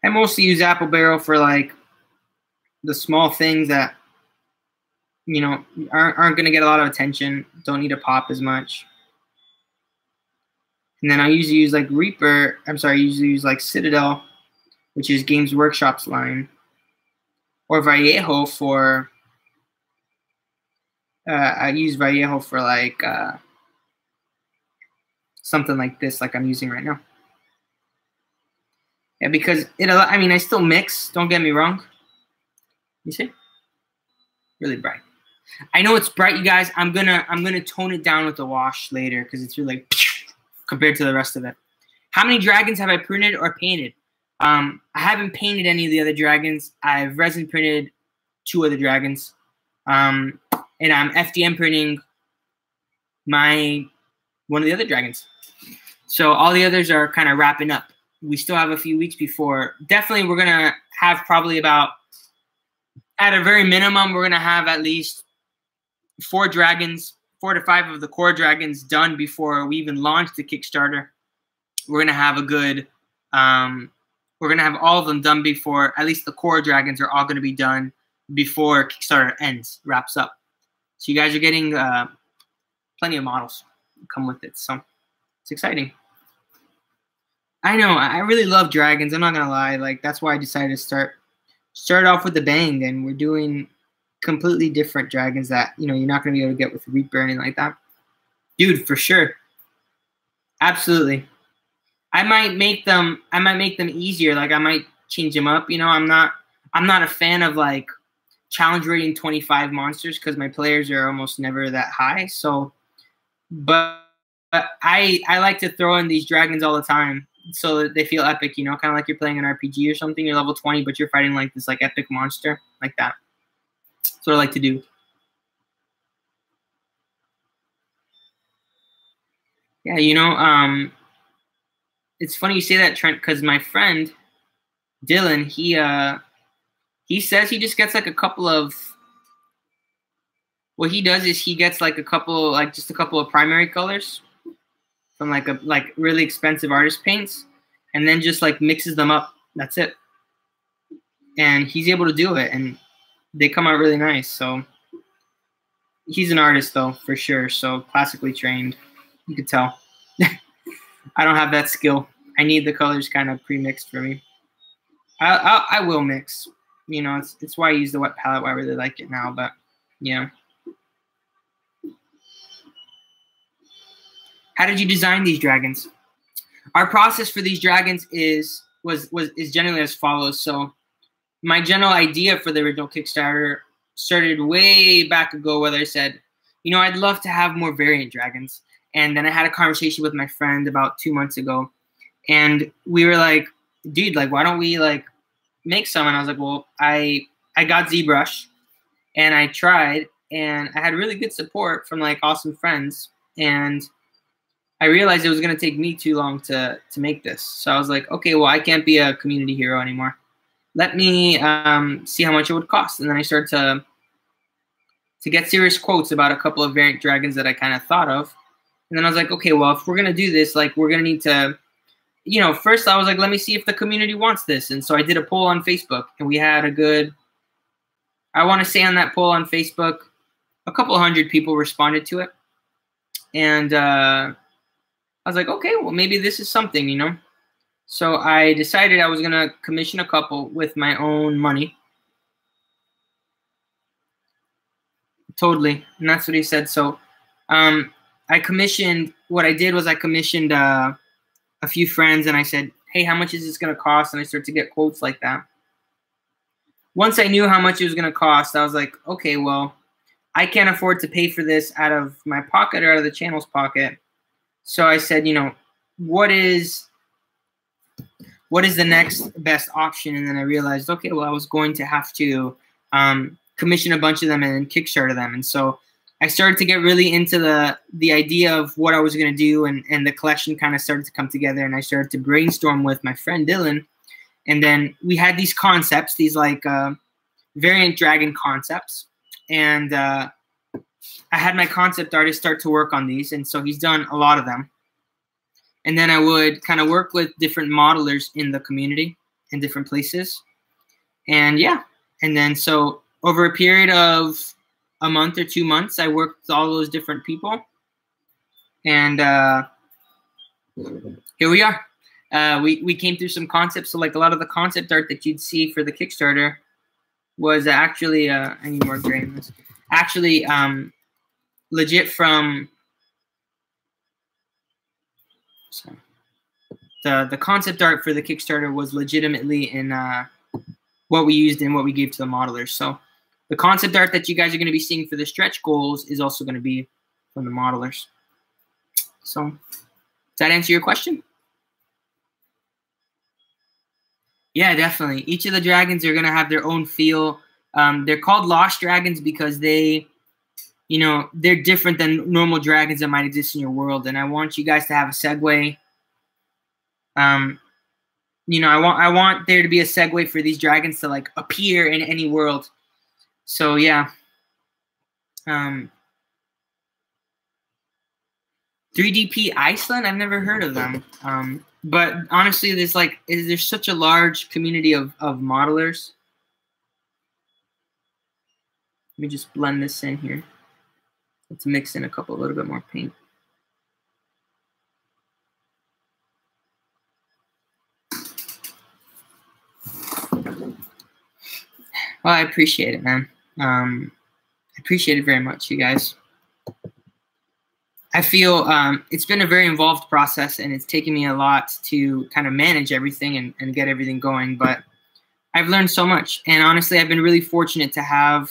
I mostly use Apple Barrel for like the small things that, you know, aren't going to get a lot of attention, don't need to pop as much. And then I usually use like Reaper, I usually use like Citadel, which is Games Workshop's line, or Vallejo for, I use Vallejo for like something like this, like I'm using right now. Yeah, because I mean, I still mix, don't get me wrong. You see? Really bright. I know it's bright, you guys. I'm gonna tone it down with the wash later because it's really compared to the rest of it. How many dragons have I printed or painted? I haven't painted any of the other dragons. I've resin printed 2 of the dragons. And I'm FDM printing one of the other dragons. So all the others are kind of wrapping up. We still have a few weeks before. Definitely we're going to have probably about, at a very minimum, we're going to have at least 4 dragons, 4 to 5 of the core dragons done before we even launch the Kickstarter. We're going to have a good, we're going to have all of them done before, at least the core dragons are all going to be done before Kickstarter ends, wraps up. So you guys are getting plenty of models come with it. So it's exciting. I know, I really love dragons. I'm not going to lie. Like, that's why I decided to start off with the bang, and we're doing completely different dragons that, you know, you're not going to be able to get with Reaper or anything like that. Dude, for sure. Absolutely. I might make them easier. Like, I might change them up. You know, I'm not a fan of like challenge rating 25 monsters because my players are almost never that high. So, but I like to throw in these dragons all the time so that they feel epic, you know, kind of like you're playing an RPG or something. You're level 20, but you're fighting like this like epic monster like that. That's what I like to do. Yeah, you know, it's funny you say that, Trent, because my friend Dylan, he says he just gets like a couple of. What he does is he gets like just a couple of primary colors from like really expensive artist paints, and then just like mixes them up. That's it. And he's able to do it, and they come out really nice. So he's an artist though, for sure. So classically trained, you could tell. I don't have that skill. I need the colors kind of pre-mixed for me. I will mix. You know, it's why I use the wet palette. Why I really like it now. But yeah. How did you design these dragons? Our process for these dragons is generally as follows. So my general idea for the original Kickstarter started way back ago, where I said, you know, I'd love to have more variant dragons. And then I had a conversation with my friend about 2 months ago, and we were like, dude, like, why don't we like make some? And I was like, well, I got ZBrush, and I tried, and I had really good support from like awesome friends, and I realized it was going to take me too long to make this. So I was like, okay, well, I can't be a community hero anymore. Let me see how much it would cost. And then I started to get serious quotes about a couple of variant dragons that I kind of thought of. And then I was like, okay, well, if we're going to do this, like, we're going to need to, you know, first I was like, let me see if the community wants this. And so I did a poll on Facebook, and we had a good, I want to say on that poll on Facebook, a couple hundred people responded to it. And I was like, okay, well, maybe this is something, you know. So I decided I was going to commission a couple with my own money. Totally. And that's what he said. So I commissioned, what I did was I commissioned a few friends, and I said, hey, how much is this going to cost? And I started to get quotes like that. Once I knew how much it was going to cost, I was like, okay, well, I can't afford to pay for this out of my pocket or out of the channel's pocket. So I said, you know, what is the next best option? And then I realized, okay, well, I was going to have to commission a bunch of them and then Kickstarter them. And so I started to get really into the idea of what I was going to do, and the collection kind of started to come together, and I started to brainstorm with my friend Dylan. And then we had these concepts, these like variant dragon concepts. And I had my concept artist start to work on these, and so he's done a lot of them. And then I would kind of work with different modelers in the community in different places. And yeah, and then so over a period of a month or 2 months, I worked with all those different people. And here we are. We came through some concepts. So like a lot of the concept art that you'd see for the Kickstarter was actually, I need more gray in this. Actually, legit from, sorry. The concept art for the Kickstarter was legitimately in what we used and what we gave to the modelers. So the concept art that you guys are going to be seeing for the stretch goals is also going to be from the modelers. So does that answer your question? Yeah, definitely. Each of the dragons are going to have their own feel. They're called lost dragons because they, you know, they're different than normal dragons that might exist in your world. And I want you guys to have a segue. You know, I want there to be a segue for these dragons to like appear in any world. So yeah. 3DP Iceland, I've never heard of them. But honestly, there's such a large community of modelers. Let me just blend this in here. Let's mix in a little bit more paint. Well, I appreciate it, man. I appreciate it very much, you guys. I feel it's been a very involved process, and it's taken me a lot to kind of manage everything and get everything going. But I've learned so much, and honestly, I've been really fortunate to have,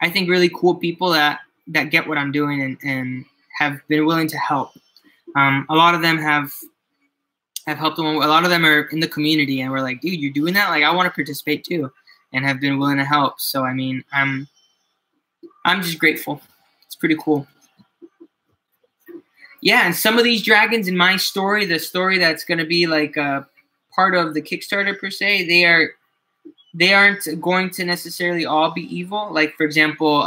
I think, really cool people that get what I'm doing and have been willing to help. A lot of them have helped them. A lot of them are in the community, and we're like, dude, you're doing that? Like, I want to participate too, and have been willing to help. So, I mean, I'm just grateful. It's pretty cool. Yeah, and some of these dragons in my story, the story that's going to be like a part of the Kickstarter per se, they aren't going to necessarily all be evil. Like, for example,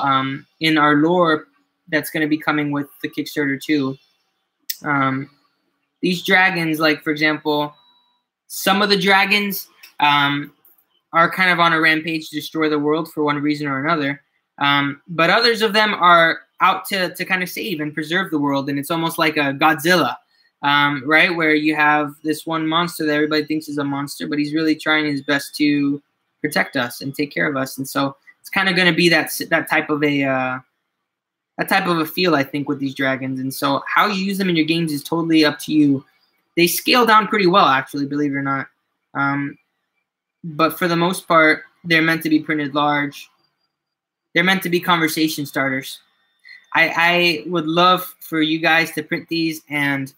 in our lore that's going to be coming with the Kickstarter too, these dragons, like, for example, some of the dragons are kind of on a rampage to destroy the world for one reason or another. But others of them are out to kind of save and preserve the world. And it's almost like a Godzilla, right? Where you have this one monster that everybody thinks is a monster, but he's really trying his best to protect us and take care of us. And so it's kind of going to be that type of a feel, I think, with these dragons. And so how you use them in your games is totally up to you. They scale down pretty well, actually, believe it or not. But for the most part, they're meant to be printed large. They're meant to be conversation starters. I would love for you guys to print these, and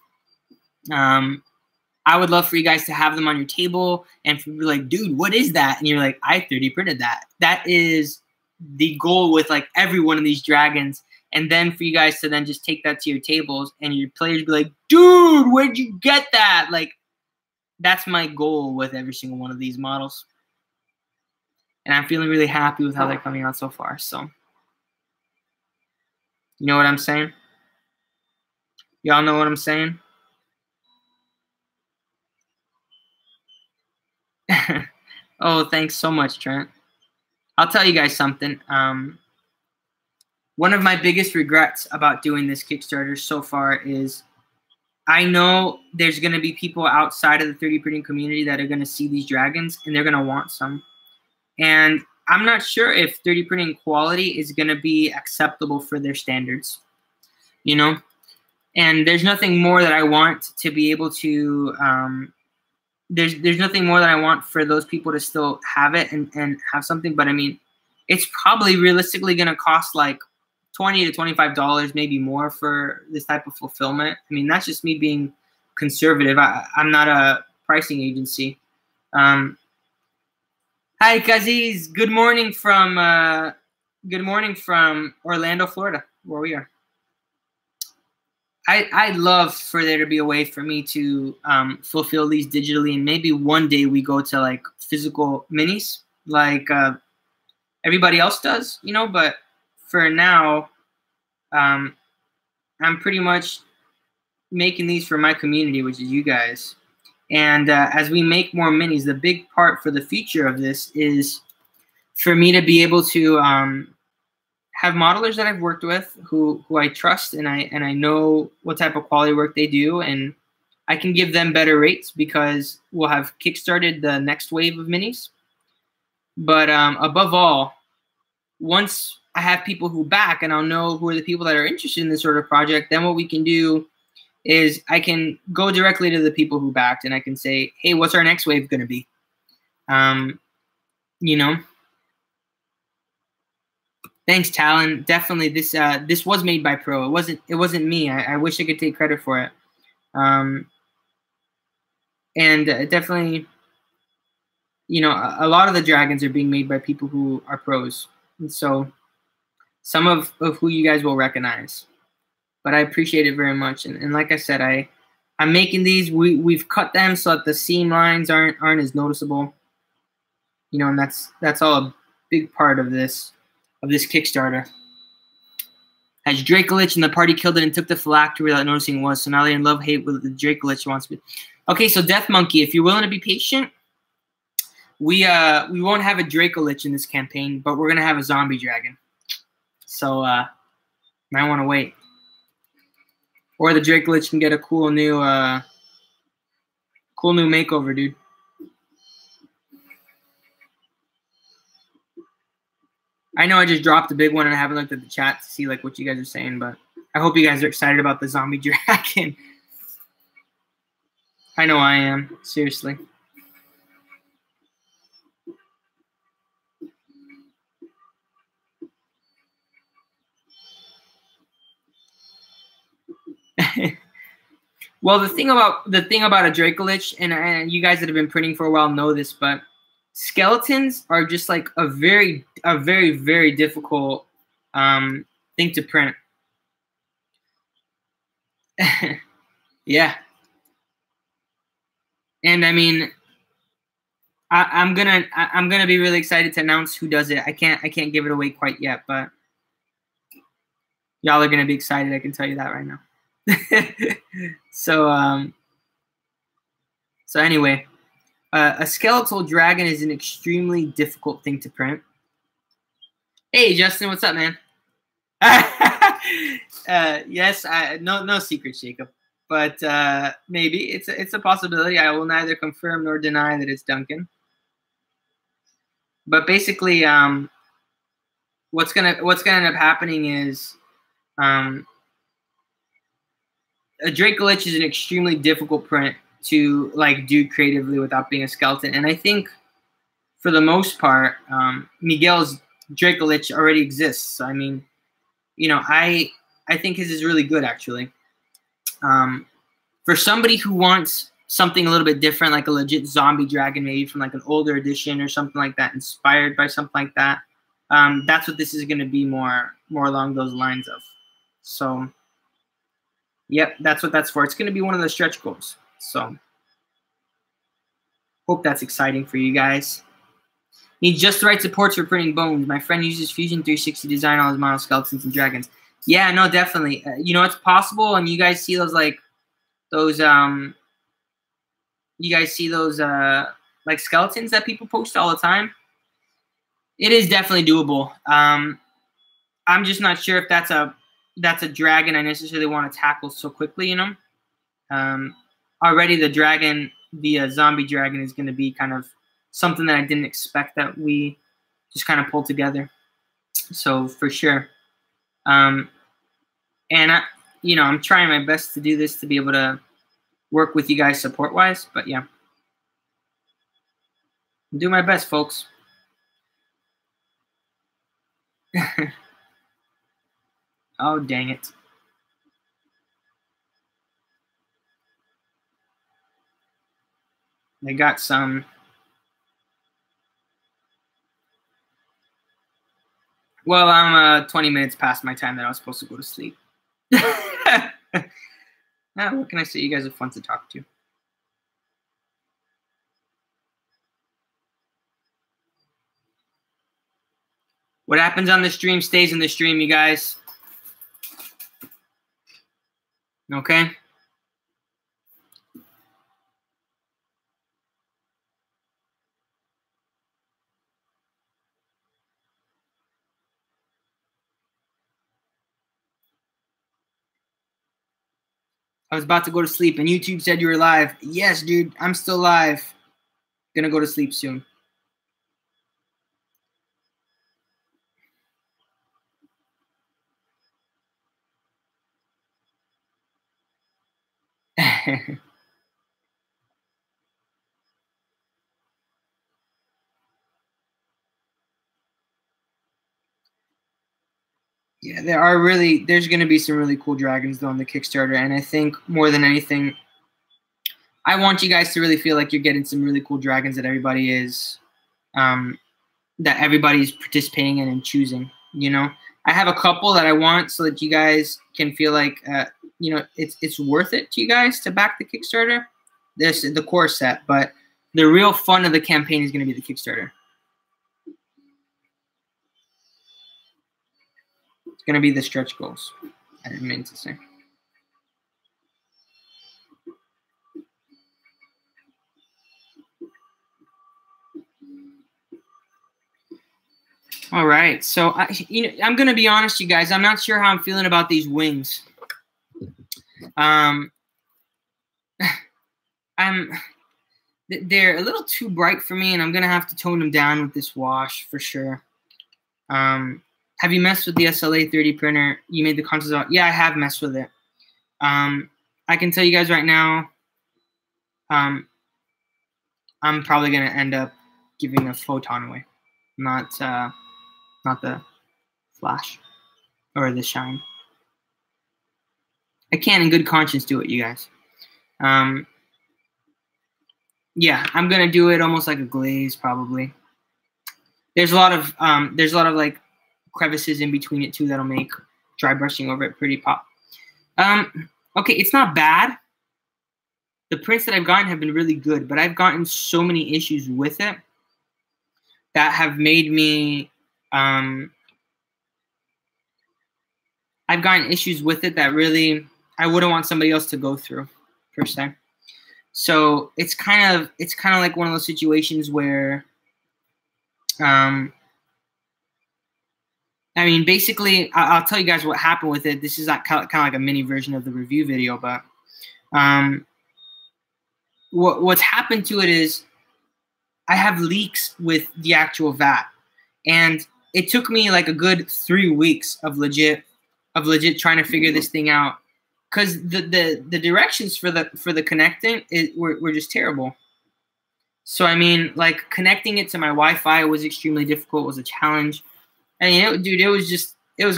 I would love for you guys to have them on your table and for you like, dude, what is that? And you're like, I 3D printed that. That is the goal with like every one of these dragons. And then for you guys to then just take that to your tables and your players be like, dude, where'd you get that? Like, that's my goal with every single one of these models. And I'm feeling really happy with how they're coming out so far. So, you know what I'm saying? Y'all know what I'm saying? Oh, thanks so much, Trent. I'll tell you guys something. One of my biggest regrets about doing this Kickstarter so far is I know there's going to be people outside of the 3D printing community that are going to see these dragons and they're going to want some. And I'm not sure if 3D printing quality is going to be acceptable for their standards, you know? And there's nothing more that I want to be able to, there's nothing more that I want for those people to still have it and have something. But I mean, it's probably realistically going to cost like $20 to $25, maybe more for this type of fulfillment. I mean, that's just me being conservative. I'm not a pricing agency. Hi, Kaziz. Good morning from Orlando, Florida, where we are. I'd love for there to be a way for me to fulfill these digitally, and maybe one day we go to like physical minis, like everybody else does, you know. But for now, I'm pretty much making these for my community, which is you guys. And as we make more minis, the big part for the future of this is for me to be able to have modelers that I've worked with who I trust and I know what type of quality work they do, and I can give them better rates because we'll have kickstarted the next wave of minis. But above all, once I have people who back and I'll know who are the people that are interested in this sort of project, then what we can do is I can go directly to the people who backed and I can say, hey, what's our next wave going to be? You know? Thanks, Talon. Definitely, this was made by Pro. It wasn't me. I wish I could take credit for it. And definitely, you know, a lot of the dragons are being made by people who are pros, and so some of who you guys will recognize. But I appreciate it very much. And like I said, I'm making these. We've cut them so that the seam lines aren't as noticeable. You know, and that's all a big part of this Kickstarter. Has Dracolich and the party killed it and took the phylactery without noticing it was, so now they're in love-hate with the Dracolich wants to be. Okay, so Death Monkey, if you're willing to be patient, we won't have a Dracolich in this campaign, but we're gonna have a zombie dragon. So might want to wait. Or the Dracolich can get a cool new makeover, dude. I know I just dropped a big one and I haven't looked at the chat to see like what you guys are saying, but I hope you guys are excited about the zombie dragon. I know I am, seriously. Well, the thing about a Dracolich, and you guys that have been printing for a while know this, but skeletons are just like a very, very difficult thing to print. Yeah. And I mean, I'm gonna be really excited to announce who does it. I can't give it away quite yet, but y'all are gonna be excited. I can tell you that right now. So anyway. A skeletal dragon is an extremely difficult thing to print. Hey, Justin, what's up, man? Yes, no secret, Jacob, but maybe it's a possibility. I will neither confirm nor deny that it's Duncan. But basically, what's gonna end up happening is a Dracolich is an extremely difficult print to like do creatively without being a skeleton, and I think for the most part, Miguel's Dracolich already exists. So, I mean, you know, I think his is really good actually. For somebody who wants something a little bit different, like a legit zombie dragon, maybe from like an older edition or something like that, inspired by something like that, that's what this is going to be more along those lines of. So, yep, that's what that's for. It's going to be one of the stretch goals. So, hope that's exciting for you guys. Need just the right supports for printing bones. My friend uses Fusion 360 to design all his model skeletons and dragons. Yeah, no, definitely. You know, it's possible, and you guys see those you guys see those like skeletons that people post all the time. It is definitely doable. I'm just not sure if that's a dragon I necessarily want to tackle so quickly. You know, already the zombie dragon is going to be kind of something that I didn't expect that we just kind of pulled together. So for sure. And I'm trying my best to do this to be able to work with you guys support-wise, but yeah. Do my best, folks. Oh, dang it. They got some. Well, I'm 20 minutes past my time that I was supposed to go to sleep. What can I say? You guys are fun to talk to. What happens on the stream stays in the stream, you guys. Okay? I was about to go to sleep, and YouTube said you were live. Yes, dude, I'm still live. Gonna go to sleep soon. Yeah, there's going to be some really cool dragons, though, on the Kickstarter. And I think more than anything, I want you guys to really feel like you're getting some really cool dragons that everybody's participating in and choosing, you know? I have a couple that I want so that you guys can feel like, it's worth it to you guys to back the Kickstarter. The core set, but the real fun of the campaign is going to be the Kickstarter. It's going to be the stretch goals, I didn't mean to say. All right, so I'm going to be honest, you guys. I'm not sure how I'm feeling about these wings. They're a little too bright for me, and I'm going to have to tone them down with this wash for sure. Have you messed with the SLA 3D printer? You made the consoles out. Yeah, I have messed with it. I can tell you guys right now, I'm probably going to end up giving a photon away, not the flash or the shine. I can't in good conscience do it, you guys. Yeah, I'm gonna do it almost like a glaze, probably. There's a lot of like crevices in between it too that'll make dry brushing over it pretty pop. Okay, it's not bad. The prints that I've gotten have been really good, but I've gotten so many issues with it that have made me I've gotten issues with it that really I wouldn't want somebody else to go through, per se. So it's kind of like one of those situations where, I mean, basically, I'll tell you guys what happened with it. This is like kind of like a mini version of the review video, but what's happened to it is I have leaks with the actual vat, and it took me like a good 3 weeks of legit trying to figure this thing out. Because the directions for the connecting were just terrible. So I mean, like connecting it to my Wi-Fi was extremely difficult. Was a challenge. And dude, it was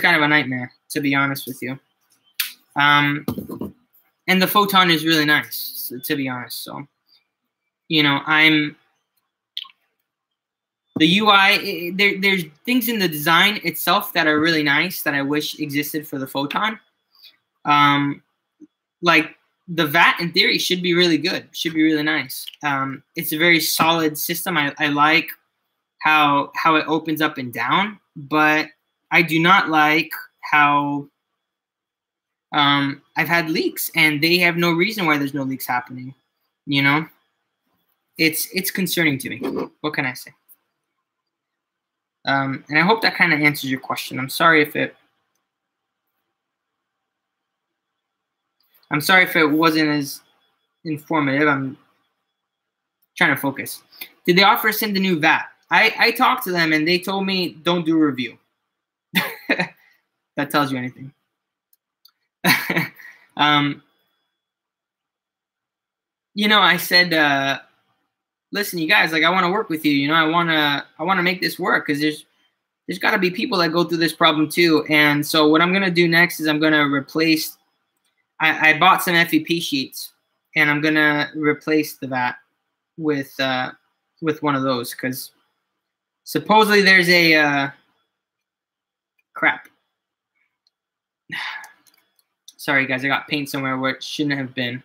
kind of a nightmare, to be honest with you. And the photon is really nice, to be honest. So, the UI. There's things in the design itself that are really nice that I wish existed for the photon. Like the VAT in theory should be really good, should be really nice. It's a very solid system. I like how it opens up and down, but I do not like how I've had leaks, and they have no reason why there's no leaks happening. You know, it's concerning to me. What can I say? And I hope that kind of answers your question. I'm sorry if it wasn't as informative. I'm trying to focus. Did they offer us in the new VAT? I talked to them, and they told me don't do a review. That tells you anything. You know, I said, listen, you guys, like, I want to work with you. You know, I want to make this work, because there's got to be people that go through this problem too. And so what I'm going to do next is I'm going to replace, I bought some FEP sheets, and I'm going to replace the VAT with one of those, because supposedly there's a, crap. Sorry, guys, I got paint somewhere where it shouldn't have been.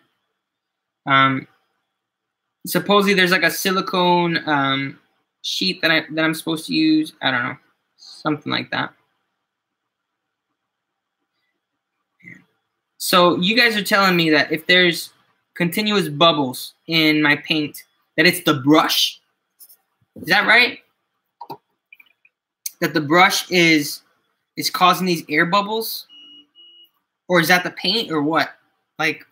Supposedly there's like a silicone sheet that I'm supposed to use. I don't know, something like that. So you guys are telling me that if there's continuous bubbles in my paint, that it's the brush? Is that right? That the brush is causing these air bubbles? Or is that the paint, or what? Like,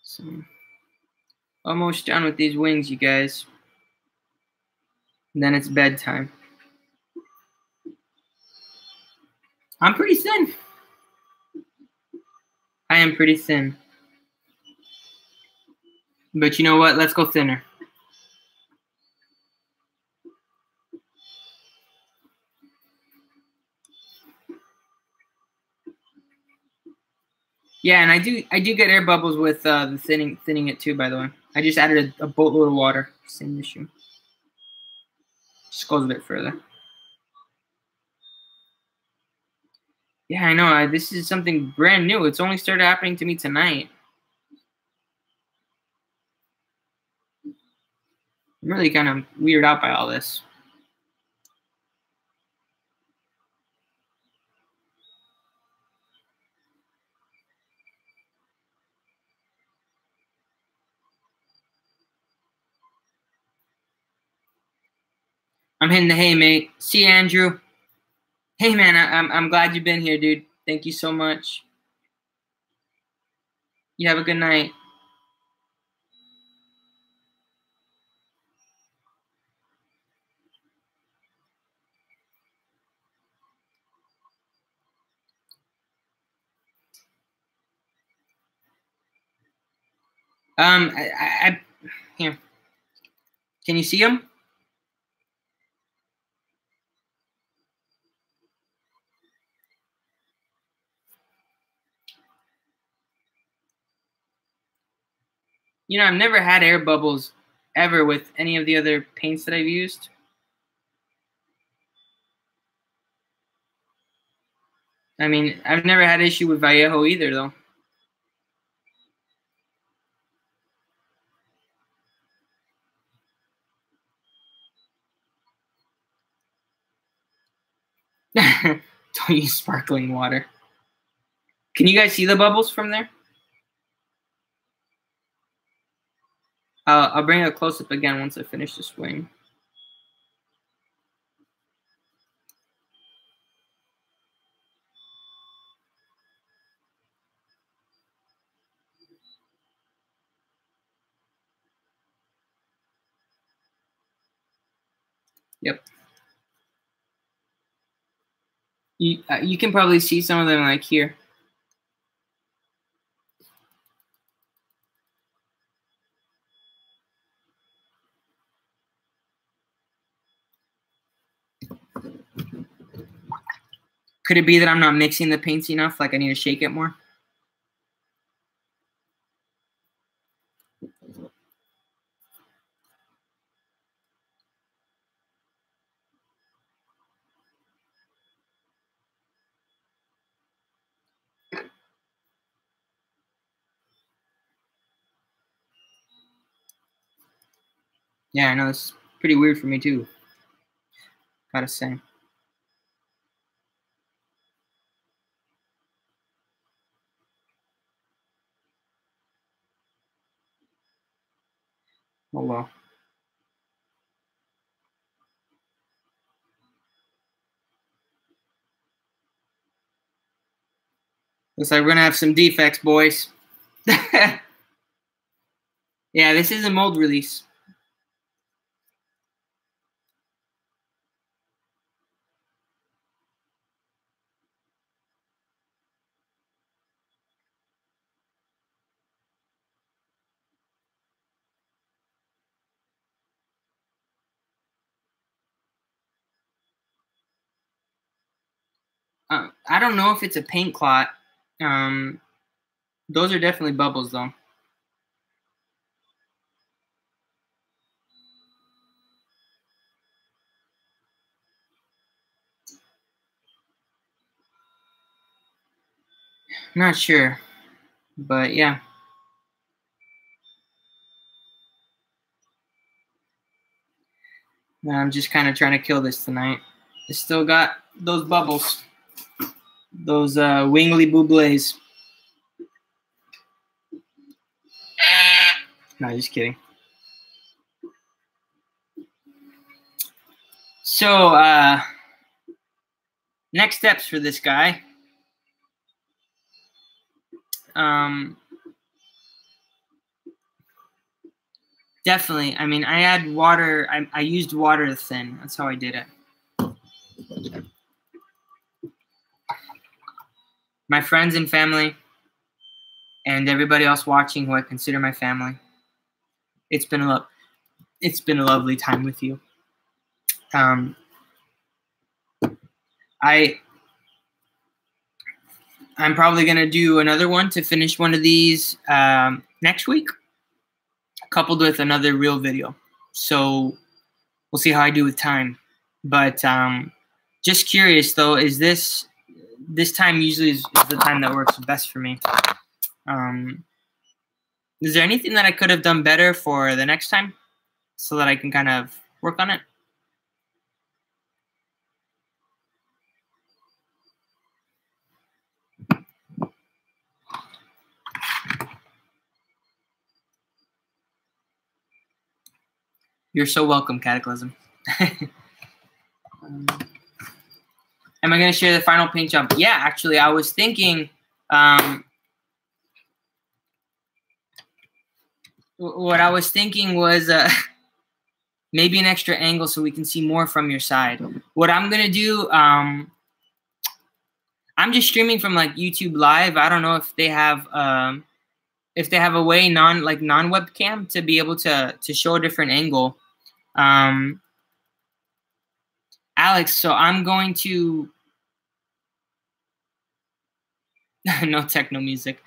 so, almost done with these wings, you guys. And then it's bedtime. I'm pretty thin. I am pretty thin. But you know what? Let's go thinner. Yeah, and I do get air bubbles with the thinning it too, by the way. I just added a boatload of water. Same issue. Just goes a bit further. Yeah, I know. This is something brand new. It's only started happening to me tonight. I'm really kind of weirded out by all this. I'm hitting the hay, mate. See you, Andrew. Hey, man, I'm glad you've been here, dude. Thank you so much. You have a good night. Here. Can you see him? You know, I've never had air bubbles ever with any of the other paints that I've used. I mean, I've never had issue with Vallejo either, though. Don't use sparkling water. Can you guys see the bubbles from there? I'll bring a close-up again once I finish this wing. Yep. You can probably see some of them like here. Could it be that I'm not mixing the paints enough? Like I need to shake it more? Yeah, I know this is pretty weird for me too. Gotta say. Oh well. Looks like we're gonna have some defects, boys. Yeah, this is a mold release. I don't know if it's a paint clot. Those are definitely bubbles, though. Not sure, but yeah. I'm just kind of trying to kill this tonight. I still got those bubbles, those wingly bubbles. No, just kidding. So, next steps for this guy. Definitely. I mean, I add water. I used water to thin. That's how I did it. My friends and family, and everybody else watching who I consider my family. It's been a lovely time with you. I'm probably gonna do another one to finish one of these next week, coupled with another real video. So we'll see how I do with time. But just curious though, is this time usually is the time that works best for me? Is there anything that I could have done better for the next time so that I can kind of work on it? You're so welcome, Cataclysm. Am I going to share the final paint job? Yeah, actually, I was thinking what I was thinking was maybe an extra angle so we can see more from your side. What I'm going to do, I'm just streaming from like YouTube Live. I don't know if they have a way non-webcam to be able to show a different angle. Alex, so I'm going to no techno music.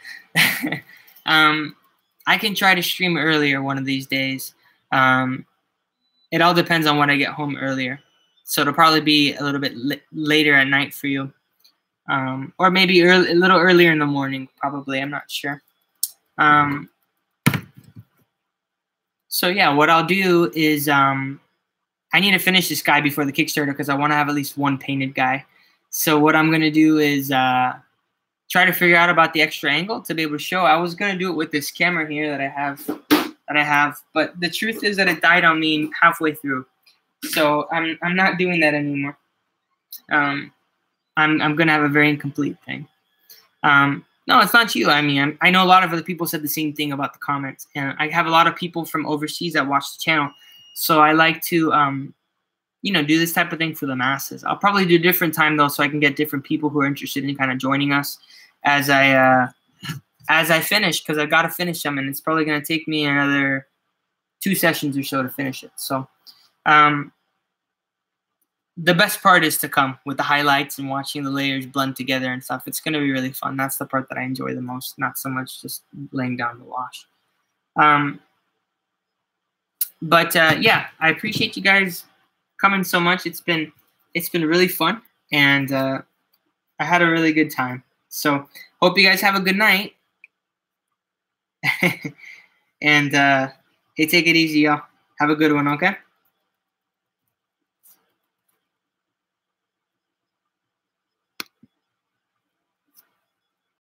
I can try to stream earlier one of these days. It all depends on when I get home earlier. So it'll probably be a little bit later at night for you. Or maybe a little earlier in the morning, probably. I'm not sure. So yeah, what I'll do is I need to finish this guy before the Kickstarter because I want to have at least one painted guy. So what I'm going to do is try to figure out about the extra angle to be able to show. I was going to do it with this camera here that I have, but the truth is that it died on me halfway through. So I'm not doing that anymore. I'm going to have a very incomplete thing. No, it's not you. I mean, I know a lot of other people said the same thing about the comments, and I have a lot of people from overseas that watch the channel. So I like to, do this type of thing for the masses. I'll probably do a different time though, so I can get different people who are interested in kind of joining us as I finish, because I've got to finish them, and it's probably going to take me another 2 sessions or so to finish it. So, the best part is to come with the highlights and watching the layers blend together and stuff. It's going to be really fun. That's the part that I enjoy the most, not so much just laying down the wash. But yeah, I appreciate you guys coming so much. It's been really fun, and I had a really good time. So hope you guys have a good night. And hey, take it easy, y'all. Have a good one, okay?